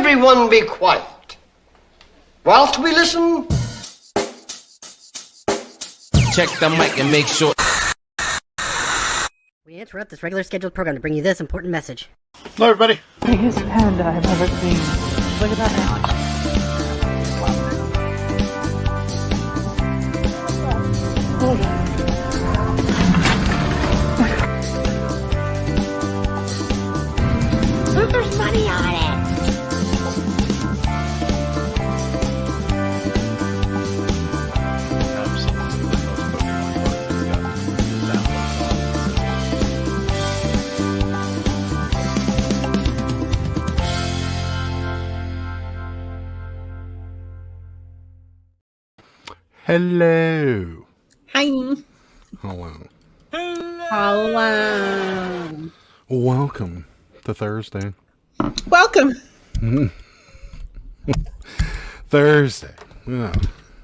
everyone be quiet whilst we listen? Check the mic and make sure. We interrupt this regular scheduled program to bring you this important message. Hello, everybody. Biggest panda I've ever seen. Look at that now. Look, there's money on it. Hello. Hi. Hello. Hello. Welcome to Thursday. Welcome. Thursday. Yeah.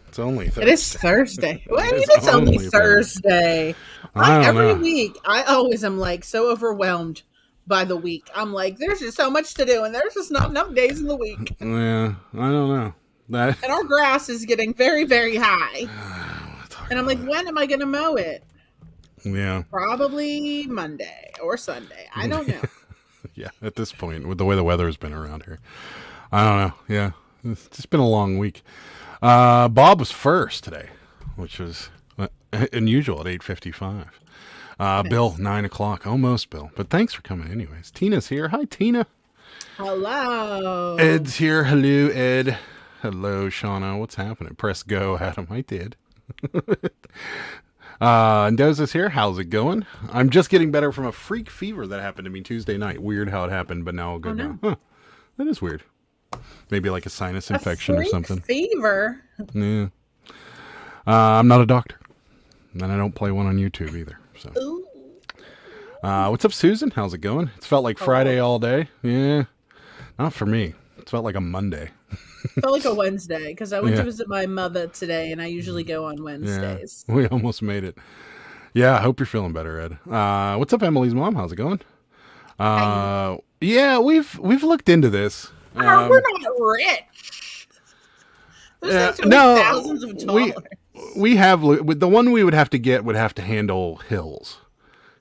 It's only Thursday. It is Thursday. Well, I mean, it's only Thursday. Every week, I always am like so overwhelmed by the week. I'm like, there's just so much to do, and there's just not enough days in the week. Yeah, I don't know. And our grass is getting very, very high. And I'm like, when am I going to mow it? Yeah. Probably Monday or Sunday. I don't know. Yeah, at this point, with the way the weather has been around here. I don't know. Yeah, it's just been a long week. Bob was first today, which was unusual at 8:55. Nice. Bill, 9 o'clock. Almost Bill. But thanks for coming anyways. Tina's here. Hi, Tina. Hello. Ed's here. Hello, Ed. Hello, Shauna. What's happening? Press go, Adam. I did. And Doza's here. How's it going? I'm just getting better from a freak fever that happened to me Tuesday night. Weird how it happened, but now all good now. Huh. That is weird. Maybe like a sinus infection or something. Fever. Yeah. I'm not a doctor. And I don't play one on YouTube either. So. Ooh. What's up, Susan? How's it going? It's felt like Friday all day. Yeah. Not for me. It's felt like a Monday. Felt like a Wednesday because I went to visit my mother today, and I usually go on Wednesdays. Yeah, we almost made it. Yeah, I hope you're feeling better, Ed. What's up, Emily's mom? How's it going? Yeah, we've looked into this. We're not rich. Those things are thousands of dollars. We have the one we would have to get would have to handle hills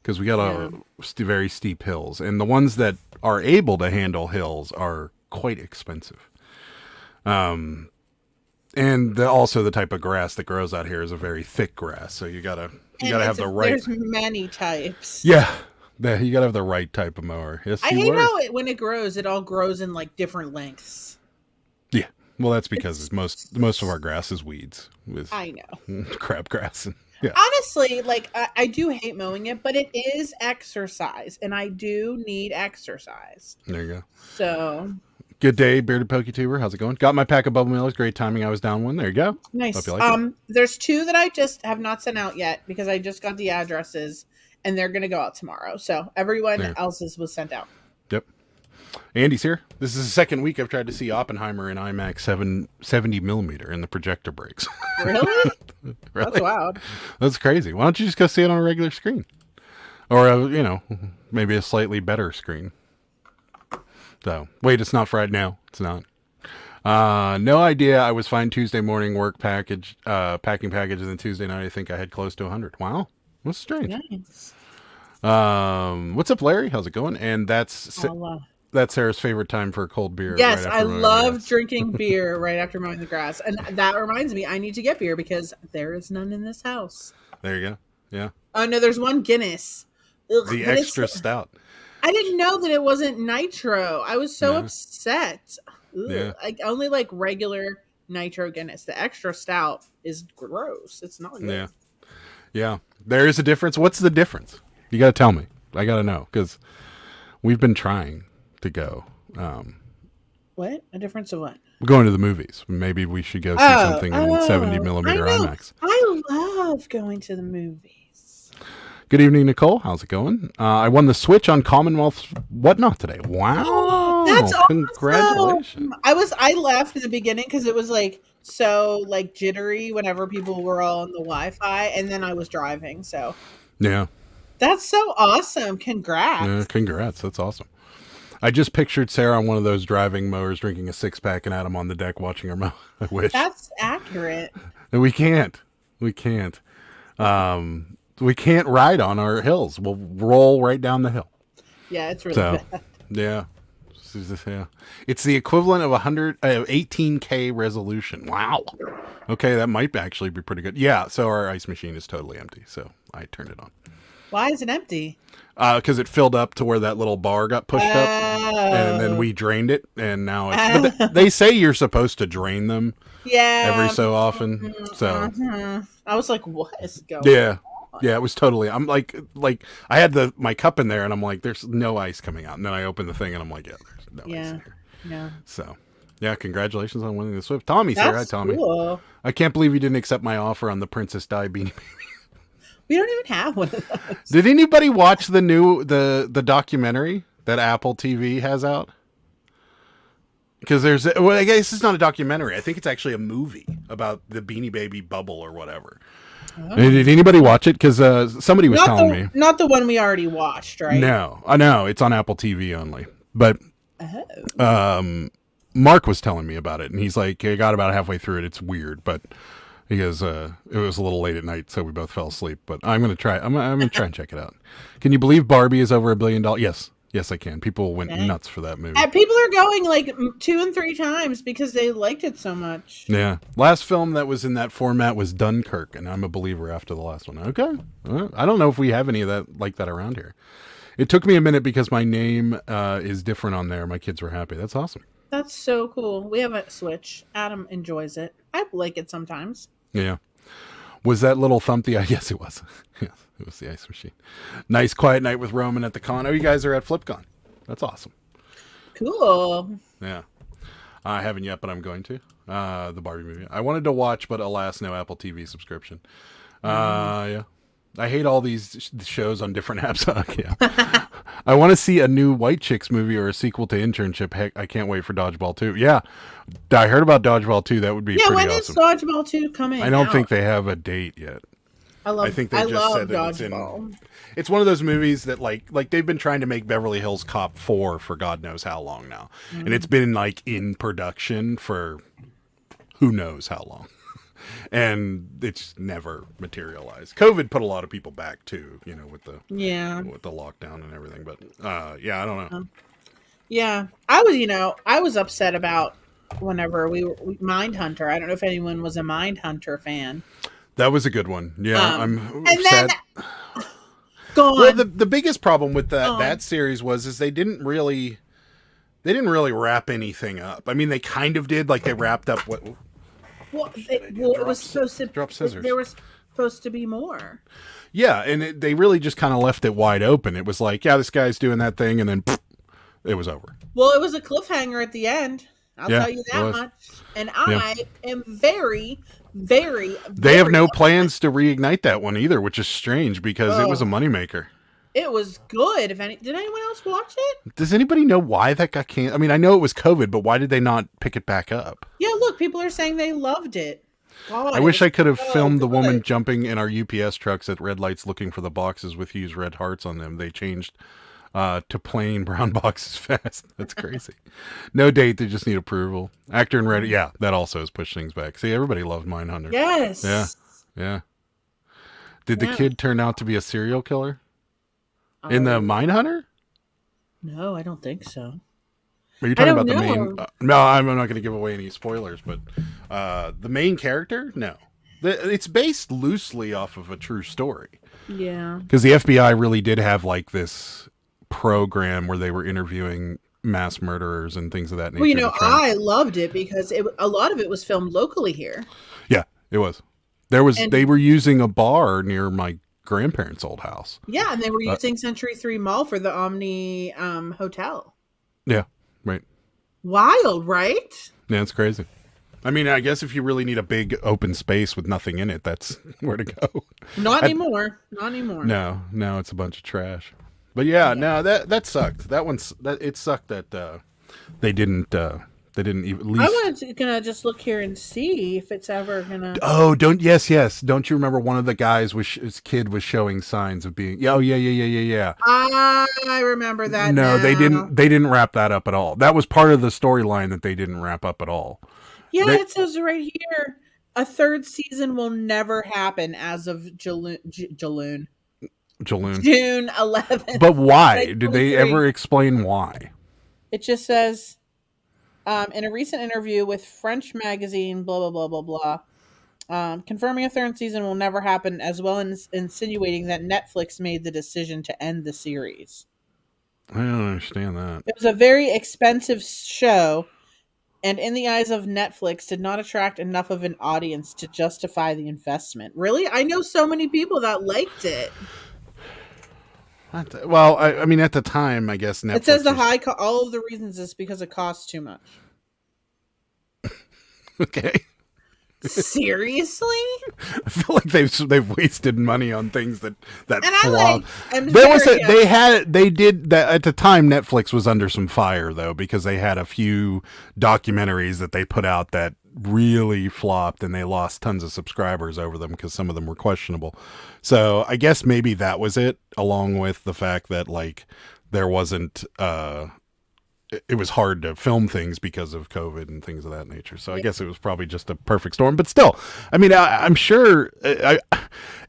because we got a very steep hills, and the ones that are able to handle hills are quite expensive. And also the type of grass that grows out here is a very thick grass, so you gotta have the right. There's many types. Yeah, you gotta have the right type of mower. Yes, I hate how when it grows, it all grows in like different lengths. Yeah, well, that's because most of our grass is weeds. I know crabgrass. And, yeah. Honestly, like I do hate mowing it, but it is exercise, and I do need exercise. There you go. So. Good day, Bearded PokeTuber. How's it going? Got my pack of bubble millers. Great timing. I was down one. There you go. Nice. Hope you like it. There's two that I just have not sent out yet because I just got the addresses and they're going to go out tomorrow. So everyone else's was sent out. Yep. Andy's here. This is the second week I've tried to see Oppenheimer in IMAX 70 millimeter and the projector breaks. Really? Really? That's wild. That's crazy. Why don't you just go see it on a regular screen? Or, maybe a slightly better screen. So, wait, it's not Friday now. It's not. No idea. I was fine Tuesday morning packing packages, and Tuesday night I think I had close to 100. Wow. That's strange. Nice. What's up, Larry? How's it going? And that's Sarah's favorite time for a cold beer. Yes, I love drinking beer right after mowing the grass. And that reminds me, I need to get beer because there is none in this house. There you go. Yeah. Oh, no, there's one Guinness. Ugh, the extra stout. I didn't know that it wasn't nitro. I was so upset. Ugh, yeah. I only like regular nitro Guinness. The extra stout is gross. It's not good. Yeah. Yeah. There is a difference. What's the difference? You got to tell me. I got to know because we've been trying to go. What? A difference of what? We're going to the movies. Maybe we should go see something in 70 millimeter IMAX. I love going to the movies. Good evening, Nicole. How's it going? I won the Switch on Commonwealth Whatnot today. Wow. That's awesome. Congratulations. I left in the beginning because it was so jittery whenever people were all on the Wi-Fi, and then I was driving. So yeah, that's so awesome. Congrats. Yeah, congrats. That's awesome. I just pictured Sarah on one of those driving mowers drinking a 6-pack and Adam on the deck watching her mow. I wish. That's accurate. We can't. We can't ride on our hills. We'll roll right down the hill. Yeah, it's really bad. Yeah. Yeah. It's the equivalent of 18K resolution. Wow. Okay, that might actually be pretty good. Yeah, so our ice machine is totally empty, so I turned it on. Why is it empty? Because it filled up to where that little bar got pushed up, and then we drained it, and now it's... But they say you're supposed to drain them every so often, so... I was like, what is going on? Yeah, it was totally... I'm like I had my cup in there, and I'm like, there's no ice coming out. And then I opened the thing, and I'm like, yeah, there's no ice in here. Yeah. So, yeah, congratulations on winning the Swift. Tommy's here. Hi, Tommy. Cool. I can't believe you didn't accept my offer on the Princess Di Beanie Baby. We don't even have one of those. Did anybody watch the documentary that Apple TV has out? Because I guess it's not a documentary. I think it's actually a movie about the Beanie Baby bubble or whatever. Oh. Did anybody watch it? Because somebody was telling me. Not the one we already watched, right? No, I know it's on Apple TV only. But Mark was telling me about it, and he's like, I got about halfway through it. It's weird, but he goes, it was a little late at night, so we both fell asleep. But I'm gonna try. I'm gonna try and check it out. Can you believe Barbie is over $1 billion? Yes, I can. People went nuts for that movie. People are going like 2 and 3 times because they liked it so much. Yeah. Last film that was in that format was Dunkirk, and I'm a believer after the last one. Okay. I don't know if we have any of that like that around here. It took me a minute because my name is different on there. My kids were happy. That's awesome. That's so cool. We have a Switch. Adam enjoys it. I like it sometimes. Yeah. Was that little thump the... Yes, it was. Yes, it was the ice machine. Nice quiet night with Roman at the con. Oh, you guys are at FlipCon. That's awesome. Cool. Yeah. I haven't yet, but I'm going to. The Barbie movie. I wanted to watch, but alas, no Apple TV subscription. Yeah. I hate all these shows on different apps. Yeah. I want to see a new White Chicks movie or a sequel to Internship. Heck, I can't wait for Dodgeball 2. Yeah. I heard about Dodgeball 2. That would be pretty awesome. Yeah, when is Dodgeball 2 coming I don't think they have a date yet. I think they just said that it's one of those movies that like they've been trying to make Beverly Hills Cop 4 for God knows how long now. Mm-hmm. And it's been like in production for who knows how long. And it's never materialized. COVID put a lot of people back too, with the lockdown and everything. But yeah, I don't know. Yeah, I was upset about whenever we were Mindhunter. I don't know if anyone was a Mindhunter fan. That was a good one. Yeah, I'm and sad. Then go on. Well, the biggest problem with that series was they didn't really wrap anything up. I mean, they kind of did. Like they wrapped up what. Well, it was supposed to drop scissors. There was supposed to be more. Yeah, and they really just kind of left it wide open. It was like, yeah, this guy's doing that thing, and then it was over. Well, it was a cliffhanger at the end. I'll tell you that much. And I am very, very. They have no plans to reignite that one either, which is strange because it was a moneymaker. It was good. Did anyone else watch it? Does anybody know why that got canceled? I mean, I know it was COVID, but why did they not pick it back up? Yeah, look, people are saying they loved it. God, I wish I could have filmed the woman jumping in our UPS trucks at red lights looking for the boxes with huge red hearts on them. They changed to plain brown boxes fast. That's crazy. No date. They just need approval. Actor in red. Yeah, that also has pushed things back. See, everybody loved Mindhunter. Yes. Yeah. Did the kid turn out to be a serial killer? In the Mindhunter? No, I don't think so. Are you talking about the main? No, I'm not going to give away any spoilers, but the main character? No. It's based loosely off of a true story. Yeah. Because the FBI really did have like this program where they were interviewing mass murderers and things of that nature. Well, I loved it because a lot of it was filmed locally here. Yeah, it was. They were using a bar near my grandparents' old house. Yeah, and they were using Century 3 Mall for the Omni hotel. Yeah, right. Wild, right? Yeah, it's crazy. I mean, I guess if you really need a big open space with nothing in it, that's where to go. Not anymore. Not anymore. No, now it's a bunch of trash. But yeah, no, that sucked. It sucked that they didn't They didn't even. At I least... was gonna just look here and see if it's ever gonna. Oh, yes. Don't you remember one of the guys his kid was showing signs of being? Oh, yeah. I remember that. No, now. they didn't. They didn't wrap that up at all. That was part of the storyline that they didn't wrap up at all. Yeah, it says right here, a third season will never happen as of June 11th. But why? Did they ever explain why? It just says, in a recent interview with French magazine, blah, blah, blah, blah, blah, confirming a third season will never happen, as well as insinuating that Netflix made the decision to end the series. I don't understand that. It was a very expensive show, and in the eyes of Netflix, did not attract enough of an audience to justify the investment. Really? I know so many people that liked it. Well, I mean, at the time, I guess Netflix. It says all of the reasons is because it costs too much. Okay. Seriously? I feel like they've wasted money on things that flop. They did that at the time. Netflix was under some fire though, because they had a few documentaries that they put out that really flopped, and they lost tons of subscribers over them because some of them were questionable. So I guess maybe that was it, along with the fact that like there wasn't it was hard to film things because of COVID and things of that nature. So I guess it was probably just a perfect storm. But still, I mean, I'm sure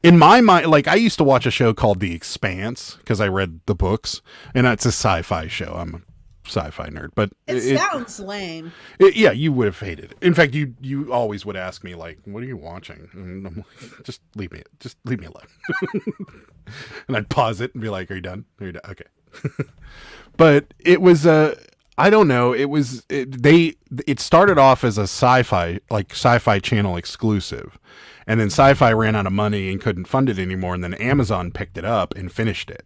in my mind, like I used to watch a show called The Expanse because I read the books, and it's a sci-fi show. I'm a sci-fi nerd, but it sounds lame. Yeah, you would have hated it. In fact, you always would ask me like, "What are you watching?" And I'm like, "Just leave me alone." And I'd pause it and be like, "Are you done? Are you done?" Okay. But it was I don't know. It started off as a sci-fi channel exclusive, and then sci-fi ran out of money and couldn't fund it anymore, and then Amazon picked it up and finished it.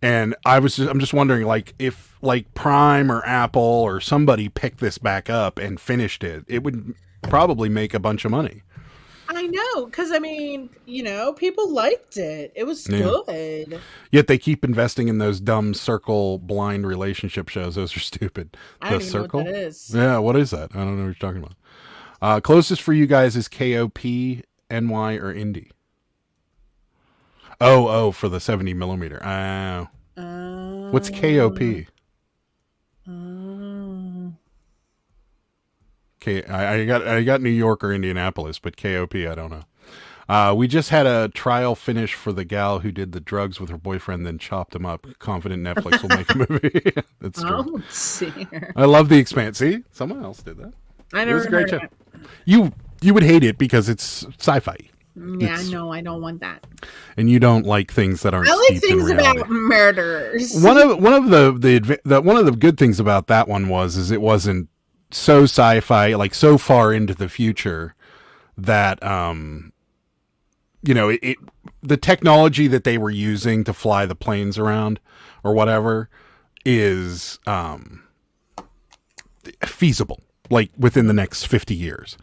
And I'm just wondering, like, if like Prime or Apple or somebody picked this back up and finished it, it would probably make a bunch of money. I know, because I mean, people liked it. It was good. Yet they keep investing in those dumb circle blind relationship shows. Those are stupid. I don't even know what that is. Yeah, what is that? I don't know what you're talking about. Closest for you guys is KOP, NY, or Indie. Oh, for the 70 millimeter. What's KOP? Okay, I got New York or Indianapolis, but KOP, I don't know. We just had a trial finish for the gal who did the drugs with her boyfriend, then chopped him up. Confident Netflix will make a movie. That's true. Oh, dear. I love The Expanse. See, someone else did that. I never heard of it. You would hate it because it's sci-fi. Yeah, no, I don't want that. And you don't like things that aren't. I like steeped things in reality. about murderers. One of the good things about that one is it wasn't so sci-fi, like so far into the future that the technology that they were using to fly the planes around or whatever is feasible, like within the next 50 years.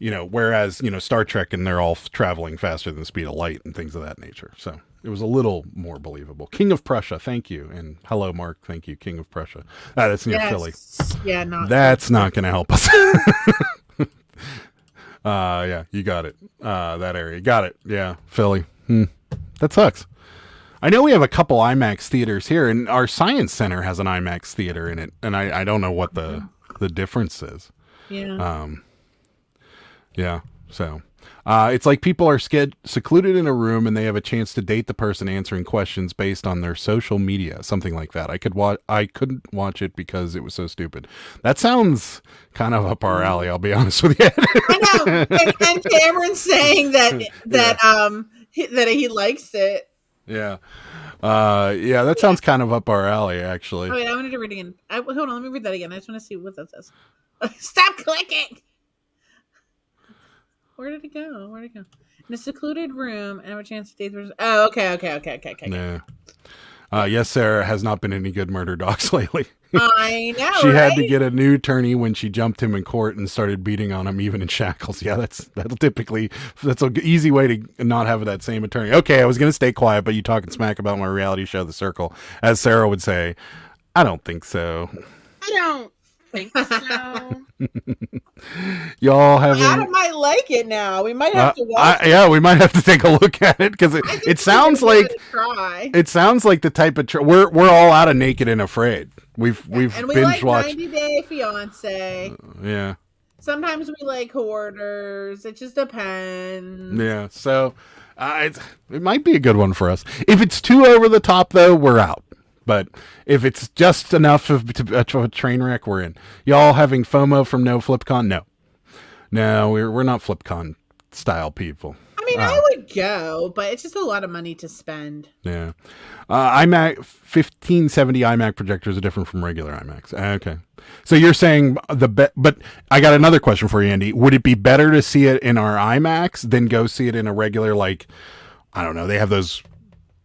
Whereas, Star Trek, and they're all traveling faster than the speed of light and things of that nature. So it was a little more believable. King of Prussia, thank you. And hello, Mark, thank you. King of Prussia. That's near Philly. Yeah, that's not going to help us. Yeah, you got it. That area. Got it. Yeah, Philly. That sucks. I know we have a couple IMAX theaters here, and our Science Center has an IMAX theater in it, and I don't know what the difference is. Yeah. Yeah, so it's like people are secluded in a room and they have a chance to date the person answering questions based on their social media, something like that. I couldn't watch it because it was so stupid. That sounds kind of up our alley, I'll be honest with you. I know, and Cameron's saying that he likes it. Yeah. That sounds kind of up our alley, actually. Oh, wait, I wanted to read it again. Hold on, let me read that again. I just want to see what that says. Stop clicking! Where did it go? In a secluded room and have a chance to date the person. Oh, okay. Yeah. Yes, Sarah has not been any good murder docs lately. I know, She had to get a new attorney when she jumped him in court and started beating on him, even in shackles. Yeah, that's an easy way to not have that same attorney. Okay, I was going to stay quiet, but you talking smack about my reality show, The Circle. As Sarah would say, I don't think so. I don't think so. Y'all having? Adam might like it now. We might have to watch. Yeah, we might have to take a look at it because it sounds like try. it sounds like the type of we're all out of Naked and Afraid. We've and we binge like watched 90 Day Fiance. Yeah. Sometimes we like Hoarders. It just depends. Yeah. So it might be a good one for us. If it's too over the top, though, we're out. But if it's just enough of a train wreck, we're in. Y'all having FOMO from no FlipCon? No, we're not FlipCon style people. I mean, I would go, but it's just a lot of money to spend. Yeah. iMac 1570 iMac projectors are different from regular iMacs. Okay. So you're saying but I got another question for you, Andy. Would it be better to see it in our iMacs than go see it in a regular, like, I don't know, they have those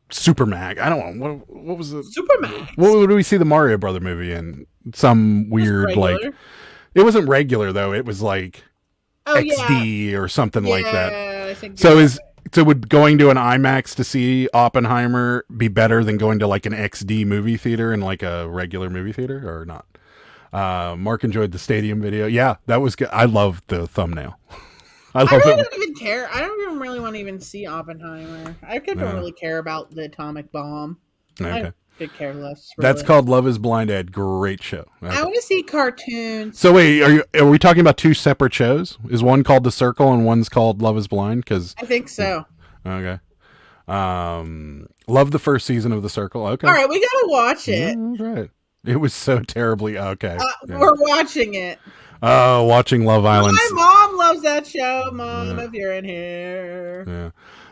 Supermax. I don't know. What was it? Supermax. What did we see the Mario Brother movie in? Some weird, like, it wasn't regular though. It was like XD or something like that. I think So would going to an IMAX to see Oppenheimer be better than going to like an XD movie theater in like a regular movie theater or not? Mark enjoyed the stadium video. Yeah, that was good. I love the thumbnail. I don't even care. I don't even really want to even see Oppenheimer. I don't really care about the atomic bomb. Okay. I could care less. Really. That's called Love Is Blind Ed. Great show. Okay. I want to see cartoons. So wait, are we talking about two separate shows? Is one called The Circle and one's called Love Is Blind? Because I think so. Okay. Love the first season of The Circle. Okay. All right, we gotta watch it. Yeah, that's right. It was so terribly okay. Yeah. We're watching it. Watching Love Island. My mom loves that show. Mom, if you're in here. Yeah.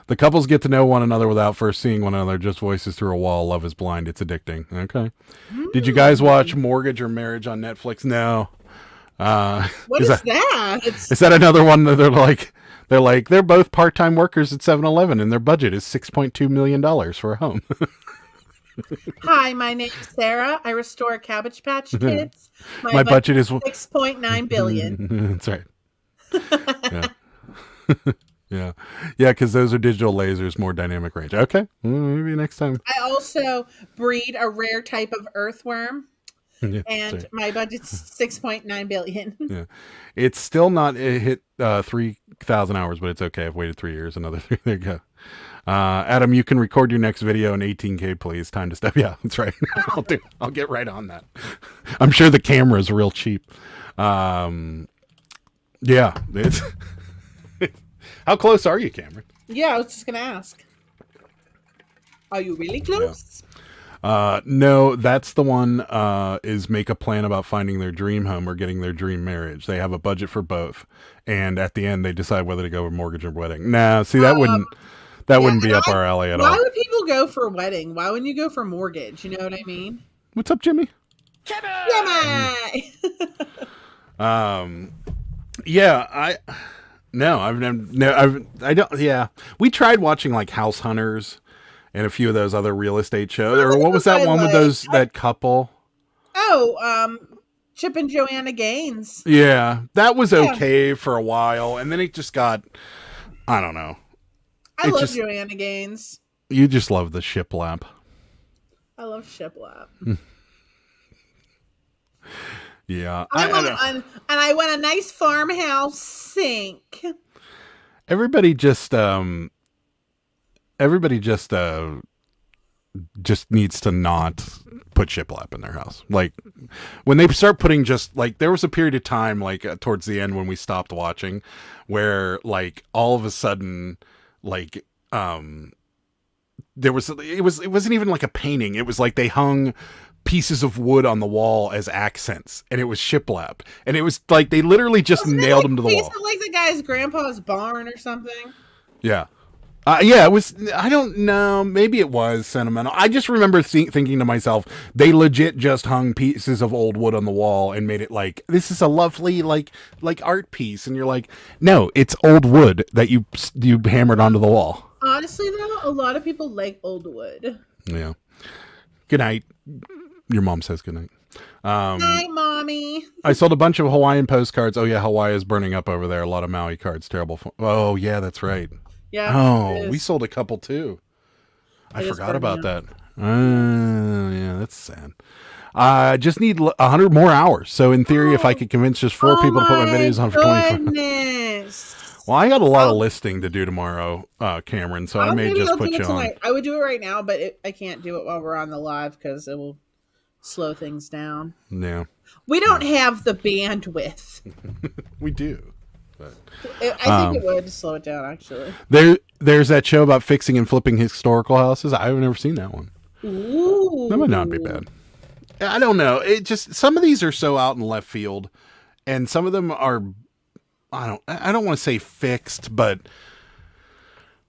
The couples get to know one another without first seeing one another, just voices through a wall. Love Is Blind. It's addicting. Okay. Did you guys watch Mortgage or Marriage on Netflix? No. What is that? Is that another one that they're both part-time workers at 7-Eleven and their budget is $6.2 million for a home. Hi, my name's Sarah. I restore Cabbage Patch Kids. My budget is $6.9 billion. That's right. Yeah. Yeah, because those are digital lasers, more dynamic range. Okay. Maybe next time. I also breed a rare type of earthworm. Yeah, and my budget's $6.9 billion. Yeah. It's still not hit 3,000 hours, but it's okay. I've waited 3 years. Another 3. There you go. Adam, you can record your next video in 18K, please. Time to step. Yeah, that's right. I'll get right on that. I'm sure the camera's real cheap. Yeah, it's how close are you, Cameron? Yeah, I was just gonna ask. Are you really close? Yeah. No, that's the one. Is make a plan about finding their dream home or getting their dream marriage. They have a budget for both, and at the end, they decide whether to go with mortgage or wedding. Nah, see that wouldn't be up our alley at all. Why would people go for wedding? Why wouldn't you go for mortgage? You know what I mean? What's up, Jimmy? Jimmy! Yeah, I don't. Yeah, we tried watching like House Hunters and a few of those other real estate shows. Or what was that one with that couple? Oh, Chip and Joanna Gaines. Yeah, that was okay for a while, and then it just got, I don't know. I love Joanna Gaines. You just love the shiplap. I love shiplap. Yeah, and I want a nice farmhouse sink. Everybody just needs to not put shiplap in their house. Like when they start putting just like there was a period of time like towards the end when we stopped watching where like all of a sudden like it wasn't even like a painting. It was like they hung pieces of wood on the wall as accents and it was shiplap and it was like they literally just nailed them to the wall. Like the guy's grandpa's barn or something. Yeah. Yeah, it was. I don't know. Maybe it was sentimental. I just remember thinking to myself, they legit just hung pieces of old wood on the wall and made it like this is a lovely like art piece. And you're like, no, it's old wood that you hammered onto the wall. Honestly, though, a lot of people like old wood. Yeah. Good night. Your mom says good night. Hi, mommy. I sold a bunch of Hawaiian postcards. Oh yeah, Hawaii is burning up over there. A lot of Maui cards. Terrible. Oh yeah, that's right. Yeah. Oh, we sold a couple too. I forgot about that. Yeah, that's sad. I just need 100 more hours. So in theory, if I could convince just 4 people to put my videos on for 24. Goodness. Well, I got a lot of listing to do tomorrow, Cameron. So I may just put you on. I would do it right now, but I can't do it while we're on the live because it will slow things down. Yeah. We don't have the bandwidth. We do. But, I think it would slow it down, actually. There's that show about fixing and flipping historical houses. I've never seen that one. Ooh. That might not be bad. I don't know. It just, some of these are so out in left field, and some of them are, I don't want to say fixed, but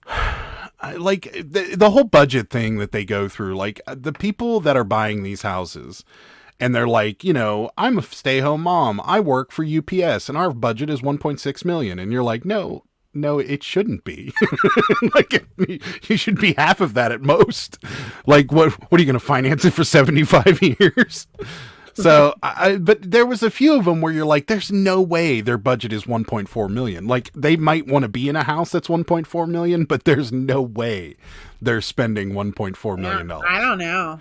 I like the whole budget thing that they go through. Like the people that are buying these houses, and they're like, you know, I'm a stay-home mom. I work for UPS, and our budget is $1.6 million. And you're like, no, it shouldn't be. Like, you should be half of that at most. Like, what are you going to finance it for 75 years? So, but there was a few of them where you're like, there's no way their budget is 1.4 million. Like, they might want to be in a house that's 1.4 million, but there's no way they're spending $1.4 million. I don't know.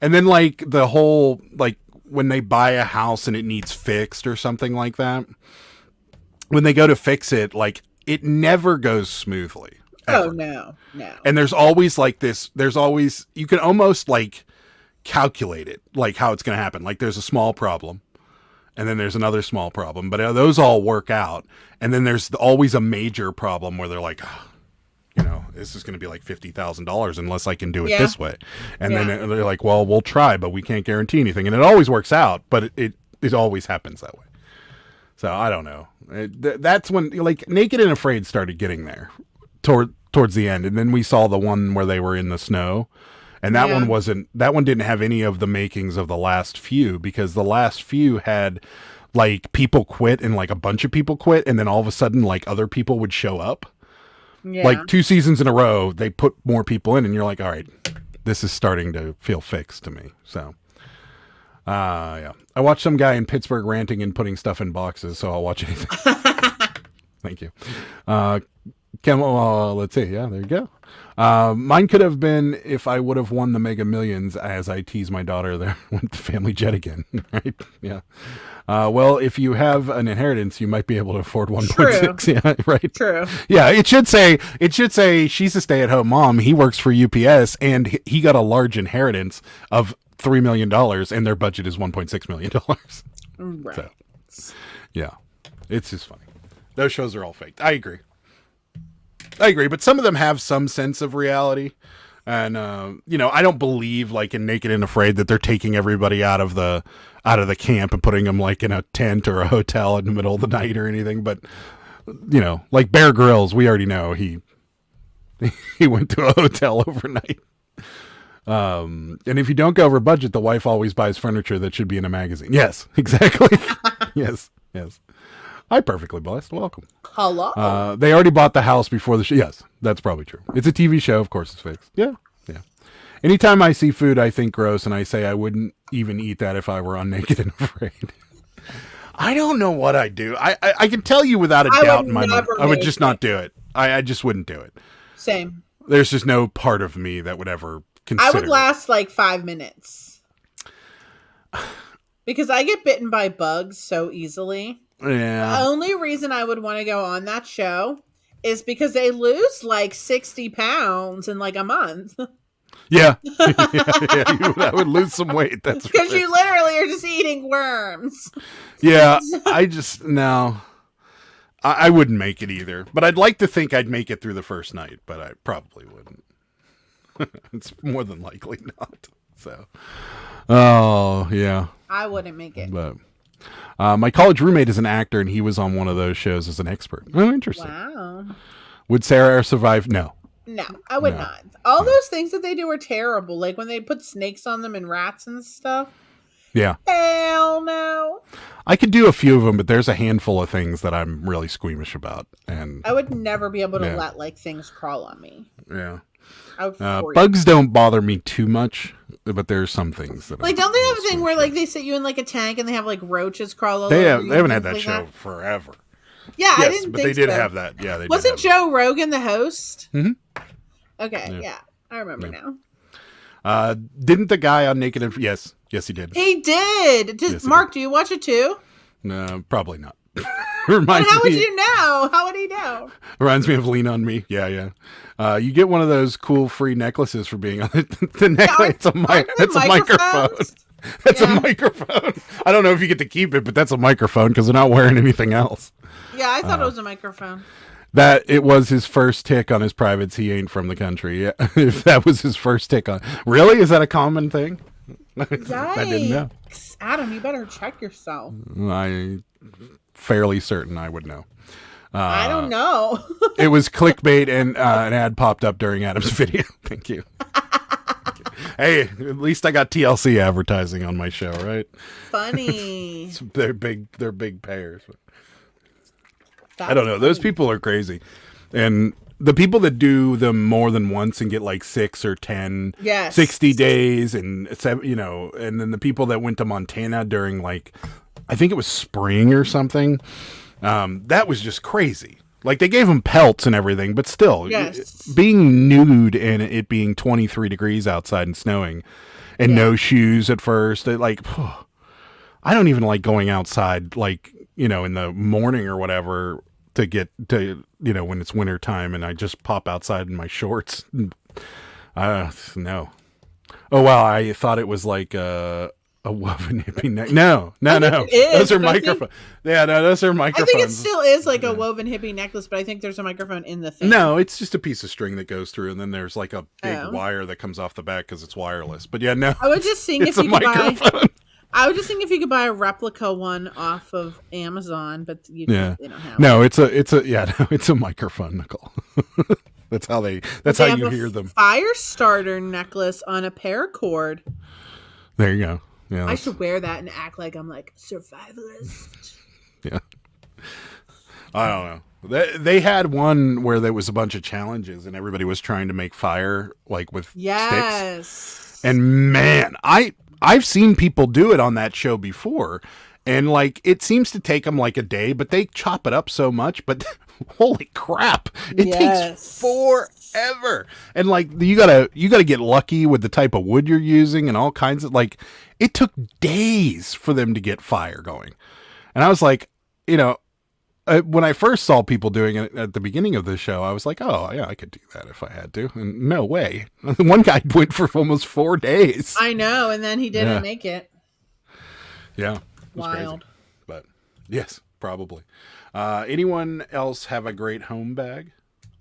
And then, like, the whole, like, when they buy a house and it needs fixed or something like that, when they go to fix it, like, it never goes smoothly. Ever. Oh, no. And there's always like this, you can almost like calculate it, like how it's going to happen. Like there's a small problem and then there's another small problem, but those all work out. And then there's always a major problem where they're like, oh, you know, this is going to be like $50,000 unless I can do it this way. And then they're like, well, we'll try, but we can't guarantee anything. And it always works out, but it always happens that way. So I don't know. That's when like Naked and Afraid started getting there towards the end. And then we saw the one where they were in the snow, and that one didn't have any of the makings of the last few, because the last few had like people quit and like a bunch of people quit. And then all of a sudden, like other people would show up. Yeah. Like 2 seasons in a row, they put more people in and you're like, all right, this is starting to feel fixed to me. So, yeah. I watched some guy in Pittsburgh ranting and putting stuff in boxes, so I'll watch anything. Thank you. Let's see. Yeah, there you go. Mine could have been if I would have won the Mega Millions, as I tease my daughter there with the family jet again. Right? Yeah. Well, if you have an inheritance, you might be able to afford 1.6. Yeah, right. True. Yeah, it should say she's a stay-at-home mom. He works for UPS, and he got a large inheritance of $3 million, and their budget is $1.6 million. Right. So, yeah, it's just funny. Those shows are all faked. I agree, but some of them have some sense of reality. And, you know, I don't believe, like in Naked and Afraid, that they're taking everybody out of the camp and putting them like in a tent or a hotel in the middle of the night or anything. But, you know, like Bear Grylls, we already know he went to a hotel overnight. And if you don't go over budget, the wife always buys furniture that should be in a magazine. Yes, exactly. yes. Hi, Perfectly Blessed. Welcome. Hello. They already bought the house before the show. Yes, that's probably true. It's a TV show. Of course it's fixed. Yeah. Anytime I see food I think gross, and I say I wouldn't even eat that if I were on Naked and Afraid. I don't know what I'd do. I can tell you without a doubt in my mind, I would just not do it. I just wouldn't do it. Same. There's just no part of me that would ever consider I would last like 5 minutes. Because I get bitten by bugs so easily. Yeah. The only reason I would want to go on that show is because they lose like 60 pounds in like a month. Yeah. I would lose some weight. That's because you literally are just eating worms. Yeah. I wouldn't make it either. But I'd like to think I'd make it through the first night, but I probably wouldn't. It's more than likely not. So, oh, yeah. I wouldn't make it. But my college roommate is an actor, and he was on one of those shows as an expert. Oh, interesting. Wow. Would Sarah survive? No. No, I would not. All those things that they do are terrible. Like when they put snakes on them and rats and stuff. Yeah. Hell no. I could do a few of them, but there's a handful of things that I'm really squeamish about. And I would never be able to let like things crawl on me. Yeah. I would bugs don't bother me too much, but there's some things that like. Don't they have a thing where like they sit you in like a tank and they have like roaches crawl over? They haven't had that show forever. Yeah, yes, I didn't. But they did have that. Yeah, they wasn't Joe Rogan the host? Mm-hmm. Okay, yeah, I remember now. Didn't the guy on Naked and yes, Yes, he did. He did. Yes, he Mark, do you watch it too? No, probably not. And Reminds how would me, you know? How would he know? reminds me of Lean on Me. Yeah. You get one of those cool free necklaces for being on it. The necklace. It's a microphone. microphones? That's a microphone. I don't know if you get to keep it, but that's a microphone because they're not wearing anything else. Yeah, I thought it was a microphone. That it was his first tick on his privates. He ain't from the country. Yeah, if that was his first tick on. Really, is that a common thing? I didn't know. Adam, you better check yourself. I'm fairly certain I would know. I don't know. It was clickbait, and an ad popped up during Adam's video. Thank you. Hey, at least I got TLC advertising on my show, right? Funny. They're big payers. I don't know. Those people are crazy, and the people that do them more than once and get like 6 or 10, 60 days, and and then the people that went to Montana during like, I think it was spring or something. That was just crazy. Like they gave them pelts and everything, but still, being nude and it being 23 degrees outside and snowing, and no shoes at first. I don't even like going outside, like in the morning or whatever, to get to when it's winter time, and I just pop outside in my shorts. No. Oh wow, I thought it was like a woven hippie neck. No. Those are microphones. Those are microphones. I think it still is like a woven hippie necklace, but I think there's a microphone in the thing. No, it's just a piece of string that goes through, and then there's like a big wire that comes off the back because it's wireless. But yeah, no. I was just seeing if you could buy a replica one off of Amazon, but they don't have No, it's a microphone, Nicole. That's how you hear them. Fire starter necklace on a paracord. There you go. Yeah, I should wear that and act like I'm like survivalist. Yeah. I don't know. They had one where there was a bunch of challenges and everybody was trying to make fire like with sticks. And man, I've seen people do it on that show before, and like it seems to take them like a day, but they chop it up so much. But holy crap, it takes forever. And like you gotta get lucky with the type of wood you're using and all kinds of like. It took days for them to get fire going, and I was like, when I first saw people doing it at the beginning of the show, I was like, oh yeah, I could do that if I had to. And no way. One guy went for almost 4 days. I know, and then he didn't make it. Yeah. Wild. Crazy. But yes, probably. Anyone else have a great home bag?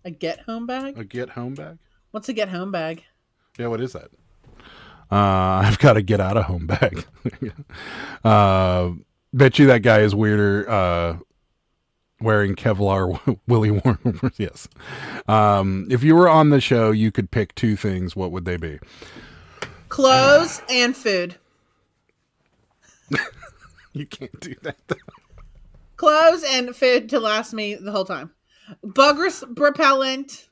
A get home bag? A get home bag? What's a get home bag? Yeah, what is that? I've got a get out of home bag. Bet you that guy is weirder wearing Kevlar Willy Warner. Yes. If you were on the show, you could pick 2 things. What would they be? Clothes and food. You can't do that, though. Clothes and food to last me the whole time. Bug repellent.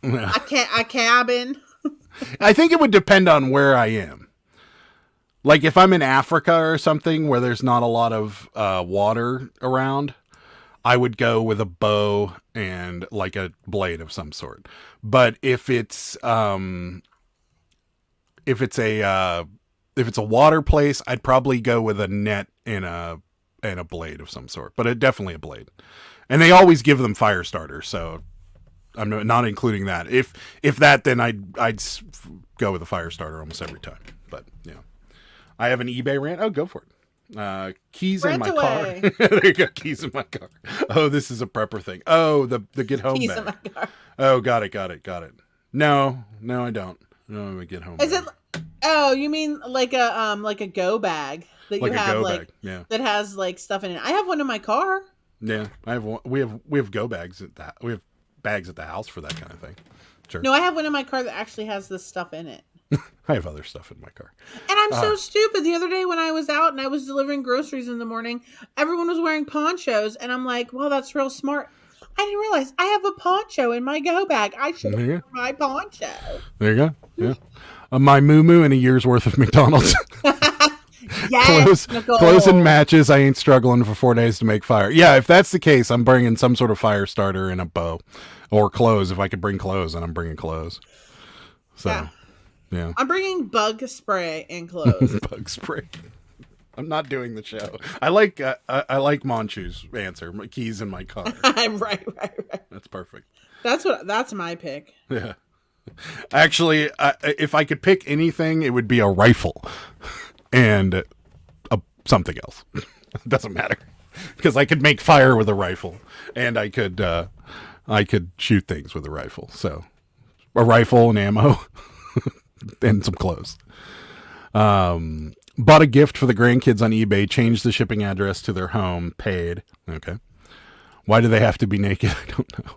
A cabin. I think it would depend on where I am. Like if I'm in Africa or something where there's not a lot of water around, I would go with a bow and like a blade of some sort. But if it's a water place, I'd probably go with a net and a blade of some sort. But definitely a blade. And they always give them fire starters, so I'm not including that. If that, then I'd go with a fire starter almost every time. But yeah, I have an eBay rant. Oh, go for it. Keys in my car. There you go. Keys in my car. Oh, this is a prepper thing. Oh, the get home keys bag. In my car. Oh, got it. No, I don't. No, I get home. Is bag. It? Oh, you mean like a go bag that like you have bag. Yeah. That has like stuff in it. I have one in my car. Yeah, I have one. We have go bags at that. We have bags at the house for that kind of thing. Sure. No, I have one in my car that actually has this stuff in it. I have other stuff in my car. And I'm so stupid. The other day when I was out and I was delivering groceries in the morning, everyone was wearing ponchos, and I'm like, well, that's real smart. I didn't realize I have a poncho in my go bag. I should wear my poncho. There you go. Yeah. My moo-moo and a year's worth of McDonald's. Yes, clothes and matches. I ain't struggling for 4 days to make fire. Yeah, if that's the case, I'm bringing some sort of fire starter and a bow, or clothes. If I could bring clothes, then I'm bringing clothes. So, Yeah. I'm bringing bug spray and clothes. Bug spray. I'm not doing the show. I like Manchu's answer. My keys in my car. right. That's perfect. That's my pick. Yeah. Actually, if I could pick anything, it would be a rifle and something else. It doesn't matter because I could make fire with a rifle and I could shoot things with a rifle. So a rifle and ammo and some clothes. Bought a gift for the grandkids on eBay, changed the shipping address to their home, paid. Okay. Why do they have to be naked? I don't know.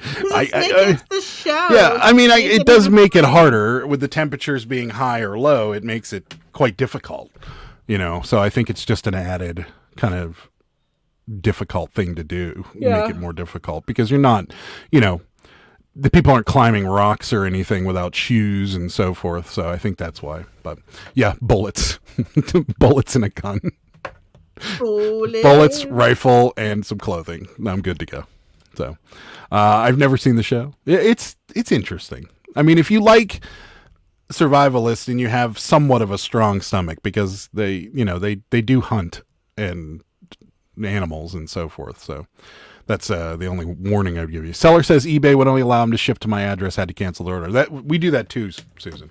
It's the show. Yeah, I mean, it does make it harder with the temperatures being high or low. It makes it quite difficult, So I think it's just an added kind of difficult thing to do. Yeah. Make it more difficult because you're not, the people aren't climbing rocks or anything without shoes and so forth. So I think that's why. But yeah, bullets, bullets in a gun, bullets, rifle, and some clothing. I'm good to go. So, I've never seen the show. It's interesting. I mean, if you like survivalists and you have somewhat of a strong stomach because they do hunt and animals and so forth. So that's the only warning I'd give you. Seller says eBay would only allow him to ship to my address. Had to cancel the order. We do that too, Susan.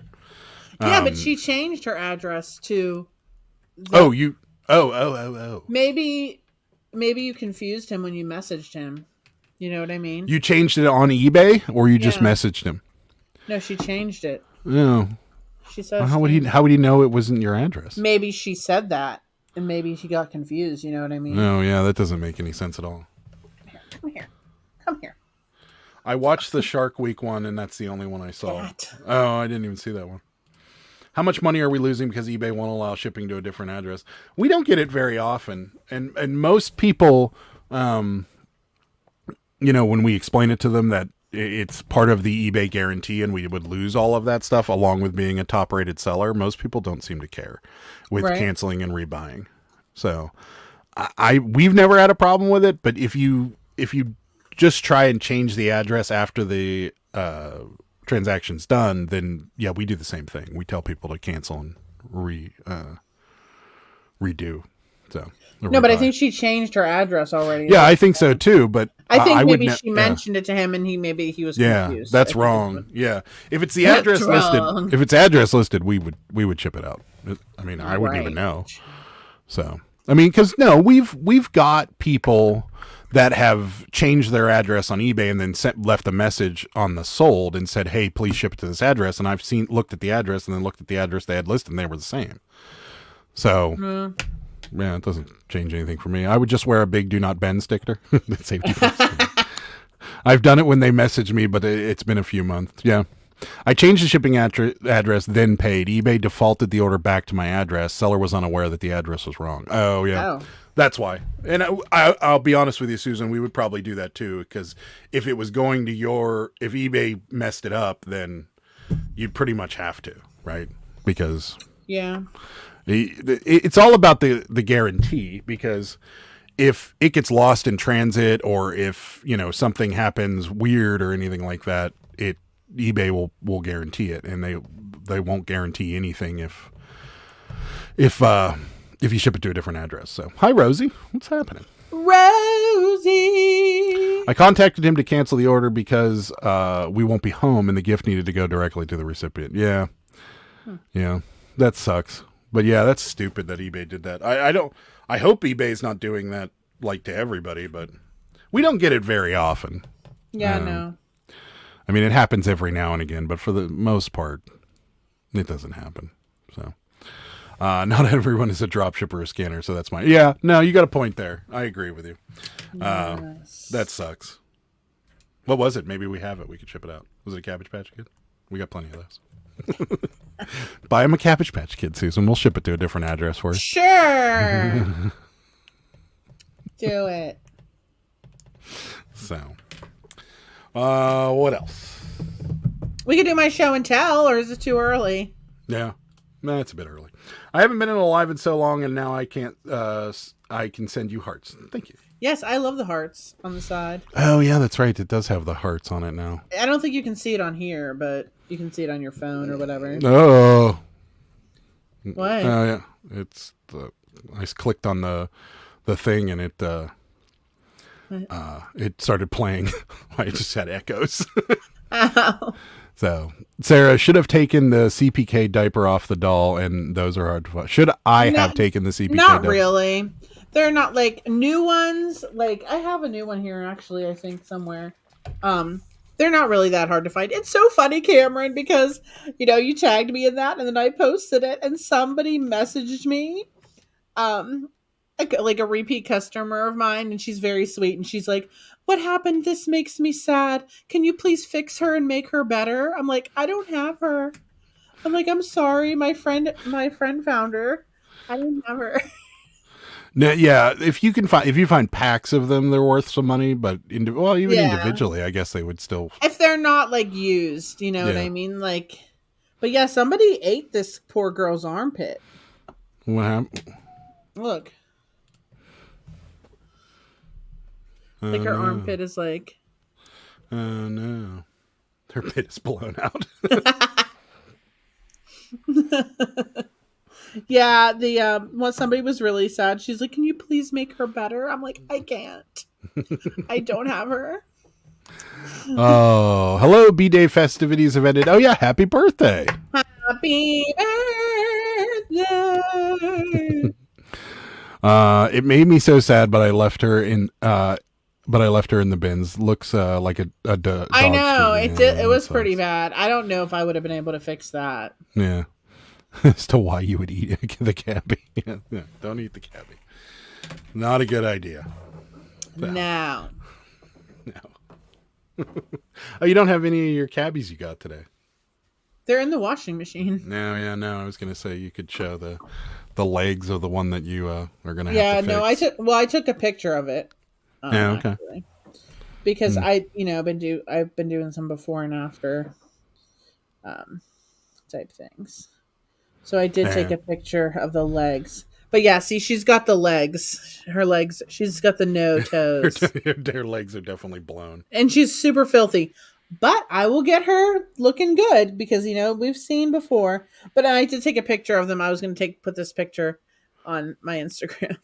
Yeah, but she changed her address to. Oh. Maybe you confused him when you messaged him. You know what I mean? You changed it on eBay, or you just messaged him? No, she changed it. No. She said. Well, how would he know it wasn't your address? Maybe she said that, and maybe he got confused. You know what I mean? No, yeah, that doesn't make any sense at all. Come here. I watched the Shark Week one, and that's the only one I saw. Oh, I didn't even see that one. How much money are we losing because eBay won't allow shipping to a different address? We don't get it very often, and most people. When we explain it to them that it's part of the eBay guarantee and we would lose all of that stuff along with being a top rated seller, most people don't seem to care with canceling and rebuying. So we've never had a problem with it, but if you just try and change the address after the transaction's done, then yeah, we do the same thing. We tell people to cancel and redo. So no, but I think she changed her address already. Yeah, I think so too. But I think maybe she mentioned it to him, and he was confused. Yeah, that's wrong. Yeah, if it's the address listed, we would ship it out. I mean, I wouldn't even know. So I mean, because we've got people that have changed their address on eBay and then left a message on the sold and said, "Hey, please ship it to this address." And I've looked at the address and then looked at the address they had listed, and they were the same. So. Yeah, it doesn't change anything for me. I would just wear a big "Do Not Bend" sticker. Safety first. I've done it when they message me, but it's been a few months. Yeah. I changed the shipping address, then paid. eBay defaulted the order back to my address. Seller was unaware that the address was wrong. Oh, yeah. Oh. That's why. And I'll be honest with you, Susan, we would probably do that too, because if it was going to if eBay messed it up, then you'd pretty much have to, right? Because... Yeah. It's all about the guarantee, because if it gets lost in transit or if something happens weird or anything like that, eBay will guarantee it, and they won't guarantee anything if you ship it to a different address. So hi Rosie, what's happening? Rosie, I contacted him to cancel the order because we won't be home and the gift needed to go directly to the recipient. Yeah, that sucks. But yeah, that's stupid that eBay did that. I hope eBay's not doing that like to everybody, but we don't get it very often. Yeah, no. I mean, it happens every now and again, but for the most part, it doesn't happen. So, not everyone is a dropshipper or scanner, so that's my... Yeah, no, you got a point there. I agree with you. Yes. That sucks. What was it? Maybe we have it. We could ship it out. Was it a Cabbage Patch Kid? We got plenty of those. Buy him a Cabbage Patch Kid, Susan. We'll ship it to a different address for you. Sure. Do it. So, what else? We could do my show and tell, or is it too early? Yeah, no, it's a bit early. I haven't been in a live in so long, and now I can't. I can send you hearts. Thank you. Yes, I love the hearts on the side. Oh yeah, that's right. It does have the hearts on it now. I don't think you can see it on here, but you can see it on your phone or whatever. Oh. What? Oh yeah, it's the. I clicked on the thing and it started playing. I just had echoes. Ow. So Sarah should have taken the CPK diaper off the doll, and those are hard to find. Should I have taken the CPK? Not diaper? really. They're not like new ones. Like I have a new one here actually. I think somewhere. They're not really that hard to find. It's so funny, Cameron, because you tagged me in that, and then I posted it, and somebody messaged me, like a repeat customer of mine, and she's very sweet, and she's like, "What happened? This makes me sad. Can you please fix her and make her better?" I'm like, "I don't have her." I'm like, "I'm sorry, my friend found her. I didn't have her." No, yeah, if you find packs of them, they're worth some money. But individually, I guess they would still. If they're not like used, you know what I mean. Like, but yeah, somebody ate this poor girl's armpit. What happened? Look, like her armpit is like. Oh no, her pit is blown out. Yeah, when somebody was really sad, she's like, "Can you please make her better?" I'm like, "I can't. I don't have her." Oh, hello, B-Day festivities have ended. Oh yeah, happy birthday. Happy birthday. It made me so sad, but I left her in. But I left her in the bins. Looks like a dog. I know treat. it did. It was pretty bad. I don't know if I would have been able to fix that. Yeah. As to why you would eat the cabbie. Yeah, don't eat the cabbie. Not a good idea. No. Oh, you don't have any of your cabbies you got today? They're in the washing machine. No. I was going to say you could show the legs of the one that you are going to have to Yeah, fix. no, I took a picture of it. Yeah, okay. Actually. Because I've been doing some before and after type things. So I did take a picture of the legs. But yeah, see, she's got the legs. Her legs, she's got the no toes. Her legs are definitely blown. And she's super filthy. But I will get her looking good because, we've seen before. But I did take a picture of them. I was going to put this picture on my Instagram.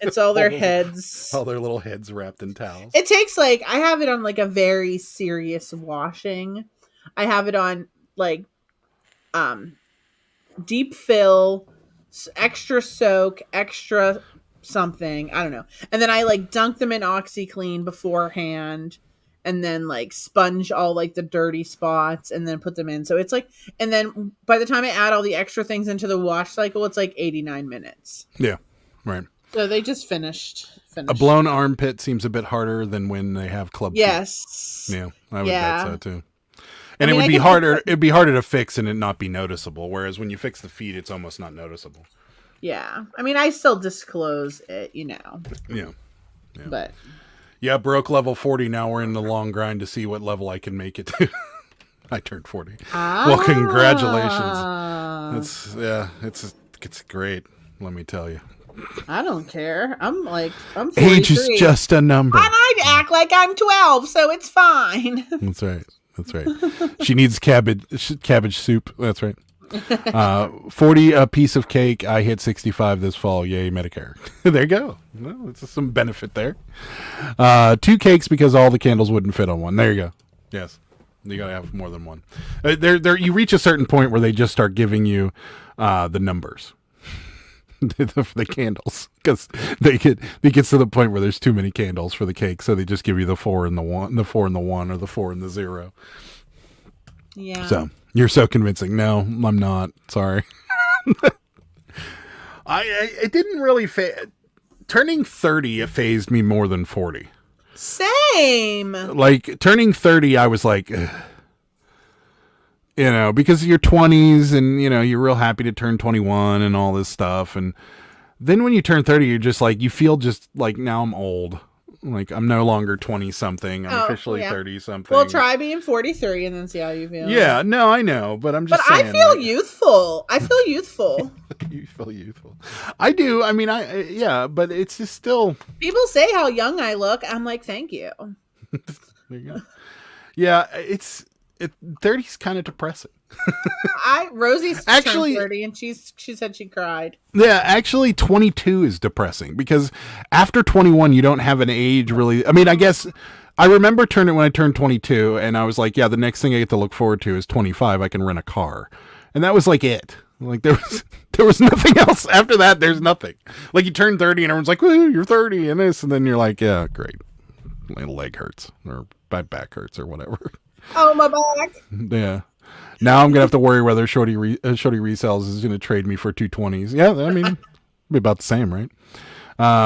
It's all their heads. All their little heads wrapped in towels. It takes I have it on a very serious washing. I have it on deep fill, extra soak, extra something. I don't know. And then I dunk them in OxyClean beforehand and then sponge all the dirty spots and then put them in. So it's and then by the time I add all the extra things into the wash cycle, it's 89 minutes. Yeah, right. So they just finished. A blown armpit seems a bit harder than when they have club feet. Yes. Yeah, I would bet so too. And it would be harder. It'd be harder to fix and it not be noticeable. Whereas when you fix the feet, it's almost not noticeable. Yeah, I still disclose it, Yeah. But yeah, broke level 40. Now we're in the long grind to see what level I can make it to. I turned 40. Well, congratulations. It's great. Let me tell you. I don't care. I'm 43. Age is just a number. And I act like I'm 12, so it's fine. That's right. She needs cabbage soup. That's right. 40 a piece of cake. I hit 65 this fall. Yay, Medicare. There you go. Well, it's some benefit there. 2 cakes because all the candles wouldn't fit on one. There you go. Yes. You gotta have more than one. You reach a certain point where they just start giving you the numbers. The candles, because it gets to the point where there's too many candles for the cake, so they just give you the 4 and the 1, the 4 and the 1, or the 4 and the 0. Yeah. So you're so convincing. No, I'm not. Sorry. It didn't really turning 30. It phased me more than 40. Same. Turning 30, I was like. Ugh. Because you're 20s and, you're real happy to turn 21 and all this stuff. And then when you turn 30, you're just you feel just now I'm old. Like, I'm no longer 20-something. I'm officially 30-something. Well, try being 43 and then see how you feel. Yeah, no, I know, but I'm just saying. But I feel youthful. I feel youthful. You feel youthful. I do. I mean, yeah, but it's just still. People say how young I look. I'm like, thank you. There you go. Yeah, 30's kind of depressing. Rosie's actually turned 30 and she said she cried. Yeah, actually 22 is depressing because after 21 you don't have an age really. I mean, I guess I remember when I turned 22 and I was like, yeah, the next thing I get to look forward to is 25. I can rent a car. And that was like it. Like there was nothing else after that. There's nothing. Like you turn 30 and everyone's like, "Woo, you're 30," and this, and then you're like, "Yeah, great. My leg hurts or my back hurts or whatever." Oh, my back. Yeah. Now I'm gonna have to worry whether Shorty Resells is gonna trade me for 220s. Yeah, I mean, be about the same, right?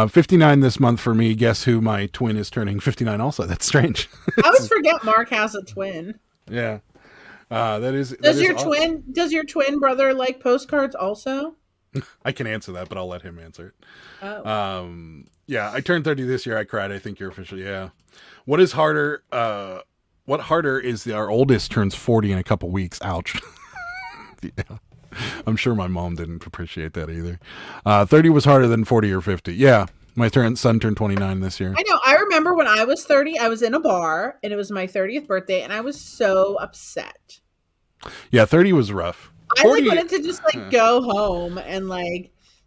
59 this month for me. Guess who? My twin is turning 59 also. That's strange. I always forget Mark has a twin. Yeah. That is. Does your twin brother like postcards also? I can answer that, but I'll let him answer it. Oh. Yeah, I turned 30 this year. I cried. I think you're officially. Yeah. What is harder? What harder is our oldest turns 40 in a couple weeks. Ouch. Yeah. I'm sure my mom didn't appreciate that either. 30 was harder than 40 or 50. Yeah. My son turned 29 this year. I know. I remember when I was 30, I was in a bar and it was my 30th birthday and I was so upset. Yeah, 30 was rough. 40, I wanted to just go home and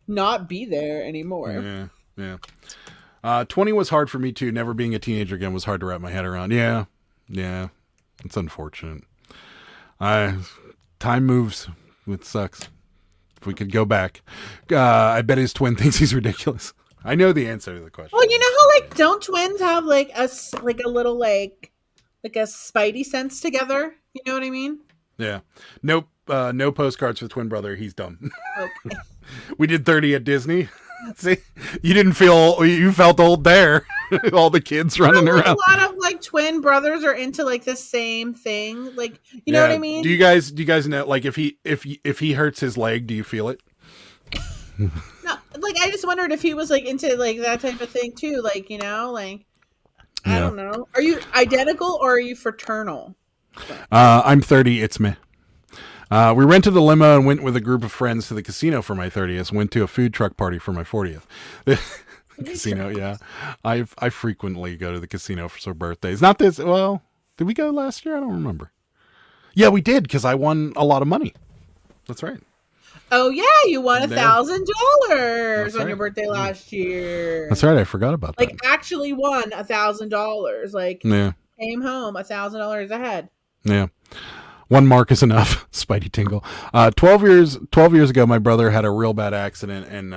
not be there anymore. Yeah. 20 was hard for me too. Never being a teenager again was hard to wrap my head around. Yeah. It's unfortunate. Time moves. It sucks. If we could go back, I bet his twin thinks he's ridiculous. I know the answer to the question. Well, you know how don't twins have a little a spidey sense together? You know what I mean? Yeah. Nope. No postcards for the twin brother. He's dumb. Okay. We did 30 at Disney. See, you felt old there. All the kids running around. A lot of twin brothers are into the same thing. You know what I mean? Do you guys know if he hurts his leg, do you feel it? No, I just wondered if he was into that type of thing too. I don't know. Are you identical or are you fraternal? I'm 30. It's me. We rented a limo and went with a group of friends to the casino for my 30th. Went to a food truck party for my 40th. Casino, yeah. I frequently go to the casino for birthdays. Not this. Well, did we go last year? I don't remember. Yeah, we did because I won a lot of money. That's right. Oh yeah, you won $1,000 on your birthday last year. That's right. I forgot about that. Actually won $1,000. Yeah. Came home $1,000 ahead. Yeah. One mark is enough. Spidey tingle. 12 years ago, my brother had a real bad accident and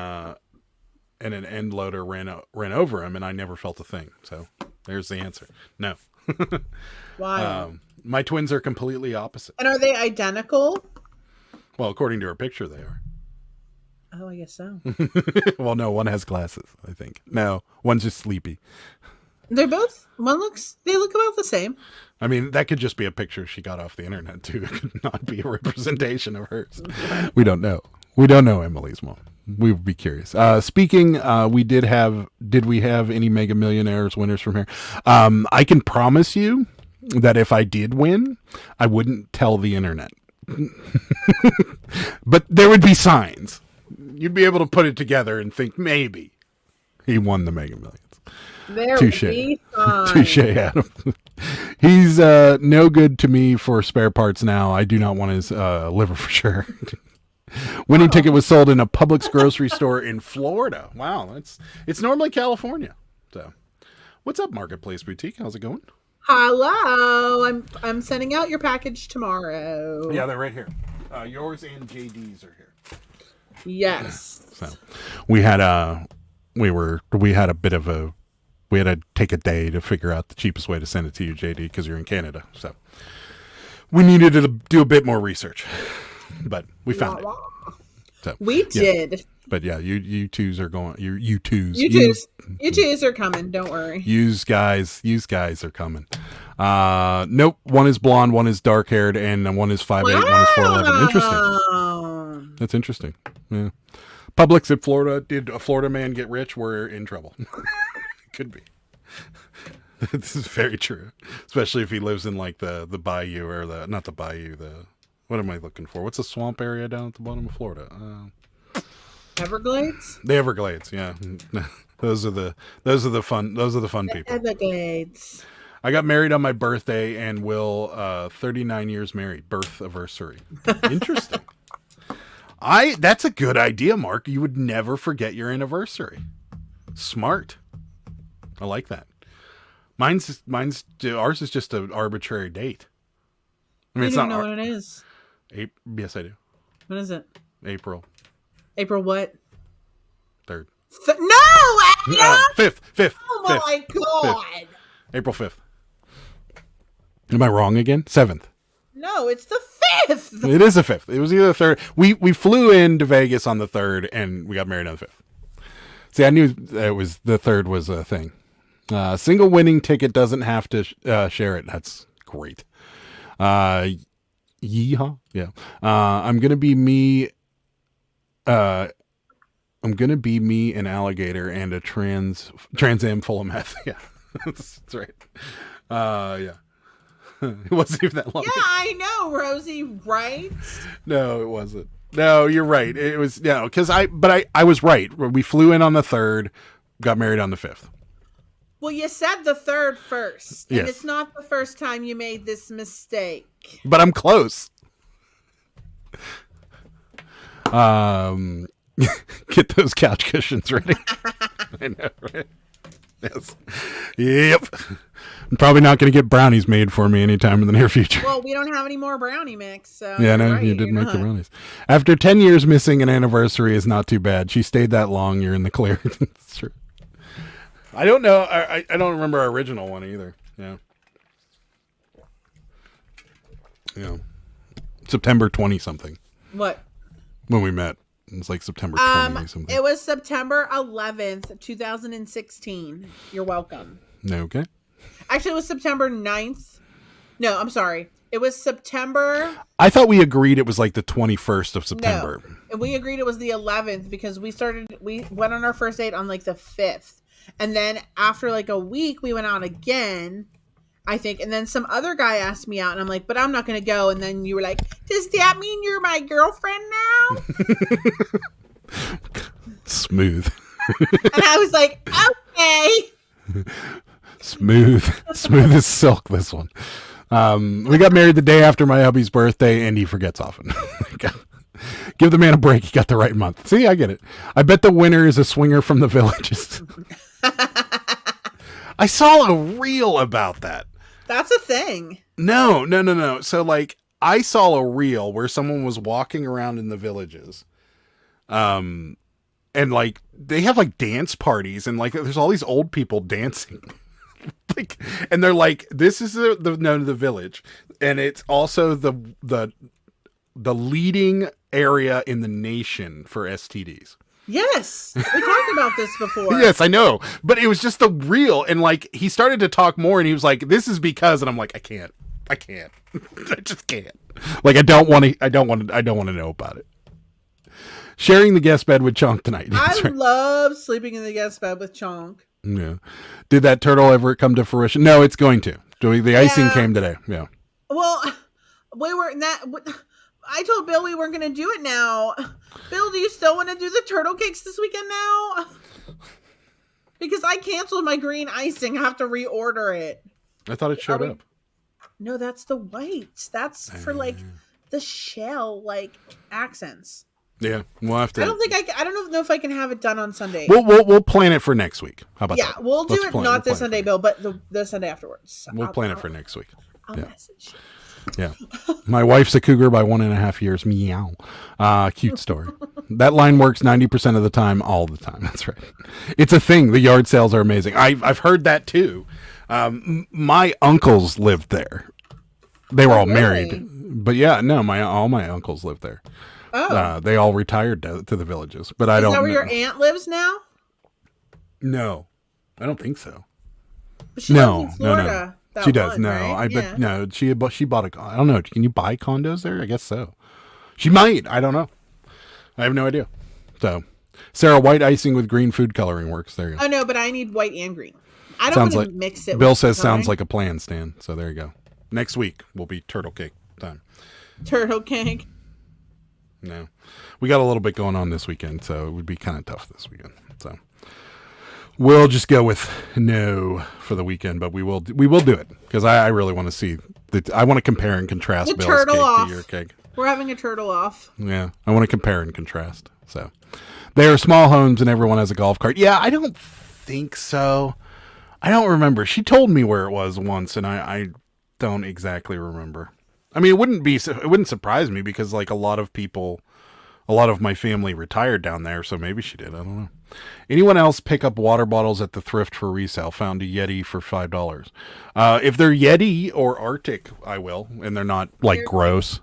an end loader ran over him, and I never felt a thing. So there's the answer. No. Why? My twins are completely opposite. And are they identical? Well, according to her picture, they are. Oh, I guess so. Well, no, one has glasses, I think. No, one's just sleepy. They look about the same. I mean, that could just be a picture she got off the internet too. It could not be a representation of hers. We don't know. We don't know Emily's mom. We would be curious. Speaking, did we have any Mega Millionaires winners from here? I can promise you that if I did win, I wouldn't tell the internet. But there would be signs. You'd be able to put it together and think maybe he won the Mega Millions. Touche. Touche, Adam. He's no good to me for spare parts now. I do not want his liver for sure. Winning ticket was sold in a Publix grocery store in Florida. Wow, it's normally California. So, what's up, Marketplace Boutique? How's it going? Hello, I'm sending out your package tomorrow. Yeah, they're right here. Yours and JD's are here. Yes. So, we had a bit of a. We had to take a day to figure out the cheapest way to send it to you, JD, because you're in Canada. So we needed to do a bit more research, but we found it. So, we did. But yeah, you twos are going. You twos are coming. Don't worry. Use guys are coming. Nope. One is blonde, one is dark haired, and one is 5'8", one is 4'11". Interesting. That's interesting. Yeah. Publix at Florida. Did a Florida man get rich? We're in trouble. Could be. This is very true, especially if he lives in like the bayou or not the bayou, what am I looking for? What's the swamp area down at the bottom of Florida? Everglades. The Everglades, yeah. Those are the fun people. Everglades. I got married on my birthday and will 39 years married, birth anniversary. Interesting. That's a good idea, Mark. You would never forget your anniversary. Smart. I like that. Ours is just an arbitrary date. I mean, I it's don't not know what it is. Yes, I do. What is it? April what? 3rd. No! 5th. Oh my God! 5th. April 5th. Am I wrong again? 7th. No, it's the 5th. It is the 5th. It was either the 3rd. We flew into Vegas on the 3rd and we got married on the 5th. See, I knew it was the 3rd was a thing. Single winning ticket doesn't have to share it. That's great. Yeehaw. Yeah. I'm gonna be me. I'm gonna be me, an alligator, and a Trans Am full of meth. Yeah, that's right. Yeah. It wasn't even that long. Yeah, I know, Rosie. Right? No, it wasn't. No, you're right. It was because I was right. We flew in on the 3rd, got married on the 5th. Well, you said the 3rd first, and Yes. it's not the first time you made this mistake. But I'm close. Get those couch cushions ready. I know, right? Yes. Yep. I'm probably not going to get brownies made for me anytime in the near future. Well, we don't have any more brownie mix, so Yeah, no, right, you did you're make not. the brownies. After 10 years, missing an anniversary is not too bad. She stayed that long. You're in the clear. That's true. I don't know. I don't remember our original one either. Yeah. Yeah. September 20 something What? when we met. It was like September 20 something. It was September 11th, 2016. You're welcome. Okay. Actually, it was September 9th. No, I'm sorry. It was September. I thought we agreed it was like the 21st of September. No, and we agreed it was the 11th because we went on our first date on like the 5th. And then after like a week, we went out again, I think. And then some other guy asked me out and I'm like, but I'm not going to go. And then you were like, does that mean you're my girlfriend now? Smooth. And I was like, okay. Smooth as silk, this one. We got married the day after my hubby's birthday, and he forgets often. Give the man a break. He got the right month. See, I get it. I bet the winner is a swinger from the Villages. I saw a reel about that. That's a thing. No. So, like, I saw a reel where someone was walking around in the Villages. And, like, they have, like, dance parties, and, like, there's all these old people dancing. Like, and they're like, this is the village, and it's also the leading area in the nation for STDs. Yes. We talked about this before. Yes, I know, but it was just the real, and like he started to talk more, and he was like, "This is because," and I'm like, I can't, I just can't. Like, I don't want to know about it. Sharing the guest bed with Chonk tonight. I love sleeping in the guest bed with Chonk. Yeah. Did that turtle ever come to fruition? No, it's going to. The icing came today. Yeah. Well, we were not. I told Bill we weren't going to do it now. Bill, do you still want to do the turtle cakes this weekend now? Because I canceled my green icing. I have to reorder it. I thought it showed up. No, that's the white. That's for like the shell, like accents. Yeah, we'll have to. I don't know if I can have it done on Sunday. We'll plan it for next week. How about that? Yeah, we'll do it not this Sunday, Bill, but the Sunday afterwards. We'll plan it for next week. I'll message you. Yeah. My wife's a cougar by 1.5 years. Meow. Cute story. That line works 90% of the time, all the time. That's right. It's a thing. The yard sales are amazing. I've heard that too. My uncles lived there. They were all married. But yeah, no, all my uncles lived there. Oh. They all retired to the Villages. But I don't know. Is that where your aunt lives now? No. I don't think so. But she lives in Florida. She does. One, No, right? I bet no. She bought I don't know. Can you buy condos there? I guess so. She might. I don't know. I have no idea. So, Sarah, white icing with green food coloring works. There you go. Oh no, but I need white and green. I don't Sounds want to like mix it. Bill with says sounds pie. like a plan, Stan. So there you go. Next week will be turtle cake time. Turtle cake. No, we got a little bit going on this weekend, so it would be kind of tough this weekend. So we'll just go with no for the weekend, but we will do it because I really want to see I want to compare and contrast The Bill's turtle cake off. to your cake. We're having a turtle off. Yeah, I want to compare and contrast. So they are small homes, and everyone has a golf cart. Yeah, I don't think so. I don't remember. She told me where it was once, and I don't exactly remember. I mean, it wouldn't surprise me because like a lot of my family retired down there, so maybe she did. I don't know. Anyone else pick up water bottles at the thrift for resale? Found a Yeti for $5. If they're Yeti or Arctic, I will, and they're not like gross,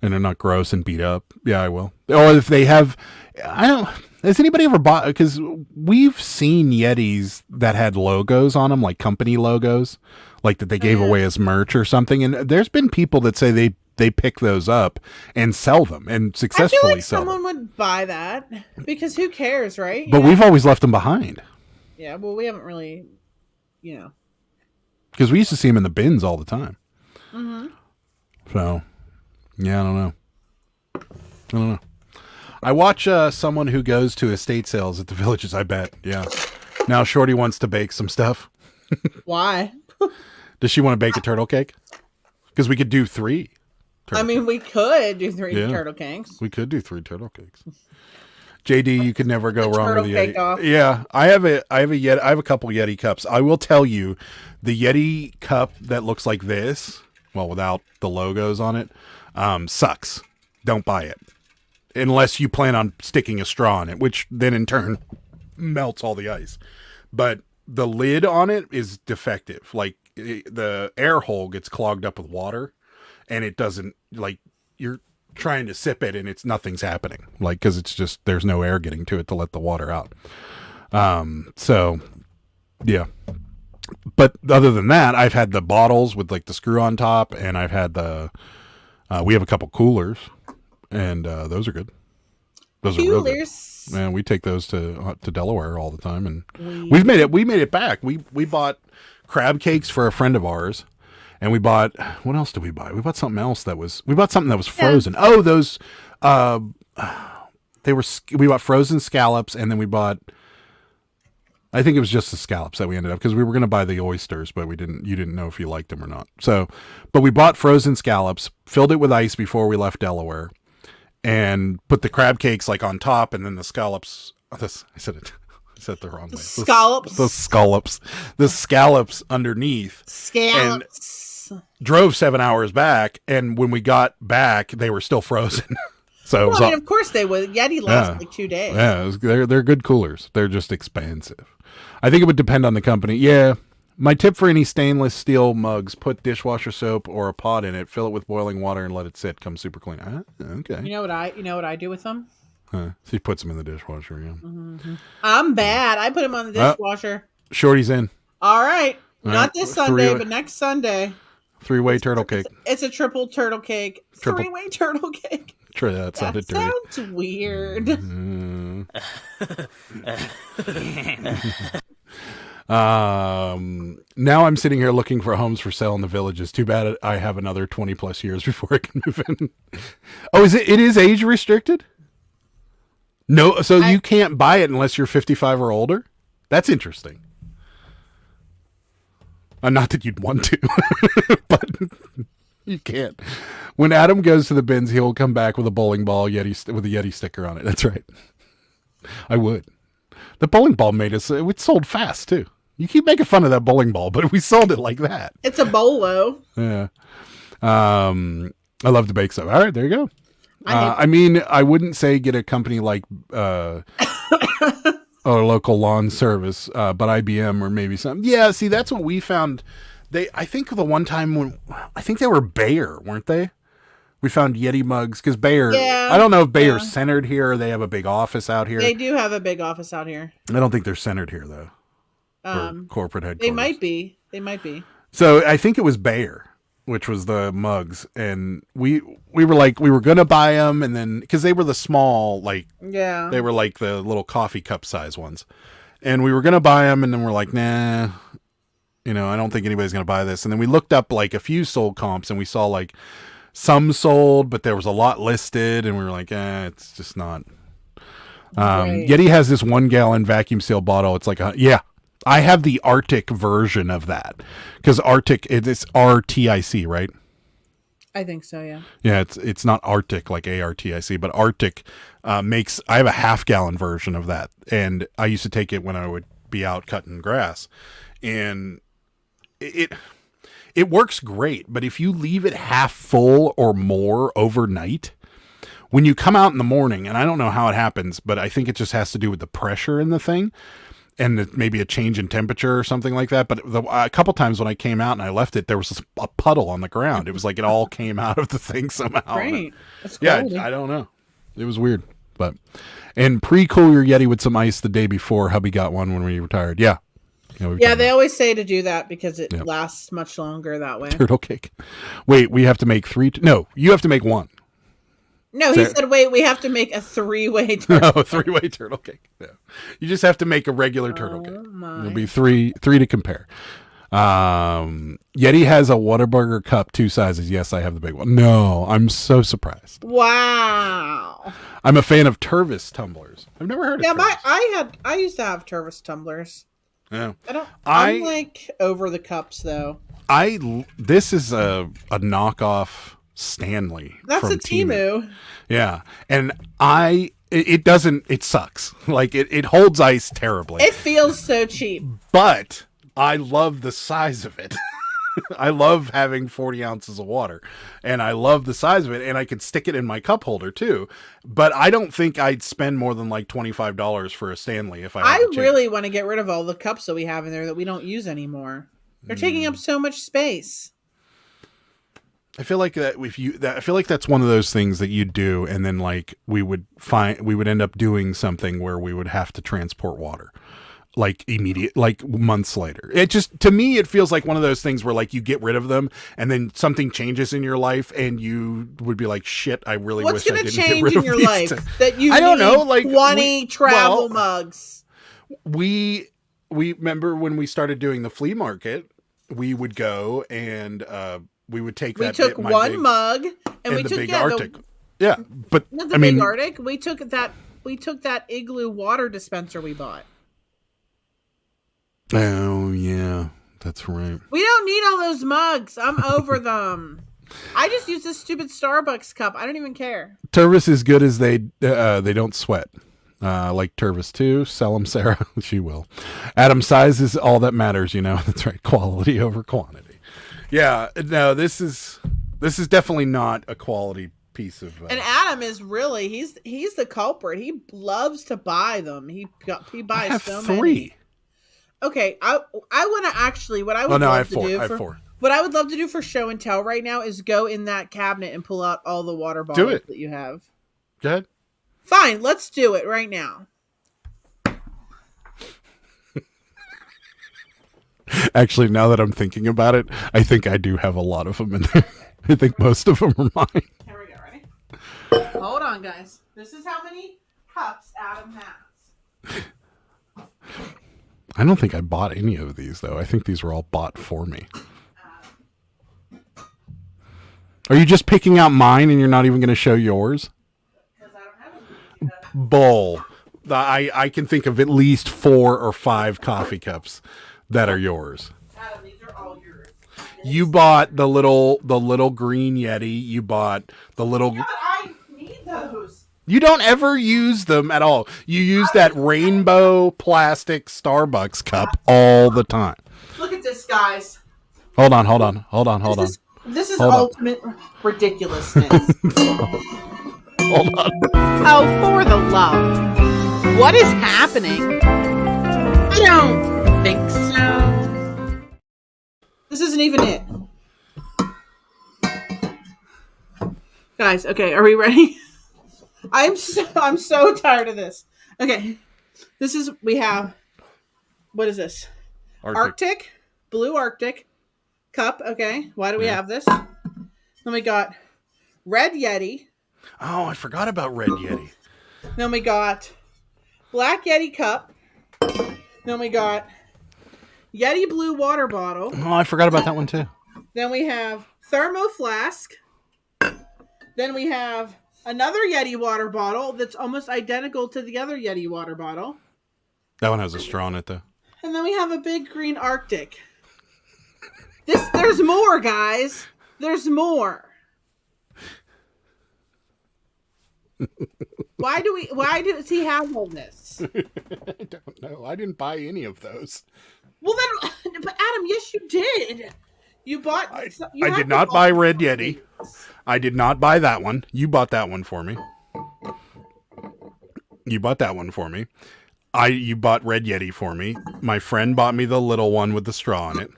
and they're not gross and beat up. Yeah, I will. Or if they have, I don't. Has anybody ever bought? Because we've seen Yetis that had logos on them, like company logos, like that they gave away as merch or something. And there's been people that say they pick those up and sell them and I successfully feel like sell someone them. would buy that because who cares, right? But we've always left them behind Yeah, well, we haven't really, because we used to see them in the bins all the time. Mm-hmm. So, yeah, I don't know. I watch someone who goes to estate sales at the villages, I bet. Yeah. Now Shorty wants to bake some stuff. Why? Does she want to bake a turtle cake? Because we could do 3. I mean, we could do 3 Yeah. turtle cakes. We could do 3 turtle cakes. JD, you could never go wrong with turtle the cake Yeti. off. Yeah, I have a couple Yeti cups. I will tell you, the Yeti cup that looks like this, well, without the logos on it, sucks. Don't buy it unless you plan on sticking a straw in it, which then in turn melts all the ice. But the lid on it is defective. Like the air hole gets clogged up with water, and it doesn't, like, you're trying to sip it and nothing's happening, like, because it's just there's no air getting to it to let the water out. So yeah, but other than that, I've had the bottles with like the screw on top, and I've had we have a couple coolers, and those are good. Those are real good. Coolers. Man, we take those to Delaware all the time, and we made it back. We bought crab cakes for a friend of ours. And we bought, what else did we buy? We bought something else that was frozen. Oh, those, we bought frozen scallops, and then we bought, I think it was just the scallops that we ended up, because we were going to buy the oysters, but you didn't know if you liked them or not. So, but we bought frozen scallops, filled it with ice before we left Delaware, and put the crab cakes like on top, and then the scallops, I said the wrong way. The scallops underneath. Scallops. Drove 7 hours back, and when we got back, they were still frozen. So Well, I mean, of course they would. Yeti lasts like 2 days. Yeah, they're good coolers. They're just expensive. I think it would depend on the company. Yeah. My tip for any stainless steel mugs: put dishwasher soap or a pot in it, fill it with boiling water, and let it sit. Comes super clean. Okay. You know what I do with them? So he puts them in the dishwasher. Yeah. Mm-hmm. I'm bad. I put them on the dishwasher. Shorty's in. All right. All Not right. this Sunday, but next Sunday. 3-way turtle cake. It's a triple turtle cake. Triple. 3-way turtle cake. Sure, that sounded dirty. Sounds weird. Now I'm sitting here looking for homes for sale in the villages. Too bad I have another 20 plus years before I can move in. Oh, it is age restricted? No, so you can't buy it unless you're 55 or older? That's interesting. Not that you'd want to, but you can't. When Adam goes to the bins, he'll come back with a bowling ball with a Yeti sticker on it. That's right. I would. The bowling ball it sold fast too. You keep making fun of that bowling ball, but we sold it like that. It's a bolo. Yeah. I love to bake stuff. All right, there you go. I mean, I wouldn't say get a company like a local lawn service, but IBM or maybe something. Yeah, see, that's what we found. I think the one time I think they were Bayer, weren't they? We found Yeti mugs because Bayer. Yeah, I don't know if Bayer's centered here or they have a big office out here. They do have a big office out here. I don't think they're centered here though. Or corporate headquarters. They might be. So I think it was Bayer. which was the mugs, and we were gonna buy them, and then because they were the small, like they were like the little coffee cup size ones, and we were gonna buy them, and then we're like, nah, I don't think anybody's gonna buy this. And then we looked up like a few sold comps, and we saw like some sold, but there was a lot listed, and we were like, it's just not. Right. Yeti has this 1 gallon vacuum seal bottle. It's like I have the Arctic version of that because Arctic it's RTIC, right? I think so. Yeah. Yeah, it's not Arctic like ARTIC, but Arctic makes. I have a half gallon version of that, and I used to take it when I would be out cutting grass, and it works great. But if you leave it half full or more overnight, when you come out in the morning, and I don't know how it happens, but I think it just has to do with the pressure in the thing. And maybe a change in temperature or something like that. But a couple times when I came out and I left it, there was a puddle on the ground. It was like it all came out of the thing somehow. Right. That's Yeah, quality. I don't know. It was weird. And pre-cool your Yeti with some ice the day before. Hubby got one when we retired. Yeah. Yeah, they always say to do that because it lasts much longer that way. Turtle cake. Wait, we have to make 3. No, you have to make 1. No, he said, wait, we have to make a 3-way turtle. No, 3-way turtle cake. No. You just have to make a regular turtle cake. There'll be three to compare. Yeti has a Whataburger cup 2 sizes. Yes, I have the big one. No, I'm so surprised. Wow. I'm a fan of Tervis tumblers. I've never heard of Tervis. I used to have Tervis tumblers. Yeah. I'm like over the cups though. This is a knockoff Stanley. That's from a Temu. Yeah. And it sucks. Like it holds ice terribly. It feels so cheap. But I love the size of it. I love having 40 ounces of water, and I love the size of it, and I could stick it in my cup holder too. But I don't think I'd spend more than like $25 for a Stanley if I really want to get rid of all the cups that we have in there that we don't use anymore. They're taking up so much space. I feel like I feel like that's one of those things that you do, and then like we would end up doing something where we would have to transport water. Like months later. It just, to me, it feels like one of those things where like you get rid of them and then something changes in your life and you would be like, shit, I really wish I didn't get rid of these. What's going to change in your life that you I don't know, like 20 travel mugs? We remember when we started doing the flea market, we would go and we would take that. We took one mug and we the took big Arctic. Yeah, but not the big Arctic. We took that Igloo water dispenser we bought. Oh, yeah, that's right. We don't need all those mugs. I'm over them. I just use this stupid Starbucks cup. I don't even care. Tervis is good as they don't sweat. Like Tervis too. Sell them, Sarah. She will. Adam, size is all that matters, That's right. Quality over quantity. Yeah, no, this is definitely not a quality piece of... and Adam is really, he's the culprit. He loves to buy them. He buys so 3. many. Okay, I want to actually, what I would love to do for, what I would love to do for show and tell right now is go in that cabinet and pull out all the water bottles that you have. Go ahead. Fine, let's do it right now. Actually, now that I'm thinking about it, I think I do have a lot of them in there. I think most of them are mine. Here we go, ready? Hold on, guys. This is how many cups Adam has. I don't think I bought any of these, though. I think these were all bought for me. Are you just picking out mine and you're not even going to show yours? Because I don't have them. Bull. I can think of at least 4 or 5 coffee cups that are yours. Adam, these are all yours. You bought the little green Yeti. You bought the little... Yeah, but I need those. You don't ever use them at all. You use that rainbow plastic Starbucks cup all the time. Look at this, guys. Hold on. This is Hold ultimate ridiculousness. Hold on. Oh, for the love. What is happening? I don't think so. This isn't even it. Guys, okay, are we ready? I'm so tired of this. Okay. We have, what is this? Arctic, blue Arctic, cup. Okay, why do we have this? Then we got Red Yeti. Oh, I forgot about Red Yeti. Then we got Black Yeti cup. Then we got Yeti blue water bottle. Oh, I forgot about that one too. Then we have thermo flask. Then we have another Yeti water bottle that's almost identical to the other Yeti water bottle. That one has a straw in it though. And then we have a big green Arctic. There's more, guys. There's more. Why does he have all this? I don't know. I didn't buy any of those. Well then, but Adam, yes you did. You bought. I did not buy Red Yeti. I did not buy that one. You bought that one for me. You bought Red Yeti for me. My friend bought me the little one with the straw in it.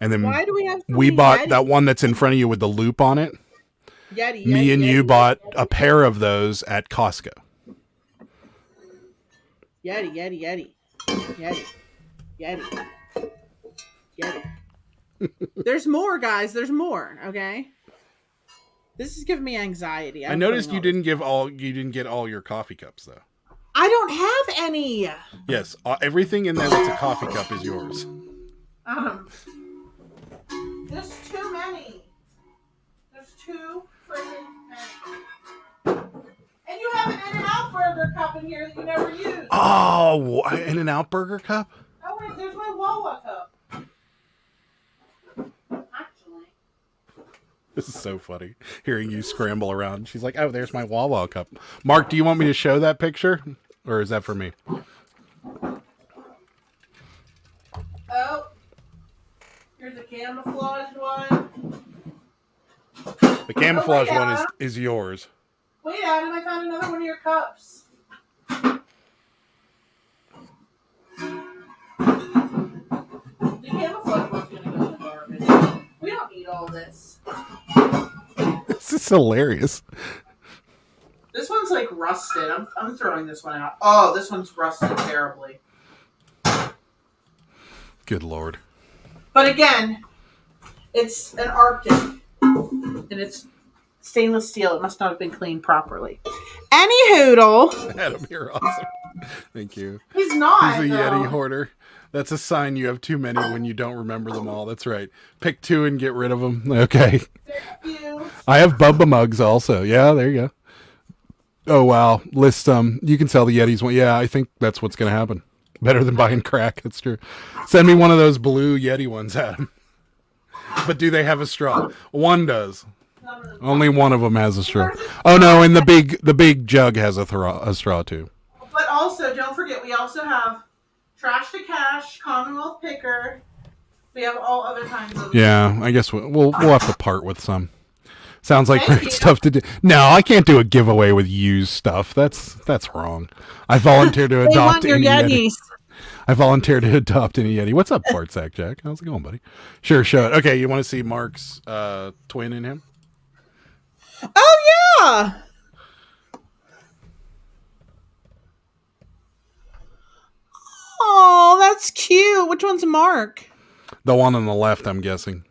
And then why do we have we bought that one that's in front of you with the loop on it. Yeti. Me and you bought a pair of those at Costco. Yeti. There's more, guys. There's more. Okay. This is giving me anxiety. I noticed you didn't get all your coffee cups though. I don't have any. Yes, everything in there that's a coffee cup is yours. There's too many. There's too freaking many. And you have an In-N-Out burger cup in here that you never use. Oh, In-N-Out burger cup? Oh wait, there's my Wawa cup. Actually. This is so funny, hearing you scramble around. She's like, oh, there's my Wawa cup. Mark, do you want me to show that picture? Or is that for me? Oh. Here's a camouflage one. The camouflage one is yours. Wait, Adam, I found another one of your cups. The camouflage one's gonna go in the garbage. We don't need all this. This is hilarious. This one's like rusted. I'm throwing this one out. Oh, this one's rusted terribly. Good Lord. But again, it's an Arctic. And it's stainless steel. It must not have been cleaned properly. Any hoodle. Adam, you're awesome. Thank you. He's not. He's a Yeti hoarder. That's a sign you have too many when you don't remember them all. That's right. Pick two and get rid of them. Okay. Thank you. I have Bubba mugs also. Yeah, there you go. Oh, wow. List you can sell the Yetis one. Yeah, I think that's what's going to happen. Better than buying crack. That's true. Send me one of those blue Yeti ones, Adam. But do they have a straw? One does. Only one of them has a straw. Oh no, and the big jug has a straw too. But also, don't forget, we also have Trash to Cash, Commonwealth Picker. We have all other kinds of. Yeah, I guess we'll have to part with some. Sounds like Thank great you. stuff to do. No, I can't do a giveaway with used stuff. That's wrong. I volunteer to adopt any Yeti. I volunteer to adopt any Yeti. What's up, Fartsack Jack? How's it going, buddy? Sure, show it. Okay, you want to see Mark's twin in him? Oh yeah. Oh, that's cute. Which one's Mark? The one on the left, I'm guessing.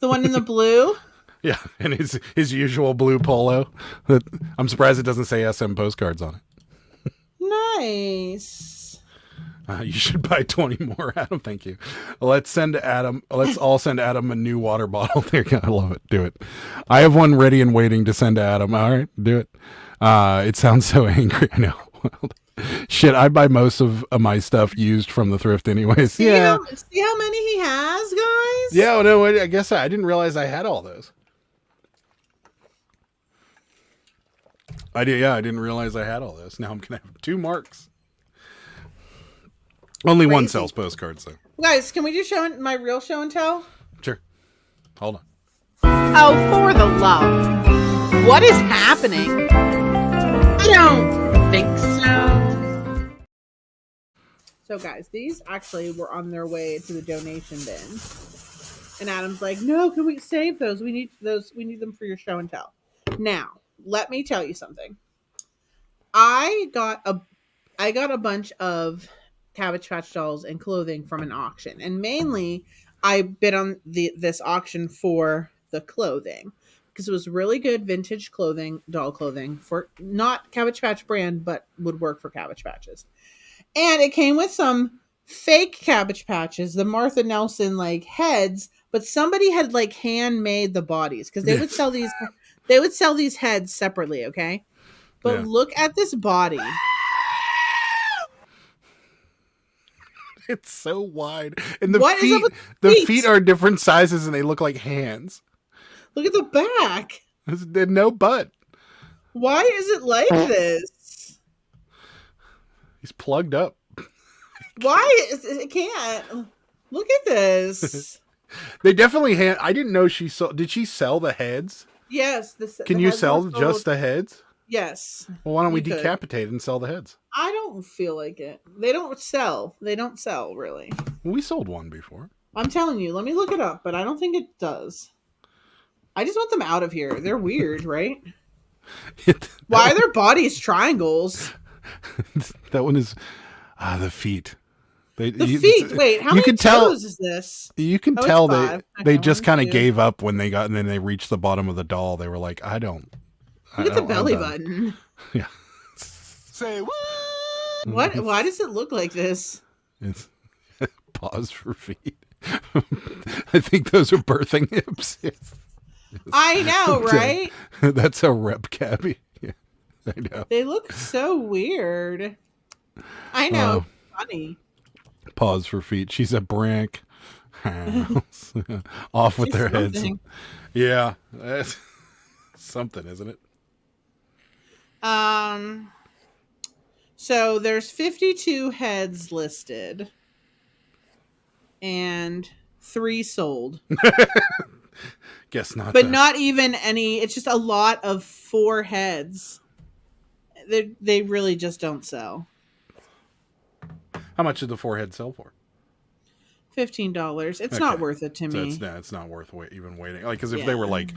The one in the blue? Yeah, and his usual blue polo. I'm surprised it doesn't say SM Postcards on it. Nice. You should buy 20 more, Adam. Thank you. Let's all send Adam a new water bottle. There you go. I love it. Do it. I have one ready and waiting to send to Adam. All right, do it. It sounds so angry. I know. Shit, I buy most of my stuff used from the thrift anyways. See how many he has, guys? Yeah, no, I guess I didn't realize I had all those. I didn't realize I had all this. Now I'm going to have 2 Marks. Only one sells postcards, though. Guys, can we do my real show and tell? Sure. Hold on. Oh, for the love. What is happening? I don't think so. So, guys, these actually were on their way to the donation bin. And Adam's like, no, can we save those? We need those. We need them for your show and tell. Now, let me tell you something. I got a bunch of Cabbage Patch dolls and clothing from an auction, and mainly I bid on this auction for the clothing because it was really good vintage clothing, doll clothing for not Cabbage Patch brand, but would work for Cabbage Patches. And it came with some fake Cabbage Patches, the Martha Nelson like heads, but somebody had like handmade the bodies because they would sell these. They would sell these heads separately, okay? But look at this body. It's so wide, and the What is up feet. with The feet? feet are different sizes, and they look like hands. Look at the back. There's no butt. Why is it like this? He's plugged up. Why is it can't? Look at this. They definitely I didn't know she sold. Did she sell the heads? Yes. Can you sell just the heads? Yes. Well, why don't we You could. decapitate and sell the heads? I don't feel like it. They don't sell. They don't sell, really. We sold one before. I'm telling you. Let me look it up, but I don't think it does. I just want them out of here. They're weird, right? Why are their bodies triangles? That one is the feet. Feet. Wait, how many toes is this? You can Oh, tell it's 5. they Okay, just 1, kind of 2. gave up when they got, and then they reached the bottom of the doll. They were like, Look at the belly I'm done. button. Yeah. Say what? What? Why does it look like this? It's pause for feet. I think those are birthing hips. Yes. I know, right? That's a rep cabby. Yeah, I know. They look so weird. I know. Funny. Pause for feet. She's a brink. Off with She's their heads. something. Yeah. That's something, isn't it? So there's 52 heads listed and 3 sold. Guess not. But not even any. It's just a lot of 4 heads. They really just don't sell. How much did the 4 heads sell for? $15. It's not worth it to me. It's not worth even waiting. Like, because if they were like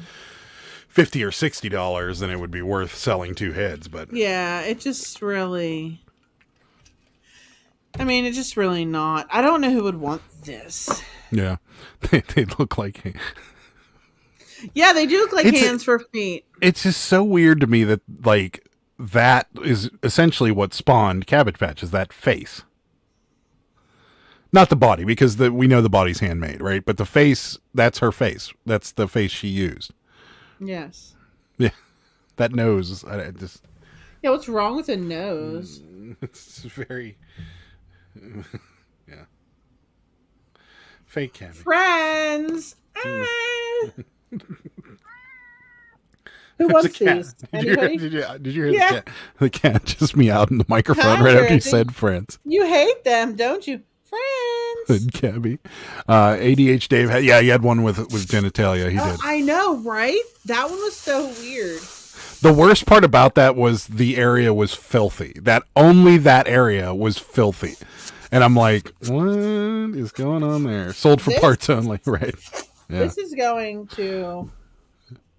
$50 or $60, then it would be worth selling 2 heads. But yeah, it just really. I mean, it's just really not. I don't know who would want this. yeah, they look like. Yeah, they do look like hands for feet. It's just so weird to me that like that is essentially what spawned Cabbage Patch, is that face. Not the body, because we know the body's handmade, right? But the face, that's her face. That's the face she used. Yes. Yeah, that nose. I just. Yeah, what's wrong with a nose? It's very. Yeah. Fake Cabby. Friends. Who There's wants a cat. these? Did you Anybody? hear the cat just meowed in the microphone right after you said friends? You hate them, don't you? Friends. Good Cabby. ADH Dave he had one with genitalia. He did. I know, right? That one was so weird. The worst part about that was the area was filthy. Only that area was filthy. And I'm like, what is going on there? Sold for parts only, right? Yeah. This is going to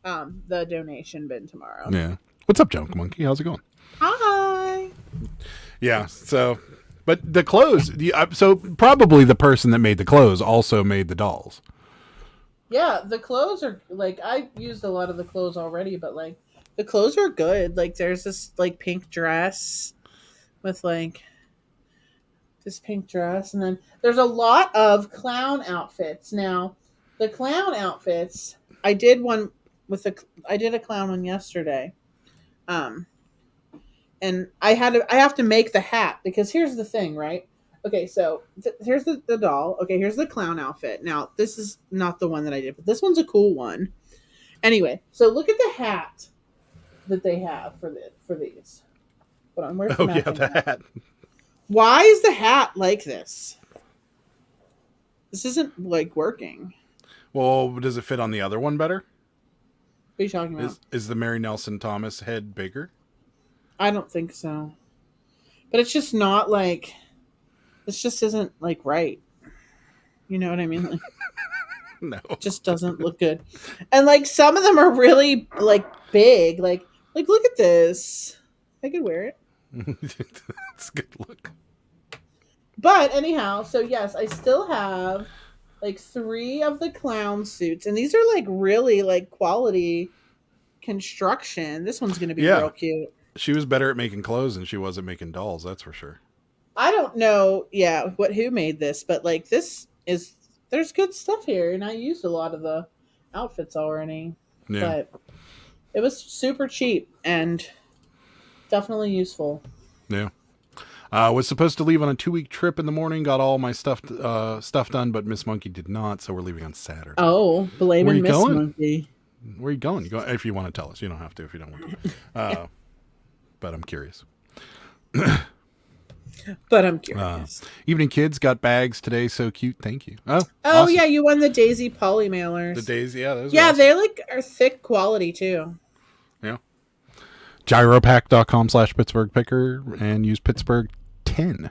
the donation bin tomorrow. Yeah. What's up, Junk Monkey? How's it going? Hi. Yeah. So, but the clothes. So probably the person that made the clothes also made the dolls. Yeah, the clothes are like I used a lot of the clothes already, but like the clothes are good. Like there's this like pink dress with like this pink dress, and then there's a lot of clown outfits. Now, the clown outfits, I did a clown one yesterday. And I have to make the hat because here's the thing, right? Okay, so here's the doll. Okay, here's the clown outfit. Now, this is not the one that I did, but this one's a cool one. Anyway, so look at the hat that they have for these. Hold on, where's the hat. Why is the hat like this? This isn't like working. Well, does it fit on the other one better? What are you talking about? Is the Mary Nelson Thomas head bigger? I don't think so. But it's just not like this just isn't like right. You know what I mean? Like, No. it just doesn't look good. And like some of them are really like big. Like look at this. I could wear it. It's a good look. But anyhow, so yes, I still have like 3 of the clown suits, and these are like really like quality construction. This one's gonna be real cute. She was better at making clothes than she was at making dolls, that's for sure. I don't know, who made this, but like there's good stuff here, and I used a lot of the outfits already. Yeah. But it was super cheap and definitely useful. Yeah. Was supposed to leave on a 2-week trip in the morning. Got all my stuff done, but Miss Monkey did not. So we're leaving on Saturday. Oh, blaming Miss going? Monkey. Where are you going? You go if you want to tell us. You don't have to if you don't want to. But I'm curious. But I'm curious. Evening Kids got bags today. So cute. Thank you. Oh, awesome. Yeah, you won the Daisy Poly mailers. The Daisy, yeah, those. Yeah, awesome. they like are thick quality too. Yeah. Jiaropack.com/Pittsburgh picker and use Pittsburgh 10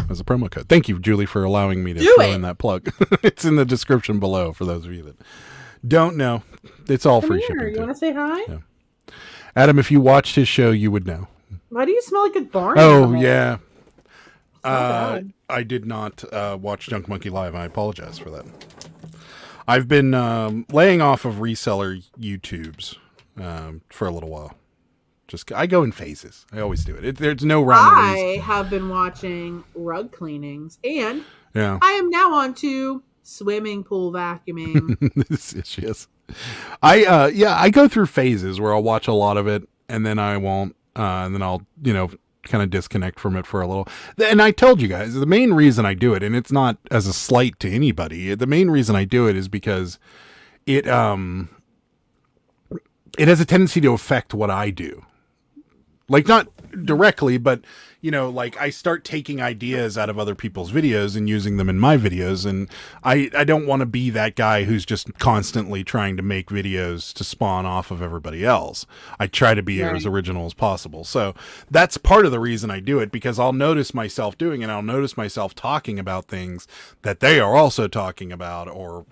as a promo code. Thank you, Julie, for allowing me to throw in that plug. It's in the description below for those of you that don't know. It's all free shipping. You want to say hi? Yeah. Adam, if you watched his show, you would know. Why do you smell like a barn? Oh, animal? yeah. I did not watch Junk Monkey Live. I apologize for that. I've been laying off of reseller YouTubes for a little while. I go in phases. I always do it. There's no rhyme or reason. I have been watching rug cleanings, and Yeah. I am now on to swimming pool vacuuming. Yes, she is. I go through phases where I'll watch a lot of it and then I won't, and then I'll, kind of disconnect from it for a little. And I told you guys, the main reason I do it, and it's not as a slight to anybody, the main reason I do it is because it has a tendency to affect what I do. Like, not directly, but, like I start taking ideas out of other people's videos and using them in my videos. And I don't want to be that guy who's just constantly trying to make videos to spawn off of everybody else. I try to be as original as possible. So that's part of the reason I do it, because I'll notice myself doing it. I'll notice myself talking about things that they are also talking about. Or,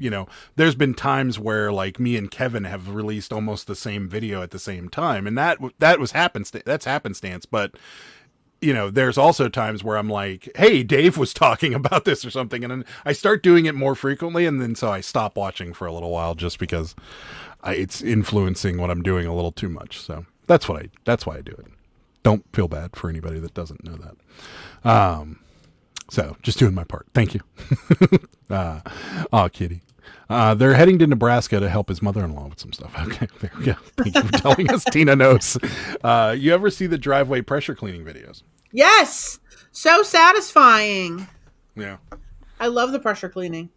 there's been times where like me and Kevin have released almost the same video at the same time. And that was that's happenstance. But there's also times where I'm like, hey, Dave was talking about this or something. And then I start doing it more frequently. And then so I stop watching for a little while just because it's influencing what I'm doing a little too much. So that's why I do it. Don't feel bad for anybody that doesn't know that. So just doing my part. Thank you. Kitty. They're heading to Nebraska to help his mother-in-law with some stuff. Okay, there we go. Thank you for telling us. Tina knows. You ever see the driveway pressure cleaning videos? Yes, so satisfying. Yeah, I love the pressure cleaning.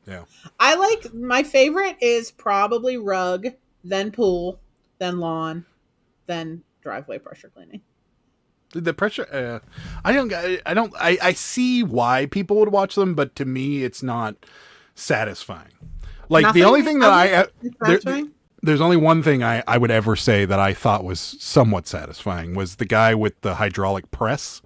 Yeah, I like, my favorite is probably rug, then pool, then lawn, then driveway pressure cleaning. The pressure. I see why people would watch them, but to me, it's not satisfying. Like the only thing that there's only one thing I would ever say that I thought was somewhat satisfying was the guy with the hydraulic press.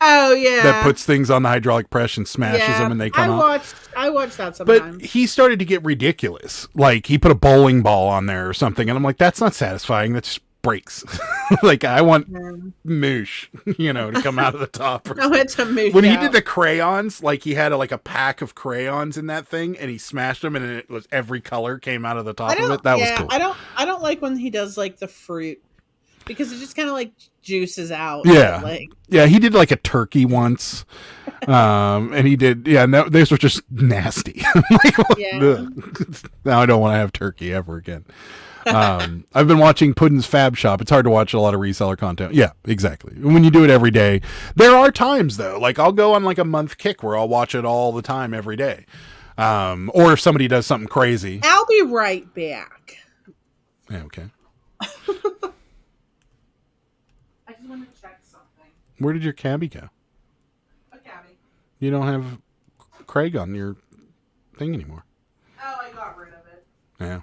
Oh yeah, that puts things on the hydraulic press and smashes them and they come out. I watched that sometimes. But he started to get ridiculous. Like he put a bowling ball on there or something, and I'm like, that's not satisfying. That just breaks. Like I want moosh, to come out of the top. I went to moosh. When he did the crayons, like he had a pack of crayons in that thing, and he smashed them, and it was every color came out of the top of it. That was cool. I don't like when he does like the fruit, because it just kind of like juices out. Yeah, yeah. He did like a turkey once, and he did. Yeah, and those were just nasty. Now I don't want to have turkey ever again. I've been watching Puddin's Fab Shop. It's hard to watch a lot of reseller content. Yeah, exactly. When you do it every day, there are times though, like I'll go on like a month kick where I'll watch it all the time every day. Or if somebody does something crazy, I'll be right back. Yeah, okay. I just want to check something. Where did your cabbie go? A cabbie. You don't have Craig on your thing anymore. Oh, I got rid of it. Yeah.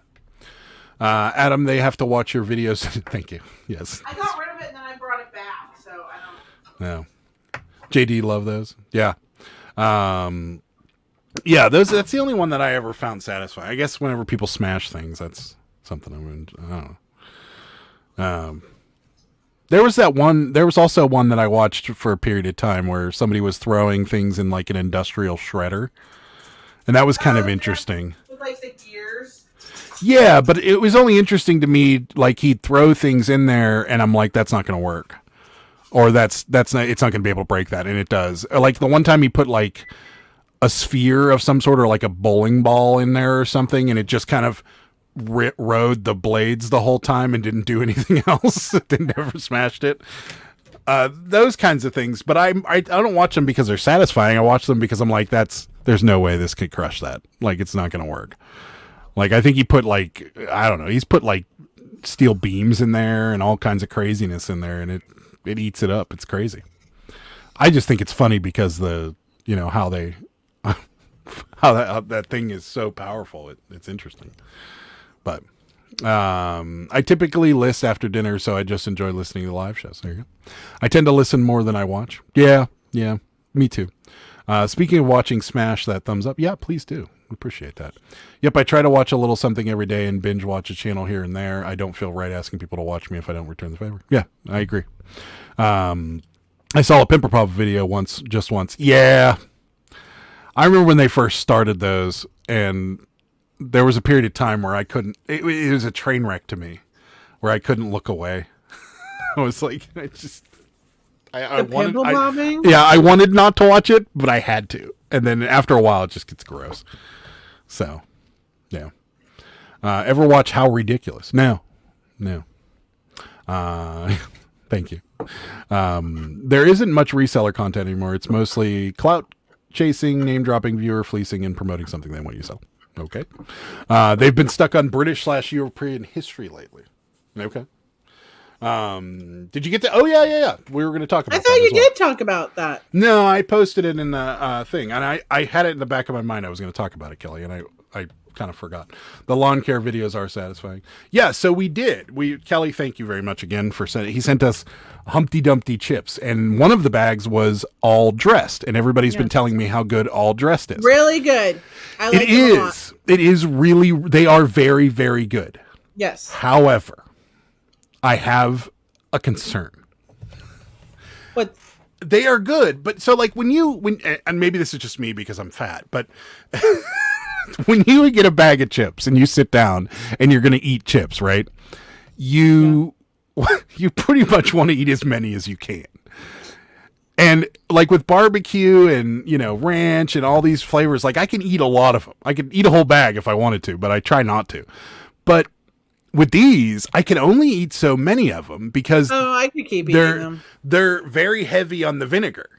Adam, they have to watch your videos. Thank you. Yes. I got rid of it and then I brought it back, so I don't. No. JD, love those. Yeah. Yeah, that's the only one that I ever found satisfying. I guess whenever people smash things, that's something I don't know. There was that one. There was also one that I watched for a period of time where somebody was throwing things in like an industrial shredder, and that was kind of interesting. With like the gears. Yeah, but it was only interesting to me. Like he'd throw things in there, and I'm like, that's not going to work, or that's not. It's not going to be able to break that, and it does. Like the one time he put like a sphere of some sort, or like a bowling ball in there or something, and it just kind of rode the blades the whole time and didn't do anything else. It never smashed it. Those kinds of things. But I don't watch them because they're satisfying. I watch them because I'm like, there's no way this could crush that. Like, it's not going to work. Like, I think he put like, I don't know, he's put like steel beams in there and all kinds of craziness in there, and it eats it up. It's crazy. I just think it's funny because how they, how that thing is so powerful. It's interesting. But I typically list after dinner, so I just enjoy listening to live shows. There you go. I tend to listen more than I watch. Yeah, me too. Speaking of watching Smash, that thumbs up. Yeah, please do. Appreciate that. Yep, I try to watch a little something every day and binge watch a channel here and there. I don't feel right asking people to watch me if I don't return the favor. Yeah, I agree. I saw a Pimperpop video once. Yeah. I remember when they first started those, and there was a period of time where I couldn't, it was a train wreck to me, where I couldn't look away. I was like, I wanted not to watch it, but I had to. And then after a while, it just gets gross. So, yeah. Ever watch How Ridiculous? No. Thank you. There isn't much reseller content anymore. It's mostly clout chasing, name dropping, viewer fleecing, and promoting something they want you to sell. Okay. They've been stuck on British/European history lately. Okay. Did you get to? Oh yeah. We were going to talk about. I thought you did talk about that. No, I posted it in the thing, and I had it in the back of my mind. I was going to talk about it, Kelly, and I kind of forgot. The lawn care videos are satisfying. Yeah, so we did. Kelly, thank you very much again for sending. He sent us Humpty Dumpty chips, and one of the bags was all dressed, and everybody's been telling me how good all dressed is. Really good. I like it is. A lot. It is really. They are very, very good. Yes. However, I have a concern. What? They are good, but so like when and maybe this is just me because I'm fat, but when you get a bag of chips and you sit down and you're going to eat chips, right? You pretty much want to eat as many as you can. And like with barbecue and, ranch and all these flavors, like I can eat a lot of them. I could eat a whole bag if I wanted to, but I try not to. But with these, I can only eat so many of them because I could keep eating them. They're very heavy on the vinegar.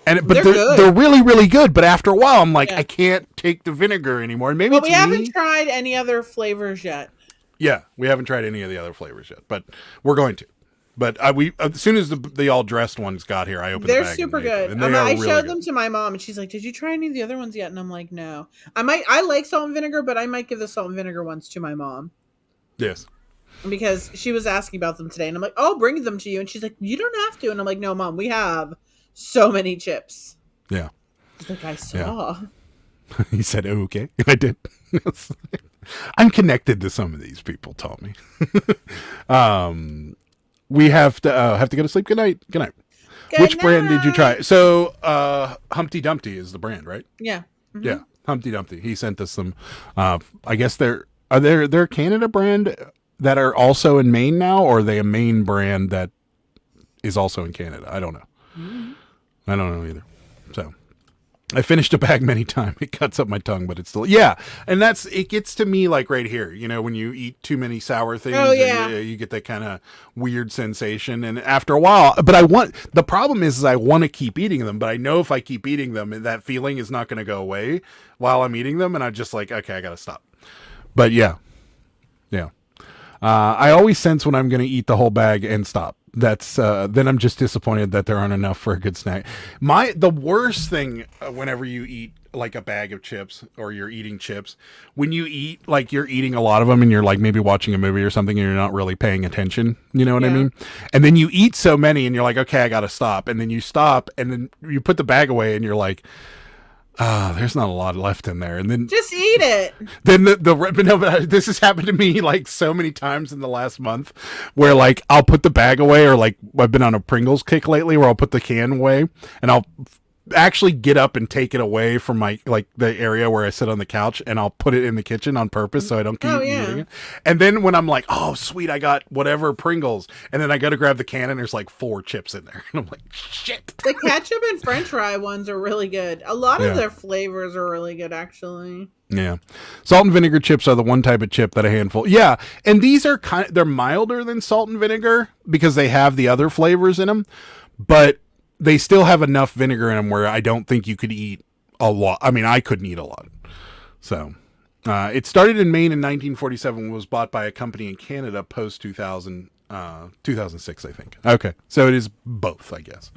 But they're really, really good. But after a while, I'm like, I can't take the vinegar anymore. Maybe we haven't tried any other flavors yet. Yeah, we haven't tried any of the other flavors yet, but we're going to. But as soon as the all dressed ones got here, I opened the bag. They're super good. And I showed them to my mom, and she's like, "Did you try any of the other ones yet?" And I'm like, "No." I like salt and vinegar, but I might give the salt and vinegar ones to my mom. Yes. Because she was asking about them today, and I'm like, "Oh, bring them to you." And she's like, "You don't have to." And I'm like, "No, Mom, we have so many chips." Yeah. She's like, "I saw." Yeah. He said, "Oh, okay." I did. I'm connected to some of these people, Tommy. We have to go to sleep. Good night. Good night. Which brand did you try? So, Humpty Dumpty is the brand, right? Yeah. Mm-hmm. Yeah. Humpty Dumpty. He sent us some. I guess they're a Canada brand that are also in Maine now, or are they a Maine brand that is also in Canada? I don't know. Mm-hmm. I don't know either. So I finished a bag many times. It cuts up my tongue, but it's still, and it gets to me like right here, when you eat too many sour things, you get that kind of weird sensation. And after a while, but the problem is I want to keep eating them, but I know if I keep eating them, that feeling is not going to go away while I'm eating them. And I'm just like, okay, I got to stop. But yeah. I always sense when I'm going to eat the whole bag and stop. That's then I'm just disappointed that there aren't enough for a good snack. The worst thing whenever you eat like a bag of chips or you're eating chips, when you eat like you're eating a lot of them and you're like maybe watching a movie or something and you're not really paying attention, you know what I mean? And then you eat so many and you're like, okay, I got to stop. And then you stop and then you put the bag away and you're like, There's not a lot left in there. And then Just eat it. then but this has happened to me like so many times in the last month where like I'll put the bag away, or like I've been on a Pringles kick lately where I'll put the can away and I'll actually get up and take it away from my like the area where I sit on the couch, and I'll put it in the kitchen on purpose so I don't keep eating it. And then when I'm like, oh sweet, I got whatever Pringles, and then I go to grab the can and there's like 4 chips in there, and I'm like, shit. The ketchup and French fry ones are really good. A lot of their flavors are really good, actually. Yeah, salt and vinegar chips are the one type of chip that a handful. Yeah, and these are they're milder than salt and vinegar because they have the other flavors in them, but they still have enough vinegar in them where I don't think you could eat a lot. I mean, I couldn't eat a lot. So, it started in Maine in 1947 and was bought by a company in Canada post 2006, I think. Okay, so it is both, I guess.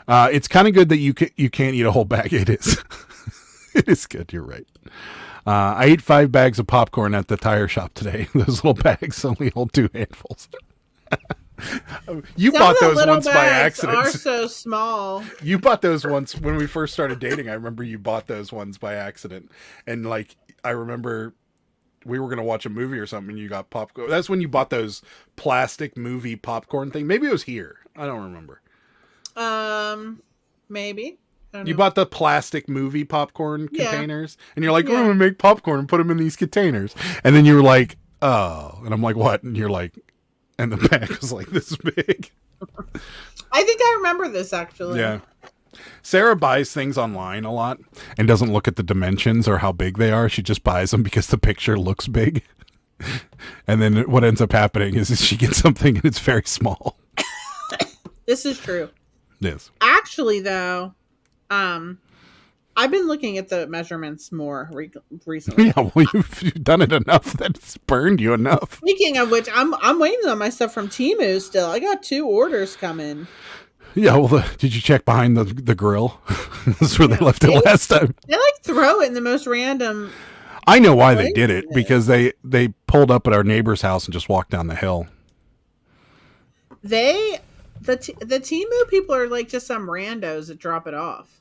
It's kind of good that you can't eat a whole bag. It is. It is good. You're right. I ate 5 bags of popcorn at the tire shop today. Those little bags only hold 2 handfuls. You bought those once by accident. Are so small. You bought those once when we first started dating. I remember you bought those ones by accident, and like I remember we were gonna watch a movie or something, and you got popcorn. That's when you bought those plastic movie popcorn thing. Maybe it was here. I don't remember. Maybe. You bought the plastic movie popcorn containers, and you're like, "Oh, I'm gonna make popcorn and put them in these containers." And then you were like, "Oh," and I'm like, "What?" And you're like. And the bag was like this big. I think I remember this, actually. Yeah. Sarah buys things online a lot and doesn't look at the dimensions or how big they are. She just buys them because the picture looks big. And then what ends up happening is she gets something and it's very small. This is true. Yes. Actually, though, I've been looking at the measurements more recently. Yeah, well, you've done it enough that it's burned you enough. Speaking of which, I'm waiting on my stuff from Temu still. I got 2 orders coming. Yeah, well, did you check behind the grill? That's where they left it last time. They like throw it in the most random. I know why they did it, because they pulled up at our neighbor's house and just walked down the hill. The Temu people are like just some randos that drop it off.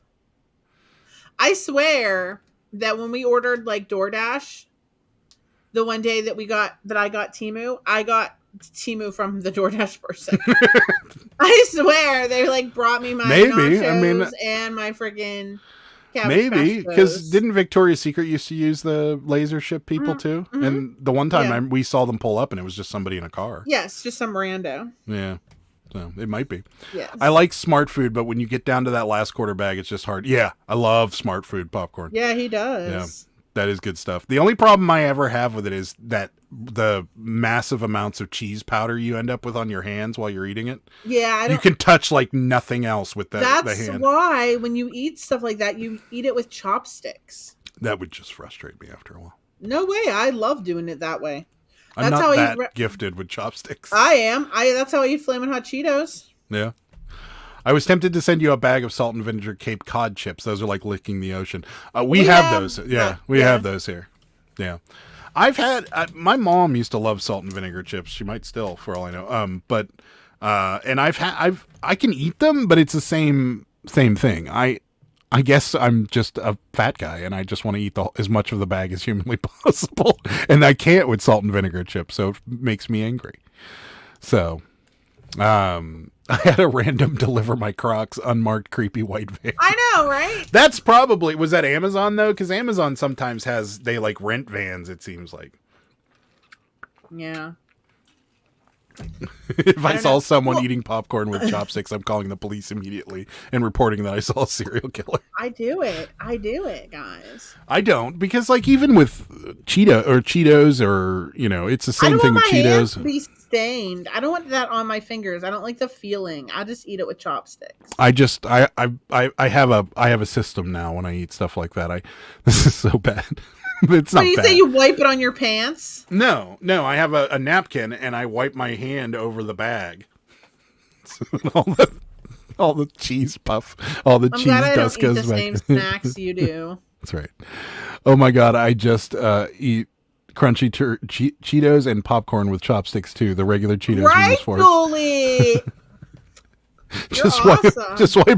I swear that when we ordered like DoorDash, the one day that I got Temu, I got Temu from the DoorDash person. I swear they like brought me my nachos and my freaking maybe because didn't Victoria's Secret used to use the laser ship people too? Mm-hmm. And the one time we saw them pull up and it was just somebody in a car. Yes, just some rando. Yeah. So it might be. Yes. I like Smart Food, but when you get down to that last quarter bag, it's just hard. Yeah, I love Smart Food popcorn. Yeah, he does. Yeah, that is good stuff. The only problem I ever have with it is that the massive amounts of cheese powder you end up with on your hands while you're eating it. Yeah, you can touch like nothing else with the hand. That's why when you eat stuff like that, you eat it with chopsticks. That would just frustrate me after a while. No way. I love doing it that way. I'm not that gifted with chopsticks. I am. That's how I eat Flamin' Hot Cheetos. Yeah. I was tempted to send you a bag of salt and vinegar Cape Cod chips. Those are like licking the ocean. We have those. Yeah, we have those here. Yeah. I've had, my mom used to love salt and vinegar chips. She might still, for all I know. And I can eat them, but it's the same thing. I guess I'm just a fat guy and I just want to eat as much of the bag as humanly possible. And I can't with salt and vinegar chips, so it makes me angry. So, I had a random deliver my Crocs unmarked creepy white van. I know, right? That's probably, was that Amazon though? Because Amazon sometimes they like rent vans, it seems like. Yeah. If I saw someone eating popcorn with chopsticks, I'm calling the police immediately and reporting that I saw a serial killer. I do it, guys. I don't, because like even with Cheetos or it's the same thing with Cheetos. I don't want my hands to be stained. I don't want that on my fingers. I don't like the feeling. I just eat it with chopsticks. I have a system now when I eat stuff like that. This is so bad. It's not you bad. Say you wipe it on your pants? No. I have a napkin and I wipe my hand over the bag. So all the cheese puff, all the cheese dust goes back. I'm glad I don't eat the same snacks you do. That's right. Oh my God, I just eat crunchy Cheetos and popcorn with chopsticks too. The regular Cheetos. Rightfully. Just wipe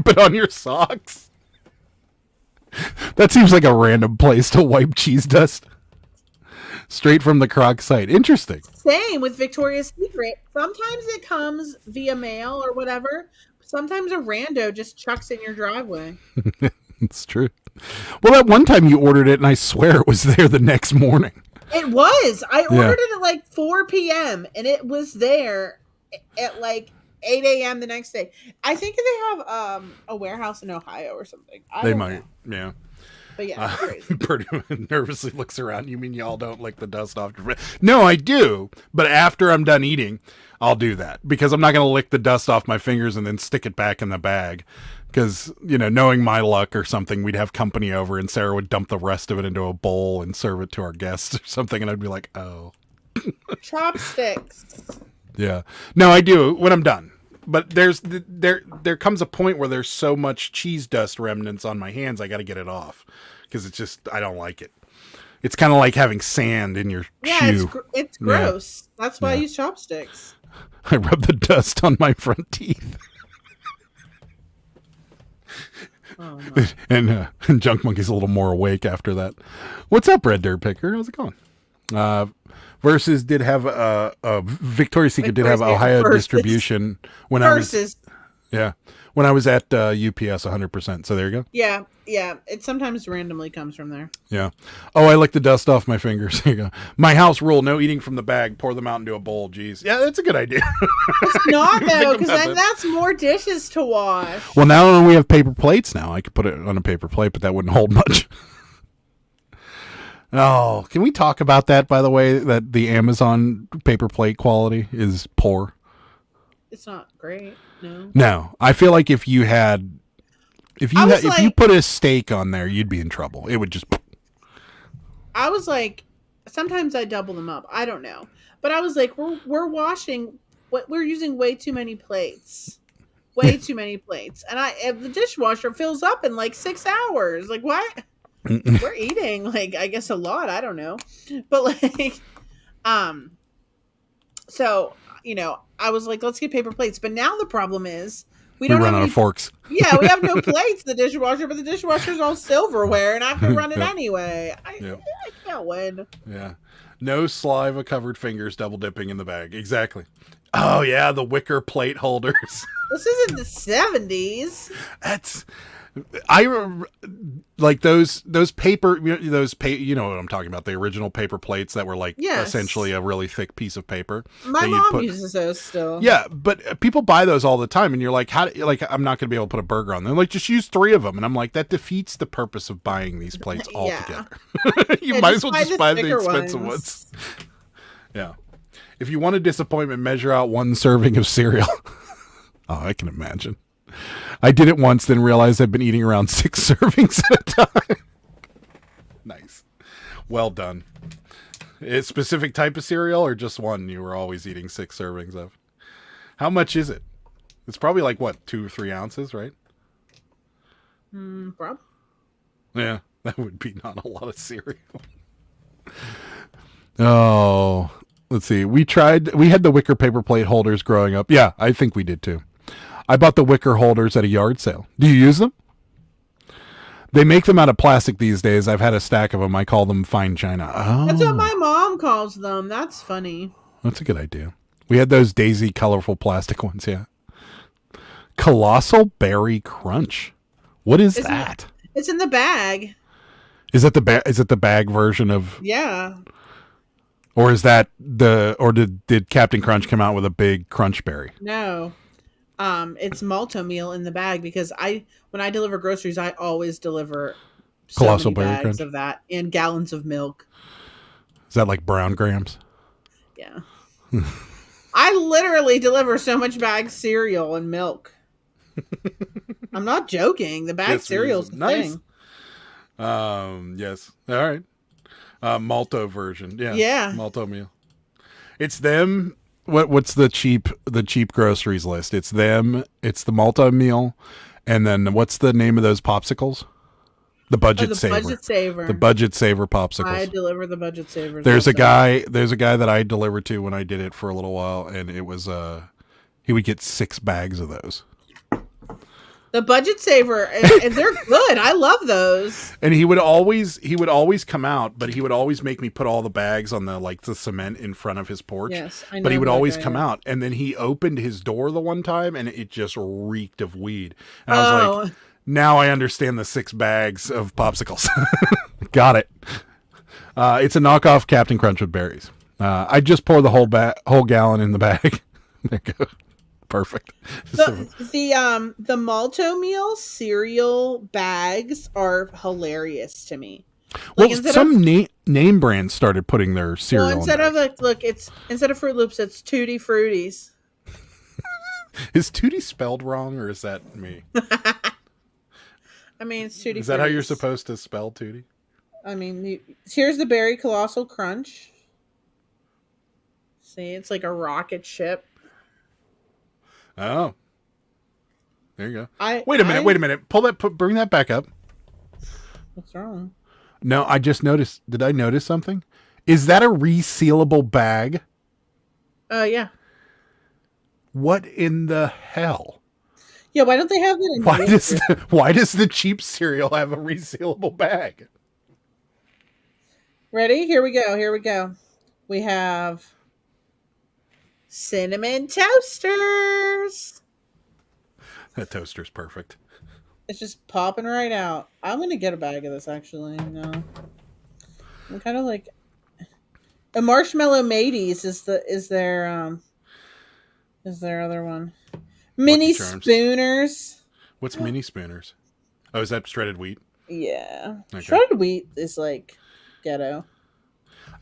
it on your socks. That seems like a random place to wipe cheese dust. Straight from the Croc site. Interesting. Same with Victoria's Secret. Sometimes it comes via mail or whatever. Sometimes a rando just chucks in your driveway. It's true. Well, that one time you ordered it, and I swear it was there the next morning. It was. I ordered it at like 4 p.m. and it was there at like 8 a.m. the next day. I think they have a warehouse in Ohio or something. They might. Yeah. But yeah, it's crazy. Purdue nervously looks around. You mean y'all don't lick the dust off your No, I do. But after I'm done eating, I'll do that. Because I'm not going to lick the dust off my fingers and then stick it back in the bag. Because, knowing my luck or something, we'd have company over and Sarah would dump the rest of it into a bowl and serve it to our guests or something. And I'd be like, oh. Chopsticks. Yeah. No, I do when I'm done. But there comes a point where there's so much cheese dust remnants on my hands, I got to get it off because it's just I don't like it. It's kind of like having sand in your shoe. It's gross. Yeah. That's why I use chopsticks. I rub the dust on my front teeth. Oh, no. And Junk Monkey's a little more awake after that. What's up, Red Dirt Picker? How's it going? Versus did have Victoria's Secret did have Ohio distribution when I was when I was at UPS 100%. So there you go. Yeah. It sometimes randomly comes from there. Yeah. Oh, I lick the dust off my fingers. There you go. My house rule: no eating from the bag. Pour them out into a bowl. Jeez. Yeah, that's a good idea. It's not though, because then that's more dishes to wash. Well, now we have paper plates. Now I could put it on a paper plate, but that wouldn't hold much. Oh, can we talk about that, by the way, that the Amazon paper plate quality is poor? It's not great, no. No. I feel like if you put a steak on there, you'd be in trouble. It would just... I was like, sometimes I double them up. I don't know. But I was like, we're using way too many plates. Way too many plates. And the dishwasher fills up in like 6 hours. Like, what? We're eating like I guess a lot. I don't know, but like, so I was like, let's get paper plates. But now the problem is we don't run have out of forks. Yeah, we have no plates. The dishwasher, but the dishwasher's all silverware, and I have to run it anyway. I can't win. Yeah, no saliva covered fingers double dipping in the bag. Exactly. Oh yeah, the wicker plate holders. This isn't the 70s. I like those paper, what I'm talking about, the original paper plates that were like essentially a really thick piece of paper. My mom uses those still. Yeah, but people buy those all the time, and you're like, I'm not going to be able to put a burger on them. Like, just use 3 of them, and I'm like, that defeats the purpose of buying these plates altogether. You might as well just buy the expensive ones. Yeah, if you want a disappointment, measure out 1 serving of cereal. Oh, I can imagine. I did it once, then realized I've been eating around 6 servings at a time. Nice. Well done. A specific type of cereal or just one you were always eating 6 servings of? How much is it? It's probably like, 2 or 3 ounces, right? Probably. Yeah, that would be not a lot of cereal. Oh, let's see. We had the wicker paper plate holders growing up. Yeah, I think we did too. I bought the wicker holders at a yard sale. Do you use them? They make them out of plastic these days. I've had a stack of them. I call them fine china. Oh. That's what my mom calls them. That's funny. That's a good idea. We had those daisy colorful plastic ones, yeah. Colossal Berry Crunch. What is that? It's in the bag. Is it the bag version of? Yeah. Or is that did Captain Crunch come out with a big crunch berry? No. It's malto meal in the bag because when I deliver groceries, I always deliver Colossal many Berry bags Crunch of that and gallons of milk. Is that like brown grams? Yeah. I literally deliver so much bagged cereal and milk. I'm not joking. The bagged cereal's the nice thing. Yes. All right. Malto version. Yeah. Yeah. Malto meal. It's them. What's the cheap groceries list? It's them. It's the Malto meal, and then what's the name of those popsicles? The budget saver. Budget saver. The budget saver popsicles. I deliver the budget savers. There's a guy that I delivered to when I did it for a little while, and it was he would get 6 bags of those. The budget saver, and they're good. I love those. And he would always come out, but he would always make me put all the bags on the cement in front of his porch. Yes, I know. But he would that always guy, come yeah. out, and then he opened his door the one time, and it just reeked of weed. And I was like, now I understand the 6 bags of popsicles. Got it. It's a knockoff Captain Crunch with berries. I just pour the whole gallon in the bag. There you go. Perfect. The Malto Meal cereal bags are hilarious to me. Well, some name brands started putting their cereal. Well, instead of Fruit Loops, it's Tutti Fruities. Is Tutti spelled wrong, or is that me? I mean, it's Tutti. Is that how you're supposed to spell Tutti? I mean, here's the Berry Colossal Crunch. See, it's like a rocket ship. Oh, there you go. Wait a minute. Bring that back up. What's wrong? No, I just noticed. Did I notice something? Is that a resealable bag? Yeah. What in the hell? Yeah, why don't they have that in Why does the cheap cereal have a resealable bag? Ready? Here we go. We have cinnamon toasters. That toaster's perfect. It's just popping right out. I'm gonna get a bag of this actually. No, I'm kind of like a marshmallow mateys is their other one. Mini Spooners. What's mini spooners? Oh, is that shredded wheat? Yeah, Okay. Shredded wheat is like ghetto.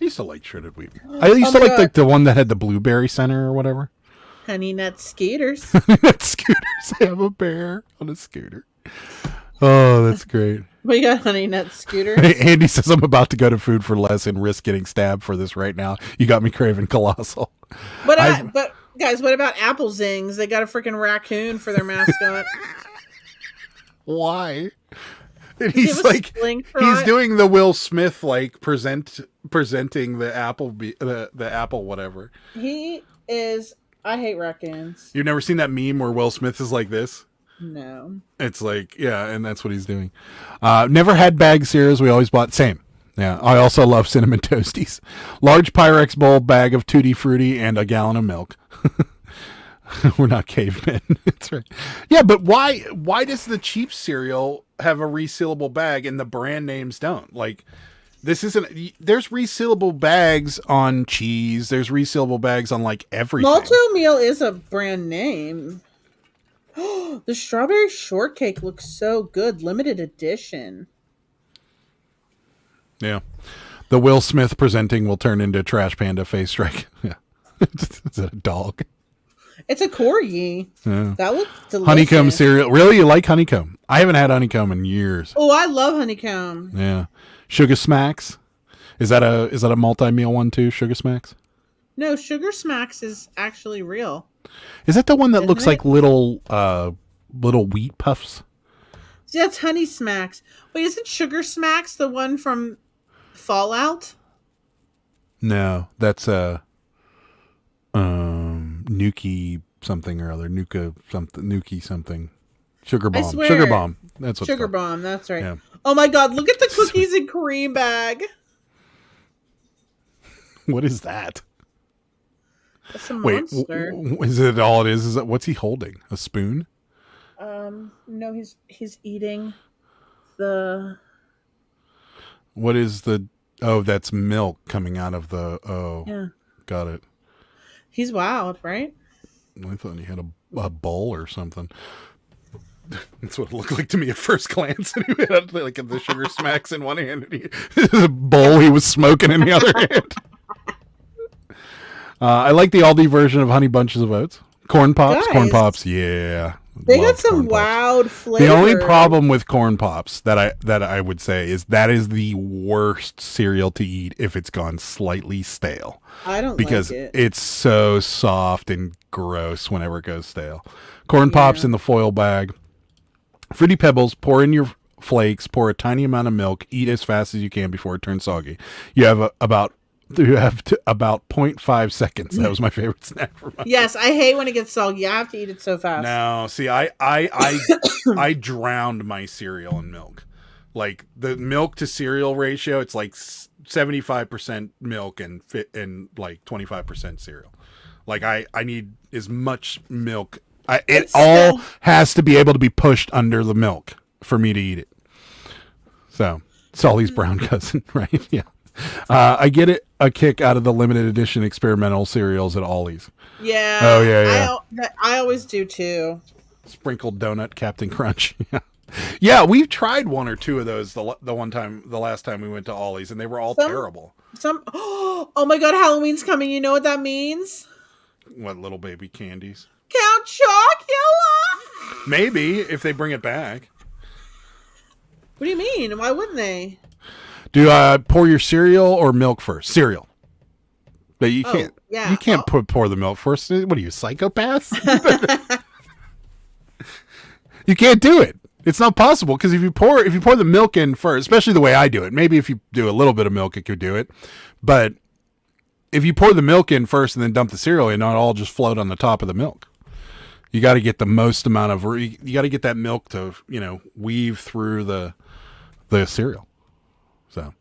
I used to like shredded wheat. I used to like the one that had the blueberry center or whatever. Honey Nut Scooters. Scooters. I have a bear on a scooter. Oh, that's great. We got Honey Nut Scooters. Andy says I'm about to go to Food for Less and risk getting stabbed for this right now. You got me craving Colossal. But guys, what about Apple Zings? They got a freaking raccoon for their mascot. Why? And he's like, he's trot? doing the Will Smith presenting the apple the apple whatever. He is. I hate raccoons. You've never seen that meme where Will Smith is like this? No. It's like, yeah, and that's what he's doing. Never had bag cereals. We always bought same. Yeah, I also love cinnamon toasties. Large Pyrex bowl bag of Tutti Frutti and a gallon of milk. We're not cavemen. That's right. Yeah, but why does the cheap cereal have a resealable bag and the brand names don't? Like, this isn't. There's resealable bags on cheese. There's resealable bags on like everything. Malto Meal is a brand name. The strawberry shortcake looks so good. Limited edition. Yeah. The Will Smith presenting will turn into Trash Panda face strike. Yeah. Is that a dog? It's a corgi. Yeah. That looks delicious. Honeycomb cereal. Really? You like honeycomb? I haven't had honeycomb in years. Oh, I love honeycomb. Yeah. Sugar Smacks. Is that a multi-meal one too? Sugar Smacks? No, Sugar Smacks is actually real. Is that the one that Isn't looks it? like little wheat puffs? Yeah, it's Honey Smacks. Wait, isn't Sugar Smacks the one from Fallout? No, that's Nuki something or other. Nuki something. Sugar Bomb. swear. Sugar Bomb. That's what Sugar Bomb, that's right. Yeah. Oh my god, look at the cookies and cream bag. What is that? That's a Wait, monster. is it all it is? Is that what's he holding? A spoon? No, he's eating the. What is the? Oh, that's milk coming out of the. Oh, Yeah, got it. he's wild, right? I thought he had a bowl or something. That's what it looked like to me at first glance. And he had like the Sugar Smacks in one hand, and the bowl he was smoking in the other hand. I like the Aldi version of Honey Bunches of Oats. Corn Pops, Guys. Corn Pops, yeah. They Love got some Corn Pops. wild flavor. The only problem with Corn Pops that I would say is that is the worst cereal to eat if it's gone slightly stale. I don't Because like it. it's so soft and gross whenever it goes stale. Corn Pops in the foil bag. Fruity Pebbles, pour in your flakes, pour a tiny amount of milk, eat as fast as you can before it turns soggy. You have about You have about 0.5 seconds. That was my favorite snack for my Yes, I hate when it gets soggy. I have to eat it so fast. No, see, I I drowned my cereal in milk. Like the milk to cereal ratio, it's like 75% milk and like 25% cereal. Like I need as much milk. It all has to be able to be pushed under the milk for me to eat it. So Sully's brown cousin, right? Yeah. I get a kick out of the limited edition experimental cereals at Ollie's. Yeah. Oh yeah. I always do too. Sprinkled donut Captain Crunch. Yeah. Yeah, we've tried one or two of those the last time we went to Ollie's, and they were all terrible. Oh my god, Halloween's coming. You know what that means? What, little baby candies? Count Chocula. Maybe if they bring it back. What do you mean? Why wouldn't they? Do pour your cereal or milk first? Cereal. But you can't. Yeah. You can't pour the milk first. What are you, psychopaths? You can't do it. It's not possible because if you pour the milk in first, especially the way I do it, maybe if you do a little bit of milk, it could do it. But if you pour the milk in first and then dump the cereal in, it'll all just float on the top of the milk. You got to get the most amount of. You got to get that milk to weave through the cereal. So,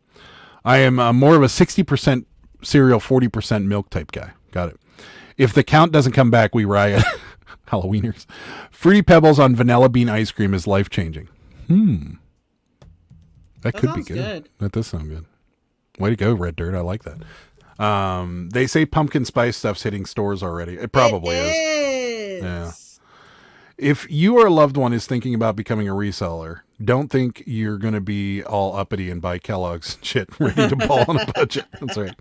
I am more of a 60% cereal, 40% milk type guy. Got it. If the count doesn't come back, we riot. Halloweeners. Fruity Pebbles on vanilla bean ice cream is life changing. That could be good. That does sound good. Way to go, Red Dirt. I like that. They say pumpkin spice stuff's hitting stores already. It probably is. Yeah. If you or a loved one is thinking about becoming a reseller, don't think you're going to be all uppity and buy Kellogg's and shit ready to ball on a budget. That's right.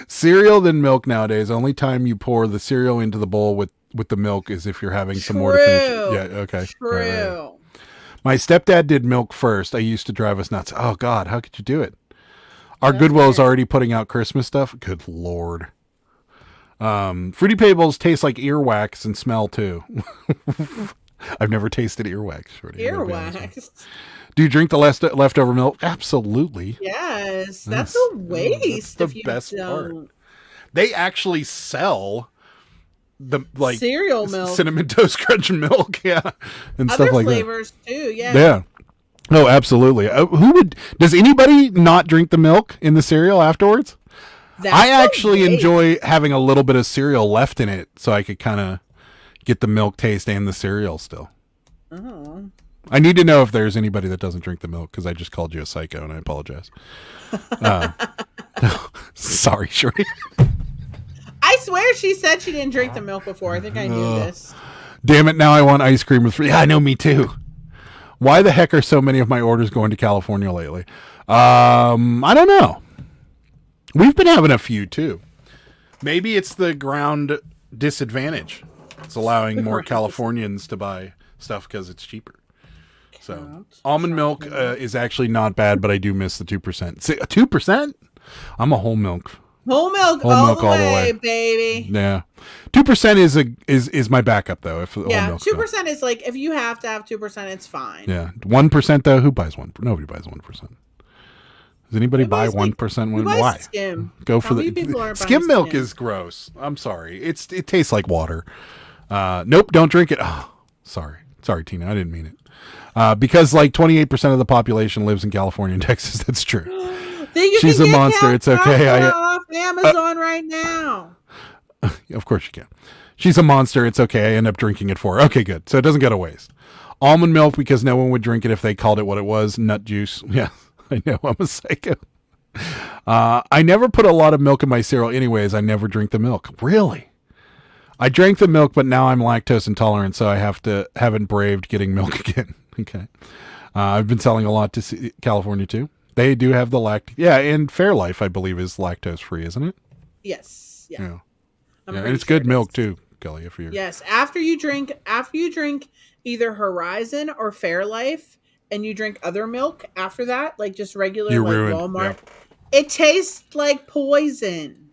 Cereal then milk nowadays. Only time you pour the cereal into the bowl with the milk is if you're having some more to finish. Yeah, okay. True. Right. My stepdad did milk first. I used to drive us nuts. Oh, God, how could you do it? Our Goodwill is already putting out Christmas stuff. Good Lord. Fruity Pebbles taste like earwax and smell, too. I've never tasted earwax. Earwax? Do you drink the leftover milk? Absolutely. Yes. That's a waste. That's the best part. They actually sell the cereal milk, Cinnamon Toast Crunch milk, yeah, and other stuff like flavors too, yeah. Yeah. Oh, absolutely. Does anybody not drink the milk in the cereal afterwards? I actually enjoy having a little bit of cereal left in it, so I could kind of get the milk taste and the cereal still. Oh. I need to know if there's anybody that doesn't drink the milk because I just called you a psycho and I apologize. Sorry, Shorty. I swear she said she didn't drink the milk before. I think I knew this. Damn it, now I want ice cream with free. Yeah, I know, me too. Why the heck are so many of my orders going to California lately? I don't know. We've been having a few too. Maybe it's the ground disadvantage. It's allowing more Californians to buy stuff because it's cheaper. So almond milk is actually not bad, but I do miss the 2%. 2%? I'm a whole milk. Whole milk all the way, baby. Yeah, 2% is my backup though. If 2% is like if you have to have 2%, it's fine. Yeah, 1% though. Who buys 1%? Nobody buys 1%. Does anybody buy 1%? Why? Skim. Go for the skim milk is gross. I'm sorry. It tastes like water. Nope, don't drink it. Oh, sorry, Tina, I didn't mean it. Because like 28% of the population lives in California and Texas. That's true. She's a monster. It's okay. Off Amazon right now. Of course you can. She's a monster. It's okay. I end up drinking it for her. Okay, good. So it doesn't go to waste. Almond milk because no one would drink it if they called it what it was. Nut juice. Yeah, I know. I'm a psycho. I never put a lot of milk in my cereal anyways. I never drink the milk. Really? I drank the milk, but now I'm lactose intolerant, so I haven't braved getting milk again. Okay. I've been selling a lot to California too. They do have the yeah, and Fairlife, I believe, is lactose free, isn't it? Yes. Yeah. And it's good milk too, Kelly. If you're after you drink either Horizon or Fairlife, and you drink other milk after that, like just regular you're like ruined. Walmart, Yep. It tastes like poison.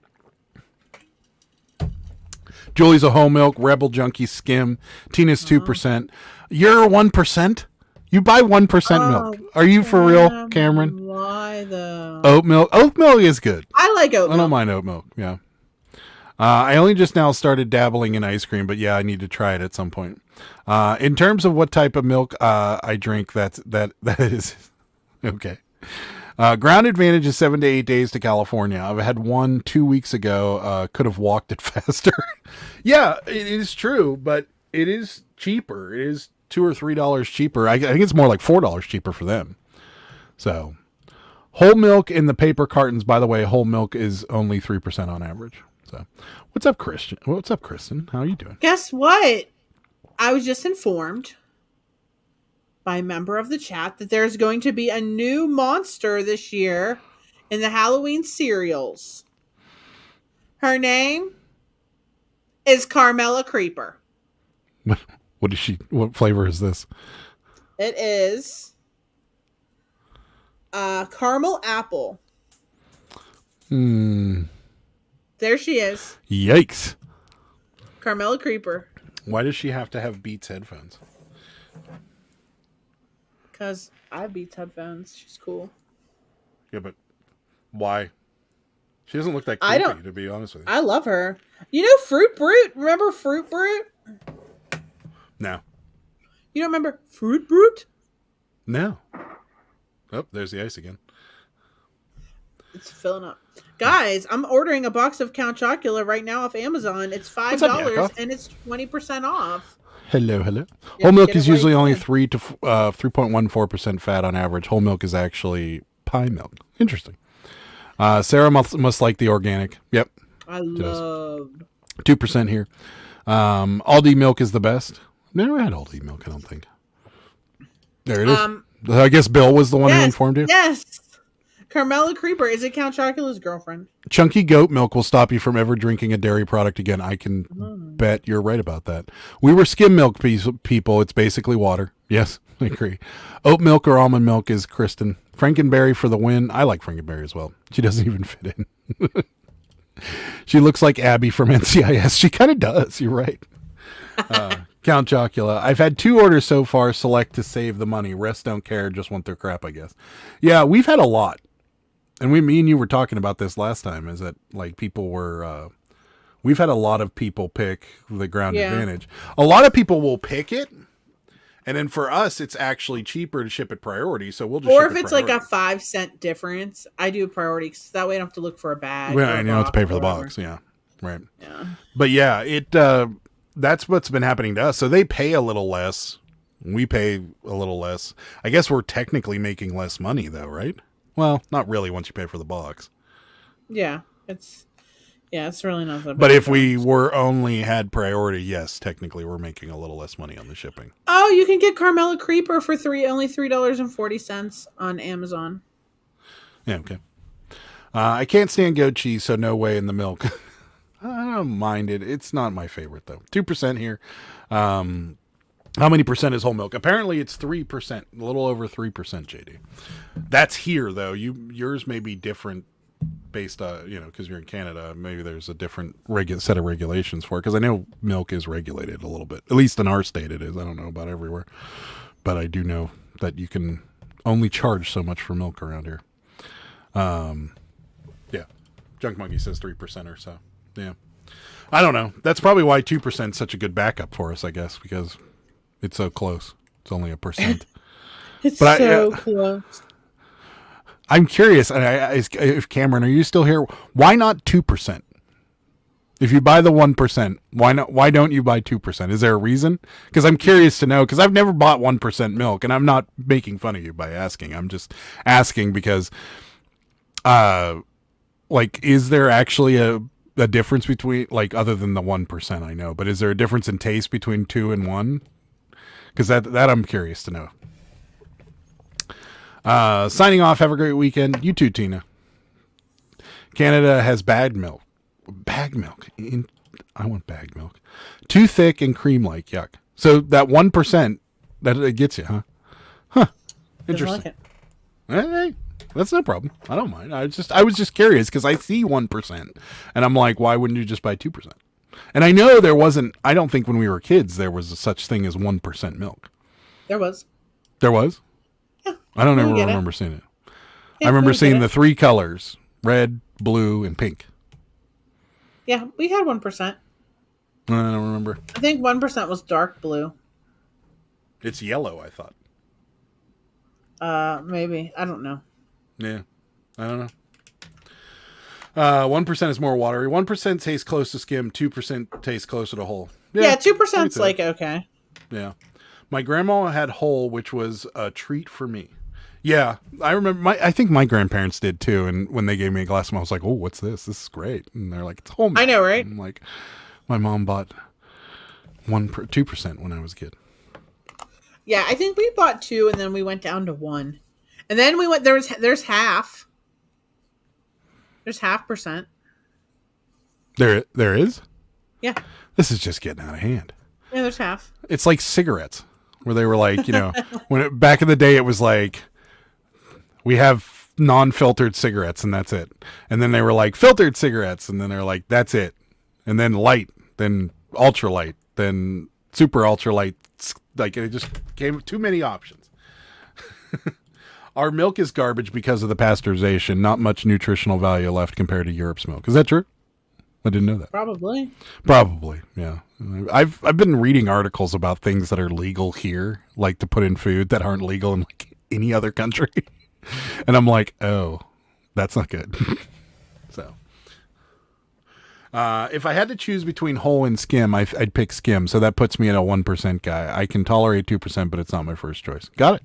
Julie's a whole milk, Rebel Junkie Skim, Tina's 2%. You're 1%. You buy 1% milk. Are you for real, Cameron? Why though? Oat milk. Oat milk is good. I like oat I don't milk. mind oat milk. Yeah. I only just now started dabbling in ice cream, but yeah, I need to try it at some point. In terms of what type of milk I drink, that is okay. Ground advantage is 7 to 8 days to California. I've had one 2 weeks ago. Could have walked it faster. Yeah, it is true, but it is cheaper. It is $2 or $3 cheaper. I think it's more like $4 cheaper for them. So, whole milk in the paper cartons. By the way, whole milk is only 3% on average. So, what's up, Christian? What's up, Kristen? How are you doing? Guess what? I was just informed by a member of the chat that there's going to be a new monster this year in the Halloween cereals. Her name is Carmela Creeper. What is she? What flavor is this? It is caramel apple. There she is. Yikes. Carmela Creeper. Why does she have to have Beats headphones? Because I have Beats headphones. She's cool. Yeah, but why? She doesn't look that creepy, to be honest with you. I love her. You know Fruit Brute? Remember Fruit Brute? No. You don't remember Fruit Brute? No. Oh, there's the ice again. It's filling up. Guys, I'm ordering a box of Count Chocula right now off Amazon. It's $5 Yakov? and it's 20% off. Hello. Yeah, Whole milk get is it while usually you only can. 3.14% fat on average. Whole milk is actually pie milk. Interesting. Sarah must like the organic. Yep. I love 2% here. Aldi milk is the best. Never had Aldi milk, I don't think. There it is. I guess Bill was the one who informed you. Yes. Carmela Creeper is it Count Chocula's girlfriend. Chunky goat milk will stop you from ever drinking a dairy product again. I can bet you're right about that. We were skim milk people. It's basically water. Yes, I agree. Oat milk or almond milk is Kristen. Frankenberry for the win. I like Frankenberry as well. She doesn't even fit in. She looks like Abby from NCIS. She kind of does. You're right. Count Chocula. I've had 2 orders so far. Select to save the money. Rest don't care. Just want their crap, I guess. Yeah, we've had a lot. And me and you were talking about this last time, is that like people were, we've had a lot of people pick the ground advantage. A lot of people will pick it. And then for us, it's actually cheaper to ship it priority. So we'll just Or ship if it it's priority. like a 5-cent difference, I do a priority because that way I don't have to look for a bag. Well, or a I know to box pay for or the whatever. box. Yeah. Right. Yeah. But yeah, that's what's been happening to us. So they pay a little less. We pay a little less. I guess we're technically making less money though, right? Well, not really once you pay for the box. Yeah. It's really not that bad. But if we were only had priority, yes, technically we're making a little less money on the shipping. Oh, you can get Carmela Creeper for only $3.40 on Amazon. Yeah, okay. I can't stand goat cheese, so no way in the milk. I don't mind it. It's not my favorite though. 2% here. How many percent is whole milk? Apparently it's 3%, a little over 3%, JD. That's here though. Yours may be different based on, because you're in Canada, maybe there's a different set of regulations for it. Because I know milk is regulated a little bit. At least in our state it is. I don't know about everywhere. But I do know that you can only charge so much for milk around here. Yeah. Junk Monkey says 3% or so. Yeah. I don't know. That's probably why 2% is such a good backup for us, I guess, because it's so close. It's only 1%. It's But so close. I'm curious, if Cameron, are you still here? Why not 2%? If you buy the 1%, why not? Why don't you buy 2%? Is there a reason? Because I'm curious to know. Because I've never bought 1% milk, and I'm not making fun of you by asking. I'm just asking because, is there actually a difference between, other than the 1%? I know, but is there a difference in taste between 2 and 1? Because that I'm curious to know. Signing off. Have a great weekend. You too, Tina. Canada has bagged milk. Bag milk. I want bagged milk. Too thick and cream-like. Yuck. So that 1%, that it gets you, huh? Huh. Interesting. Hey, that's no problem. I don't mind. I was just curious because I see 1%, and I'm like, why wouldn't you just buy 2%? And I know there wasn't. I don't think when we were kids there was such thing as 1% milk. There was. There was. I don't ever get it. remember seeing it. Yeah, I remember we get seeing it. the 3 colors: red, blue, and pink. Yeah, we had 1%. I don't remember. I think 1% was dark blue. It's yellow, I thought. Maybe. I don't know. Yeah, I don't know. 1% is more watery. 1% tastes close to skim. 2% tastes closer to whole. Yeah, 2%'s like okay. Yeah. My grandma had whole, which was a treat for me. Yeah, I remember. I think my grandparents did too. And when they gave me a glass of milk, I was like, "Oh, what's this? This is great." And they're like, "It's whole milk." I know, right? And I'm like, my mom bought 2% when I was a kid. Yeah, I think we bought 2, and then we went down to 1, and then we went. There's half. There's 0.5%. There is. Yeah. This is just getting out of hand. Yeah, there's half. It's like cigarettes, where they were like, back in the day, it was like, we have non-filtered cigarettes and that's it. And then they were like filtered cigarettes, and then they're like, that's it. And then light, then ultralight, then super ultralight. Like, it just came too many options. Our milk is garbage because of the pasteurization. Not much nutritional value left compared to Europe's milk. Is that true? I didn't know that. Probably, yeah. I've been reading articles about things that are legal here, like to put in food, that aren't legal in like any other country. And I'm like, oh, that's not good. So, if I had to choose between whole and skim, I'd pick skim. So that puts me at a 1% guy. I can tolerate 2%, but it's not my first choice. Got it.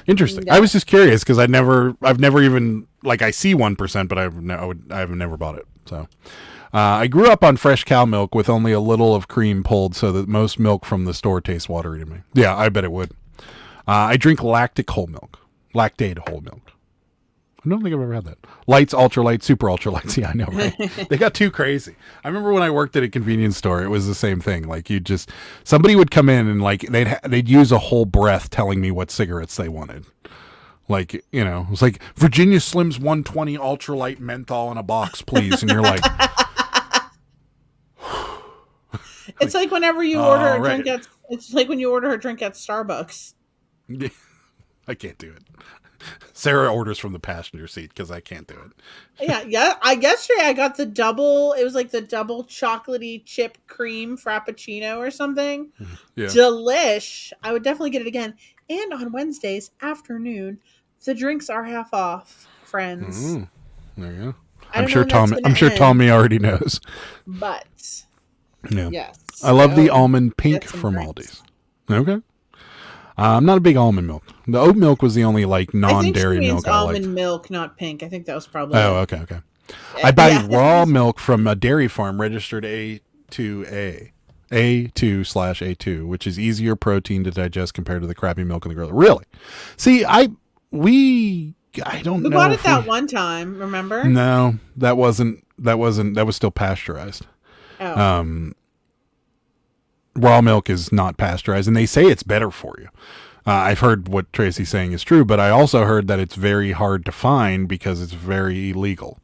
Interesting. Yeah. I was just curious because I've never even, like, I see 1%, but I've never bought it. So, I grew up on fresh cow milk with only a little of cream pulled, so that most milk from the store tastes watery to me. Yeah, I bet it would. I drink lactate whole milk. I don't think I've ever had that. Lights, ultralight, super ultralights. Yeah, I know, right? They got too crazy. I remember when I worked at a convenience store, it was the same thing. Like, somebody would come in and like they'd use a whole breath telling me what cigarettes they wanted. Like, it was like, Virginia Slims 120 ultralight menthol in a box, please. And you're like, it's like whenever you order a drink it's like when you order a drink at Starbucks. I can't do it. Sarah orders from the passenger seat because I can't do it. Yeah. Yesterday I got the double. It was like the double chocolatey chip cream frappuccino or something. Yeah. Delish. I would definitely get it again. And on Wednesdays afternoon, the drinks are half off, friends. There you go. I'm sure Tommy already knows. But yeah. Yes. I love the almond pink from drinks. Aldi's. Okay. I'm not a big almond milk. The oat milk was the only like non-dairy milk I liked. Almond milk, not pink. I think that was probably. Oh, okay. I buy raw milk from a dairy farm registered A2A, A2/A2, which is easier protein to digest compared to the crappy milk in the grocery. Really? See, I don't know. We bought it that one time. Remember? No, that was still pasteurized. Oh. Raw milk is not pasteurized, and they say it's better for you. I've heard what Tracy's saying is true, but I also heard that it's very hard to find because it's very illegal.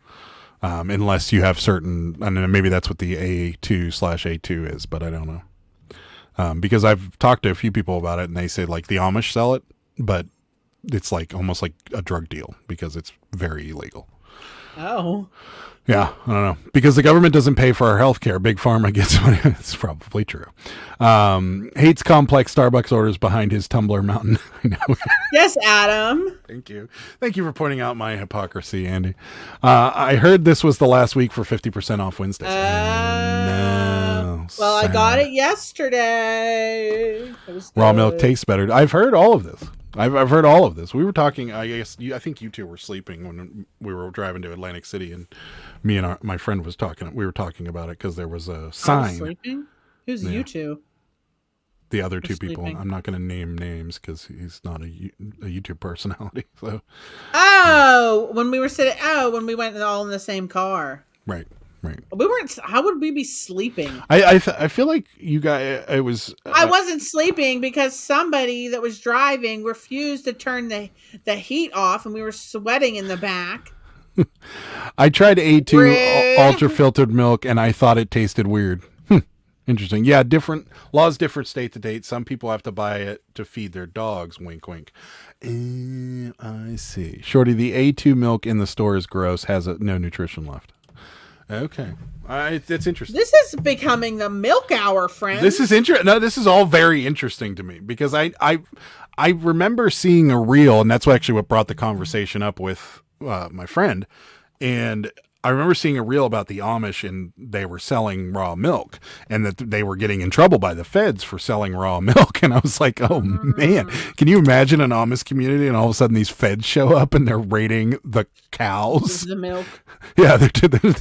Unless you have certain, and maybe that's what the A2/A2 is, but I don't know. Because I've talked to a few people about it, and they say like the Amish sell it, but it's like almost like a drug deal because it's very illegal. Oh. Yeah, I don't know. Because the government doesn't pay for our health care. Big Pharma gets money. It's probably true. Hates complex Starbucks orders behind his Tumblr mountain. I know. Yes, Adam. Thank you. Thank you for pointing out my hypocrisy, Andy. I heard this was the last week for 50% off Wednesdays. No. Well, sad. I got it yesterday. Raw milk tastes better. I've heard all of this. I've heard all of this. We were talking, I think you two were sleeping when we were driving to Atlantic City, and me and my friend was talking. We were talking about it because there was a sign. Sleeping? Who's you two? The other two sleeping. people. I'm not going to name names because he's not a YouTube personality. So. When we went all in the same car. Right. We weren't. How would we be sleeping? I feel like you guys. It was. I wasn't sleeping because somebody that was driving refused to turn the heat off, and we were sweating in the back. I tried A2 ultra filtered milk, and I thought it tasted weird. Interesting. Yeah, different laws, different state to date. Some people have to buy it to feed their dogs. Wink, wink. I see. Shorty, the A2 milk in the store is gross, has no nutrition left. Okay. That's interesting. This is becoming the milk hour, friend. This is interesting. No, this is all very interesting to me because I remember seeing a reel, and that's actually what brought the conversation up with my friend. And I remember seeing a reel about the Amish, and they were selling raw milk, and that they were getting in trouble by the feds for selling raw milk. And I was like, oh man, can you imagine an Amish community, and all of a sudden these feds show up and they're raiding the cows, the milk. Yeah, they're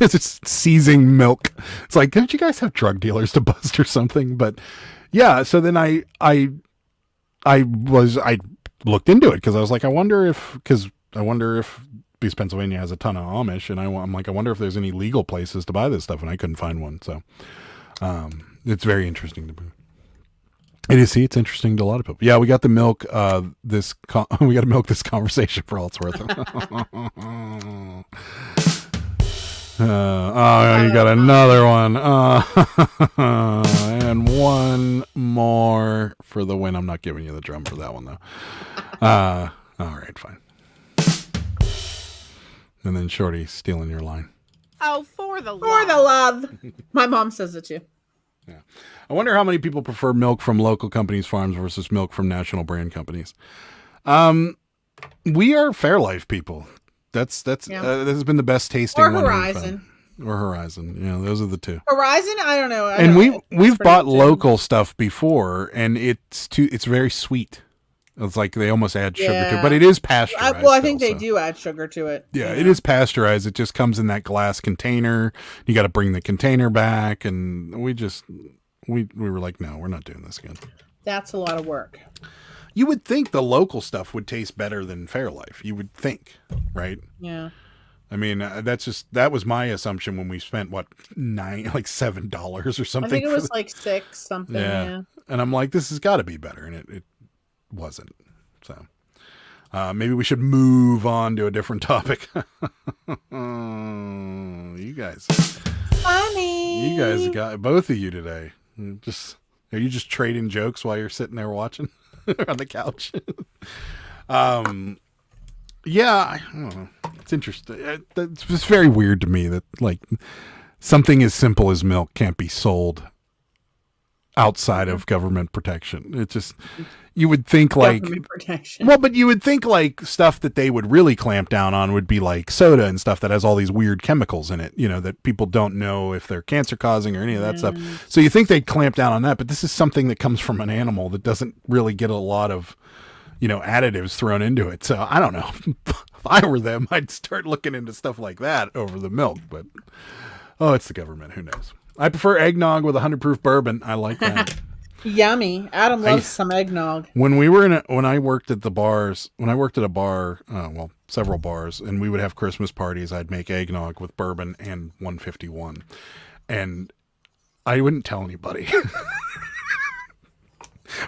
just seizing milk. It's like, don't you guys have drug dealers to bust or something? But yeah, so then I looked into it because I was like, I wonder if because Pennsylvania has a ton of Amish, and I'm like, I wonder if there's any legal places to buy this stuff, and I couldn't find one. So it's very interesting to me. It is. See, it's interesting to a lot of people. Yeah, we got the milk. We got to milk this conversation for all it's worth. You got another one. And one more for the win. I'm not giving you the drum for that one though. All right, fine. And then Shorty stealing your line. Oh, for the love. My mom says it too. Yeah. I wonder how many people prefer milk from local companies' farms versus milk from national brand companies. We are Fairlife people. This has been the best tasting or one. Horizon. Or Horizon. Yeah, those are the two. Horizon, I don't know. We've bought local stuff before, and it's very sweet. It's like they almost add sugar to it, but it is pasteurized. I think they do add sugar to it. Yeah, it is pasteurized. It just comes in that glass container. You got to bring the container back, and we were like, no, we're not doing this again. That's a lot of work. You would think the local stuff would taste better than Fairlife. You would think, right? Yeah. I mean, that was my assumption when we spent $7 or something. I think it was like $6 something. Yeah. And I'm like, this has got to be better, and it wasn't. So maybe we should move on to a different topic. You guys, funny. You guys got both of you today. Are you just trading jokes while you're sitting there watching on the couch? Yeah, I don't know. It's interesting. It's just very weird to me that like something as simple as milk can't be sold outside of government protection. It just, you would think like government protection. Well, but you would think like stuff that they would really clamp down on would be like soda and stuff that has all these weird chemicals in it, that people don't know if they're cancer causing or any of that stuff. So you think they'd clamp down on that, but this is something that comes from an animal that doesn't really get a lot of, additives thrown into it. So I don't know. If I were them, I'd start looking into stuff like that over the milk, but it's the government. Who knows? I prefer eggnog with 100 proof bourbon. I like that. Yummy. Adam loves some eggnog. When I worked at a bar, several bars, and we would have Christmas parties, I'd make eggnog with bourbon and 151. And I wouldn't tell anybody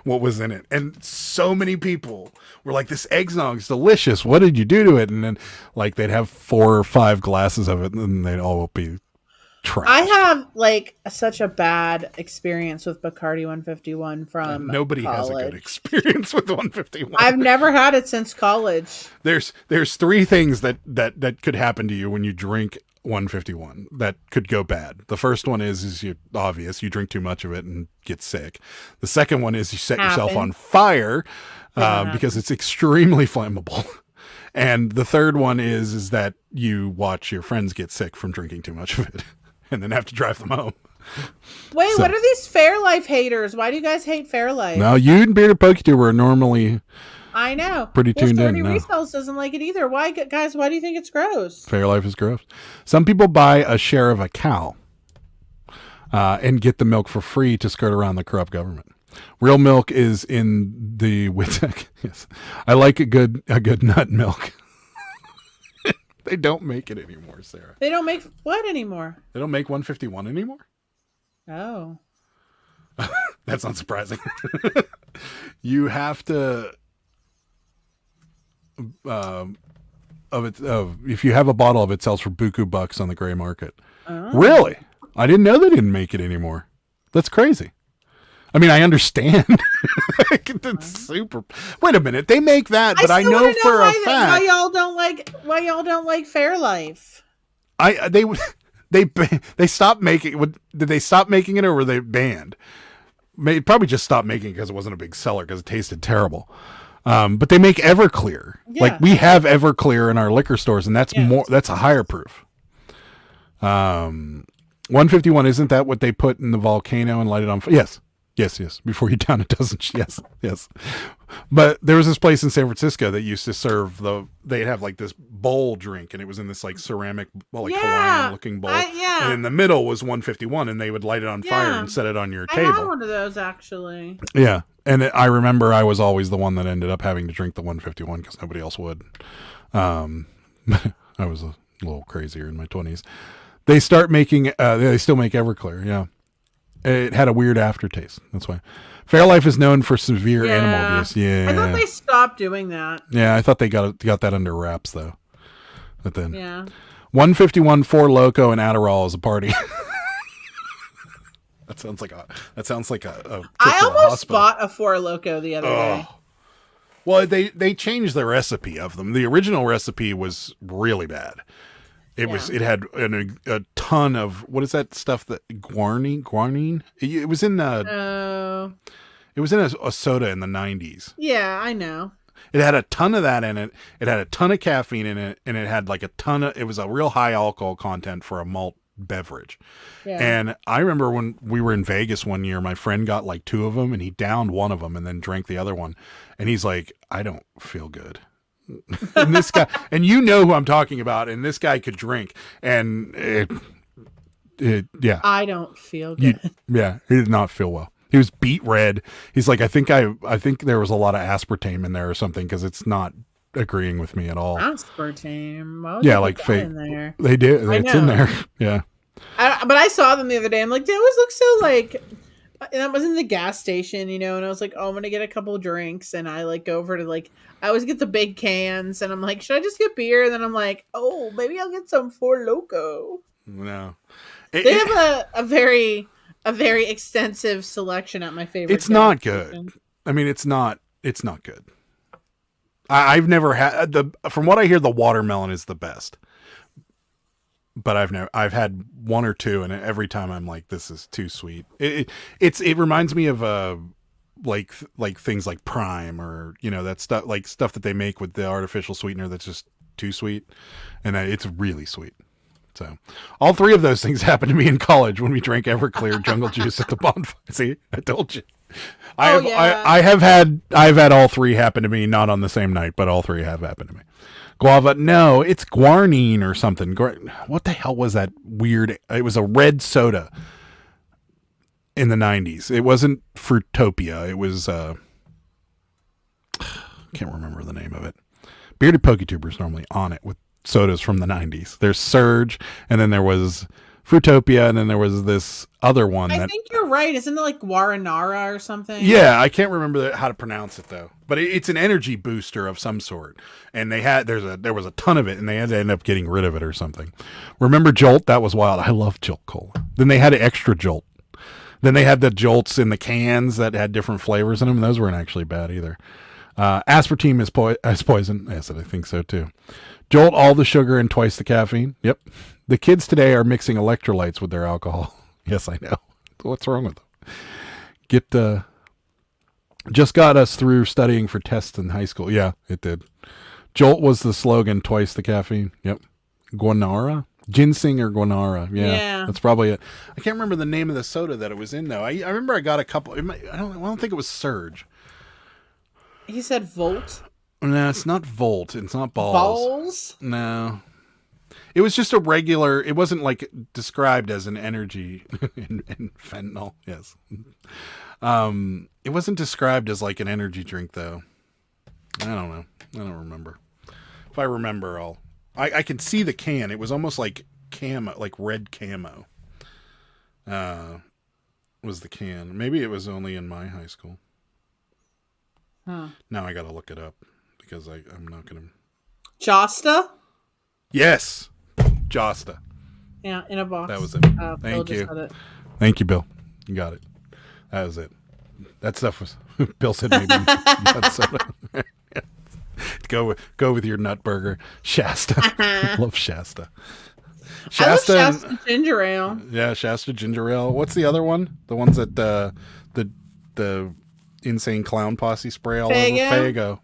what was in it. And so many people were like, this eggnog's delicious. What did you do to it? And then like they'd have 4 or 5 glasses of it and they'd all be trash. I have like such a bad experience with Bacardi 151 from nobody college. Has a good experience with 151. I've never had it since college. There's 3 things that could happen to you when you drink 151 that could go bad. The first one is obvious. You drink too much of it and get sick. The second one is you set yourself on fire because it's extremely flammable. And the third one is that you watch your friends get sick from drinking too much of it and then have to drive them home. Wait, what are these Fairlife haters? Why do you guys hate Fairlife? No, you and Bearded Pokey are normally... I know. Pretty tuned in. No. Resells doesn't like it either. Why, guys? Why do you think it's gross? Fairlife is gross. Some people buy a share of a cow and get the milk for free to skirt around the corrupt government. Real milk is in the WITEC. Yes, I like a good nut milk. They don't make it anymore, Sarah. They don't make what anymore? They don't make 151 anymore. Oh, that's not surprising. You have to. If you have a bottle of it, sells for buku bucks on the gray market. Oh. Really? I didn't know they didn't make it anymore. That's crazy. I mean, I understand. It's super. Wait a minute, they make that, but I know for a fact why y'all don't like Fairlife. They stopped making. Did they stop making it, or were they banned? Probably just stopped making it because it wasn't a big seller because it tasted terrible. But they make Everclear. Yeah. Like we have Everclear in our liquor stores, and that's more. That's a higher proof. 151, isn't that what they put in the volcano and light it on fire? Yes. Before you down a dozen. Yes. But there was this place in San Francisco that used to serve they'd have like this bowl drink, and it was in this like ceramic, Hawaiian looking bowl. And in the middle was 151, and they would light it on fire and set it on your table. I had one of those actually. Yeah. And I remember I was always the one that ended up having to drink the 151 because nobody else would. I was a little crazier in my 20s. They start making, they still make Everclear, yeah. It had a weird aftertaste, that's why. Fairlife is known for severe animal abuse. Yeah. I thought they stopped doing that. Yeah, I thought they got that under wraps, though. But then. Yeah. 151, Four Loko, and Adderall is a party. That sounds like a I almost bought a Four Loko the other day. Well, they changed the recipe of them. The original recipe was really bad. It had a ton of, what is that stuff that guarnine? It was in it was in a soda in the 90s. Yeah, I know. It had a ton of that in it. It had a ton of caffeine in it, and it had like it was a real high alcohol content for a malt beverage. Yeah. And I remember when we were in Vegas one year, my friend got like 2 of them, and he downed one of them and then drank the other one. And he's like, I don't feel good. And this guy, and you know who I'm talking about, and this guy could drink, and yeah, I don't feel good. He did not feel well. He was beet red. He's like, I think there was a lot of aspartame in there or something, because it's not agreeing with me at all. Aspartame, yeah, like fake. In there. They do. It's in there. Yeah. But I saw them the other day. I'm like, they always look so like. And I was in the gas station, and I was like, oh, I'm going to get a couple drinks. And I like go over to like, I always get the big cans, and I'm like, should I just get beer? And then I'm like, oh, maybe I'll get some Four Loko. No. They have a very extensive selection at my favorite. It's not good. I mean, it's not good. I've never had from what I hear, the watermelon is the best. But I've had 1 or 2, and every time I'm like, this is too sweet. It reminds me of like things like Prime, or that stuff, like stuff that they make with the artificial sweetener that's just too sweet, and it's really sweet. So all 3 of those things happened to me in college when we drank Everclear jungle juice at the bonfire. See, I told you. I've had all 3 happen to me, not on the same night, but all 3 have happened to me. Guava, no, it's guarnine or something. What the hell was that weird? It was a red soda in the 90s. It wasn't Fruitopia. It was, can't remember the name of it. Bearded PokeTuber's normally on it with sodas from the 90s. There's Surge, and then there was Fruitopia, and then there was this other one. I think you're right. Isn't it like Guaranara or something? Yeah, I can't remember how to pronounce it though. But it's an energy booster of some sort, and there was a ton of it, and they had to end up getting rid of it or something. Remember Jolt? That was wild. I love Jolt Cola. Then they had an extra Jolt. Then they had the Jolts in the cans that had different flavors in them. Those weren't actually bad either. Aspartame is poison. Yes, I think so too. Jolt, all the sugar and twice the caffeine. Yep. The kids today are mixing electrolytes with their alcohol. Yes, I know. What's wrong with them? Just got us through studying for tests in high school. Yeah, it did. Jolt was the slogan, twice the caffeine. Yep. Guanara? Ginseng or Guanara. Yeah, that's probably it. I can't remember the name of the soda that it was in, though. I remember I got a couple. I don't think it was Surge. He said Volt? No, it's not Volt. It's not Balls. Balls? No. It was just a regular, it wasn't like described as an energy in fentanyl. Yes. It wasn't described as like an energy drink though. I don't know. I don't remember. If I remember, I can see the can. It was almost like camo, like red camo. Was the can. Maybe it was only in my high school. Huh. Now I got to look it up because I'm not going to. Josta? Yes. Josta. Yeah, in a box. That was it. Thank you. Thank you, Bill. You got it. That was it. That stuff was. Bill said maybe nut soda. Go with your nut burger, Shasta. I love Shasta. I love Shasta ginger ale. Yeah, Shasta ginger ale. What's the other one? The ones that the insane clown posse spray all over.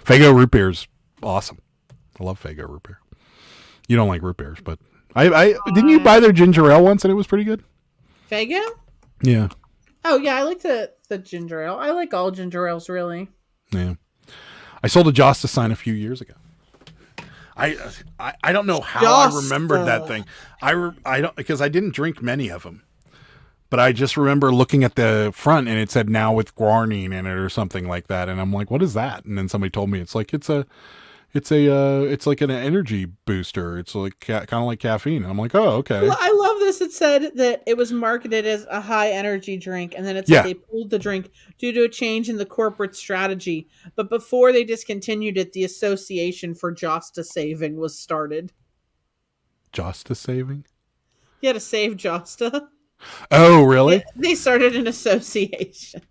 Fago root beer's awesome. I love Fago root beer. You don't like root beers, but I didn't you buy their ginger ale once and it was pretty good? Fago? Yeah. Oh yeah, I like the ginger ale. I like all ginger ales really. Yeah. I sold a Josta sign a few years ago. I don't know how I remembered that thing. I don't because I didn't drink many of them. But I just remember looking at the front and it said now with guarnine in it or something like that, and I'm like, what is that? And then somebody told me it's like it's like an energy booster. It's like kind of like caffeine. And I'm like, oh, okay. Well, I love this. It said that it was marketed as a high energy drink, and then it said they pulled the drink due to a change in the corporate strategy. But before they discontinued it, the Association for Josta Saving was started. Josta Saving? You had to save Josta. Oh, really? They started an association.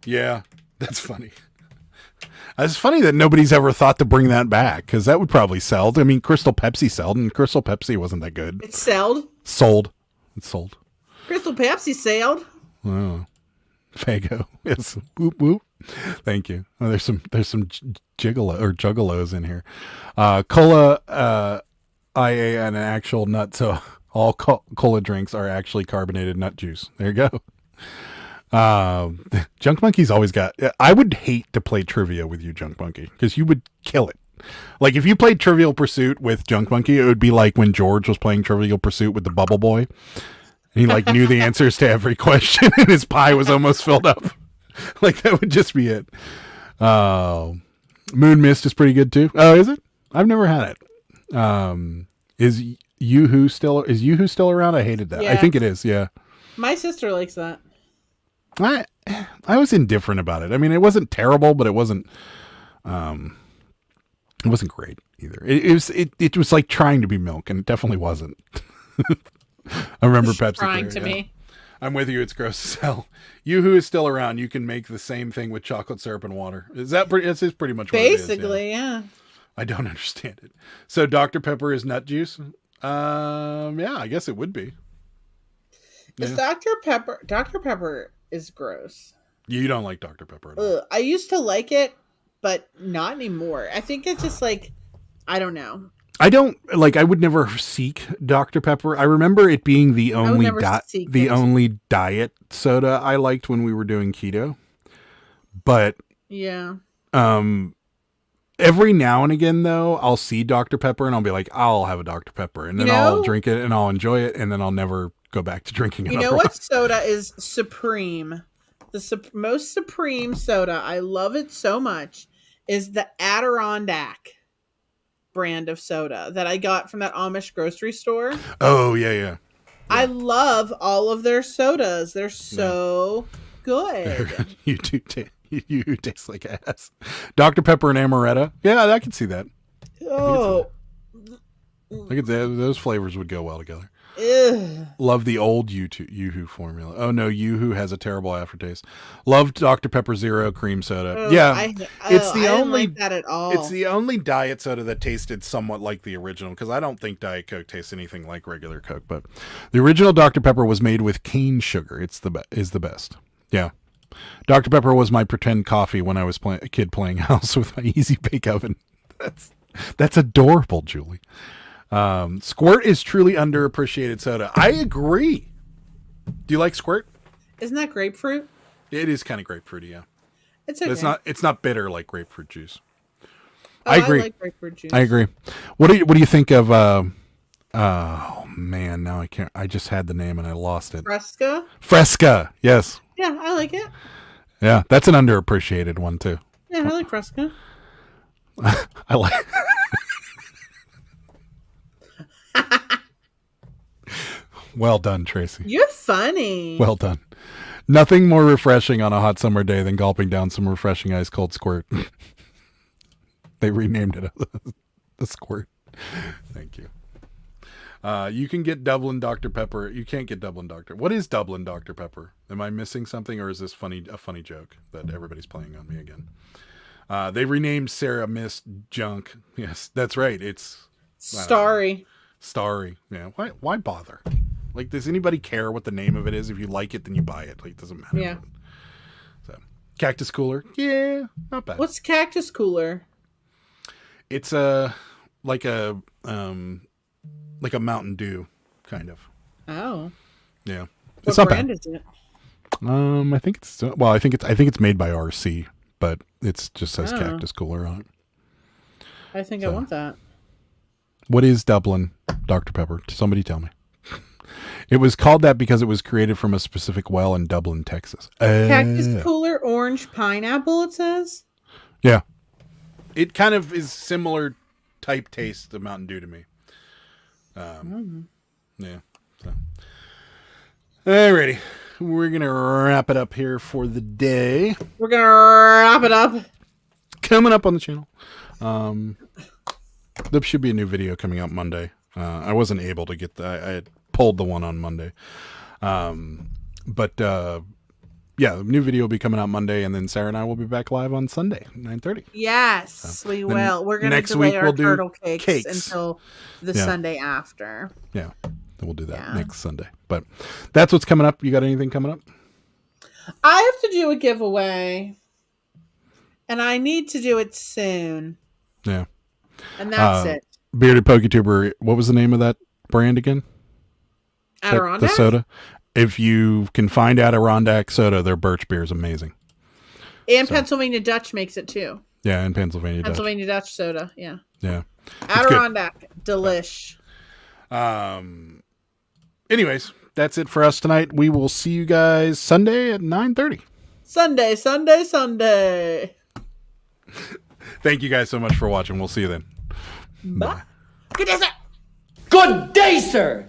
Yeah, that's funny. It's funny that nobody's ever thought to bring that back, because that would probably sell. I mean, Crystal Pepsi sold, and Crystal Pepsi wasn't that good. It sold? Sold. It's sold. Crystal Pepsi sailed. Oh. Fago. Yes. Whoop, whoop. Thank you. Oh, there's some juggalos in here. Cola, IA, and an actual nut, so all cola drinks are actually carbonated nut juice. There you go. Junk Monkey's always got. I would hate to play trivia with you, Junk Monkey, because you would kill it. Like if you played Trivial Pursuit with Junk Monkey, it would be like when George was playing Trivial Pursuit with the Bubble Boy. And he like knew the answers to every question, and his pie was almost filled up. Like that would just be it. Moon Mist is pretty good too. Oh, is it? I've never had it. Is Yoo-Hoo still around? I hated that. Yeah. I think it is. Yeah. My sister likes that. I was indifferent about it. I mean, it wasn't terrible, but it wasn't great either. It was like trying to be milk, and it definitely wasn't. I remember Pepsi trying to be. I'm with you. It's gross as hell. Yoo-Hoo is still around. You can make the same thing with chocolate syrup and water. Is that pretty? It's pretty much what basically, it is, yeah. I don't understand it. So Dr. Pepper is nut juice. Yeah, I guess it would be. Is Dr. Pepper is gross. You don't like Dr. Pepper at all. I used to like it, but not anymore. I think it's just like, I don't know. I don't like. I would never seek Dr. Pepper. I remember it being the only only diet soda I liked when we were doing keto. But yeah, every now and again though, I'll see Dr. Pepper and I'll be like, I'll have a Dr. Pepper, and then I'll drink it and I'll enjoy it, and then I'll never go back to drinking. You know what soda is supreme? The most supreme soda. I love it so much. Is the Adirondack brand of soda that I got from that Amish grocery store. Oh yeah. I love all of their sodas. They're so good. You taste like ass. Dr. Pepper and amaretto. Yeah, I can see that. Oh, those flavors would go well together. Ugh. Love the old Yoo-Hoo formula. Oh no, Yoo-Hoo has a terrible aftertaste. Loved Dr. Pepper Zero cream soda. It's the only like that at all. It's the only diet soda that tasted somewhat like the original, because I don't think Diet Coke tastes anything like regular Coke. But the original Dr. Pepper was made with cane sugar. It's the best. Yeah, Dr. Pepper was my pretend coffee when I was a kid playing house with my Easy Bake Oven. That's adorable, Julie. Squirt is truly underappreciated soda. I agree. Do you like Squirt? Isn't that grapefruit? It is kind of grapefruity, yeah. It's okay. But it's not bitter like grapefruit juice. Oh, I agree. I like grapefruit juice. I agree. What do you think of oh man, now I can't. I just had the name and I lost it. Fresca. Yes. Yeah, I like it. Yeah, that's an underappreciated one too. Yeah, I like Fresca. I like Well done, Tracy. You're funny. Well done. Nothing more refreshing on a hot summer day than gulping down some refreshing ice cold Squirt. They renamed it the Squirt. Thank you. You can get Dublin Dr. Pepper. You can't get Dublin Dr. What is Dublin Dr. Pepper? Am I missing something, or is this a funny joke that everybody's playing on me again? They renamed Sarah Miss Junk. Yes, that's right. It's Starry. Starry. Yeah. Why bother? Like, does anybody care what the name of it is? If you like it, then you buy it. Like, it doesn't matter. Yeah. So, Cactus Cooler. Yeah, not bad. What's Cactus Cooler? It's like a Mountain Dew kind of. Oh. Yeah. What It's not brand bad. is it? I think it's made by RC, but it's just says Oh. Cactus Cooler on it. I think I want that. What is Dublin Dr. Pepper? Somebody tell me. It was called that because it was created from a specific well in Dublin, Texas. Cactus Cooler Orange Pineapple, it says? Yeah. It kind of is similar type taste to Mountain Dew to me. Yeah. So. Alrighty. We're going to wrap it up here for the day. We're going to wrap it up. Coming up on the channel. There should be a new video coming out Monday. I wasn't able to get that. I had pulled the one on Monday. Yeah, the new video will be coming out Monday, and then Sarah and I will be back live on Sunday, 9:30. Yes, we will. We're going to next delay week our we'll do turtle cakes cakes. until the Sunday after. Yeah, we'll do that next Sunday. But that's what's coming up. You got anything coming up? I have to do a giveaway, and I need to do it soon. Yeah. And that's it. Bearded PokeTuber, what was the name of that brand again? Adirondack? The soda. If you can find Adirondack soda, their birch beer is amazing. And Pennsylvania Dutch makes it too. Yeah, and Pennsylvania Dutch soda, yeah. Yeah. Adirondack, delish. Anyways, that's it for us tonight. We will see you guys Sunday at 9:30. Sunday. Thank you guys so much for watching. We'll see you then. Bye. Good day, sir. Good day, sir.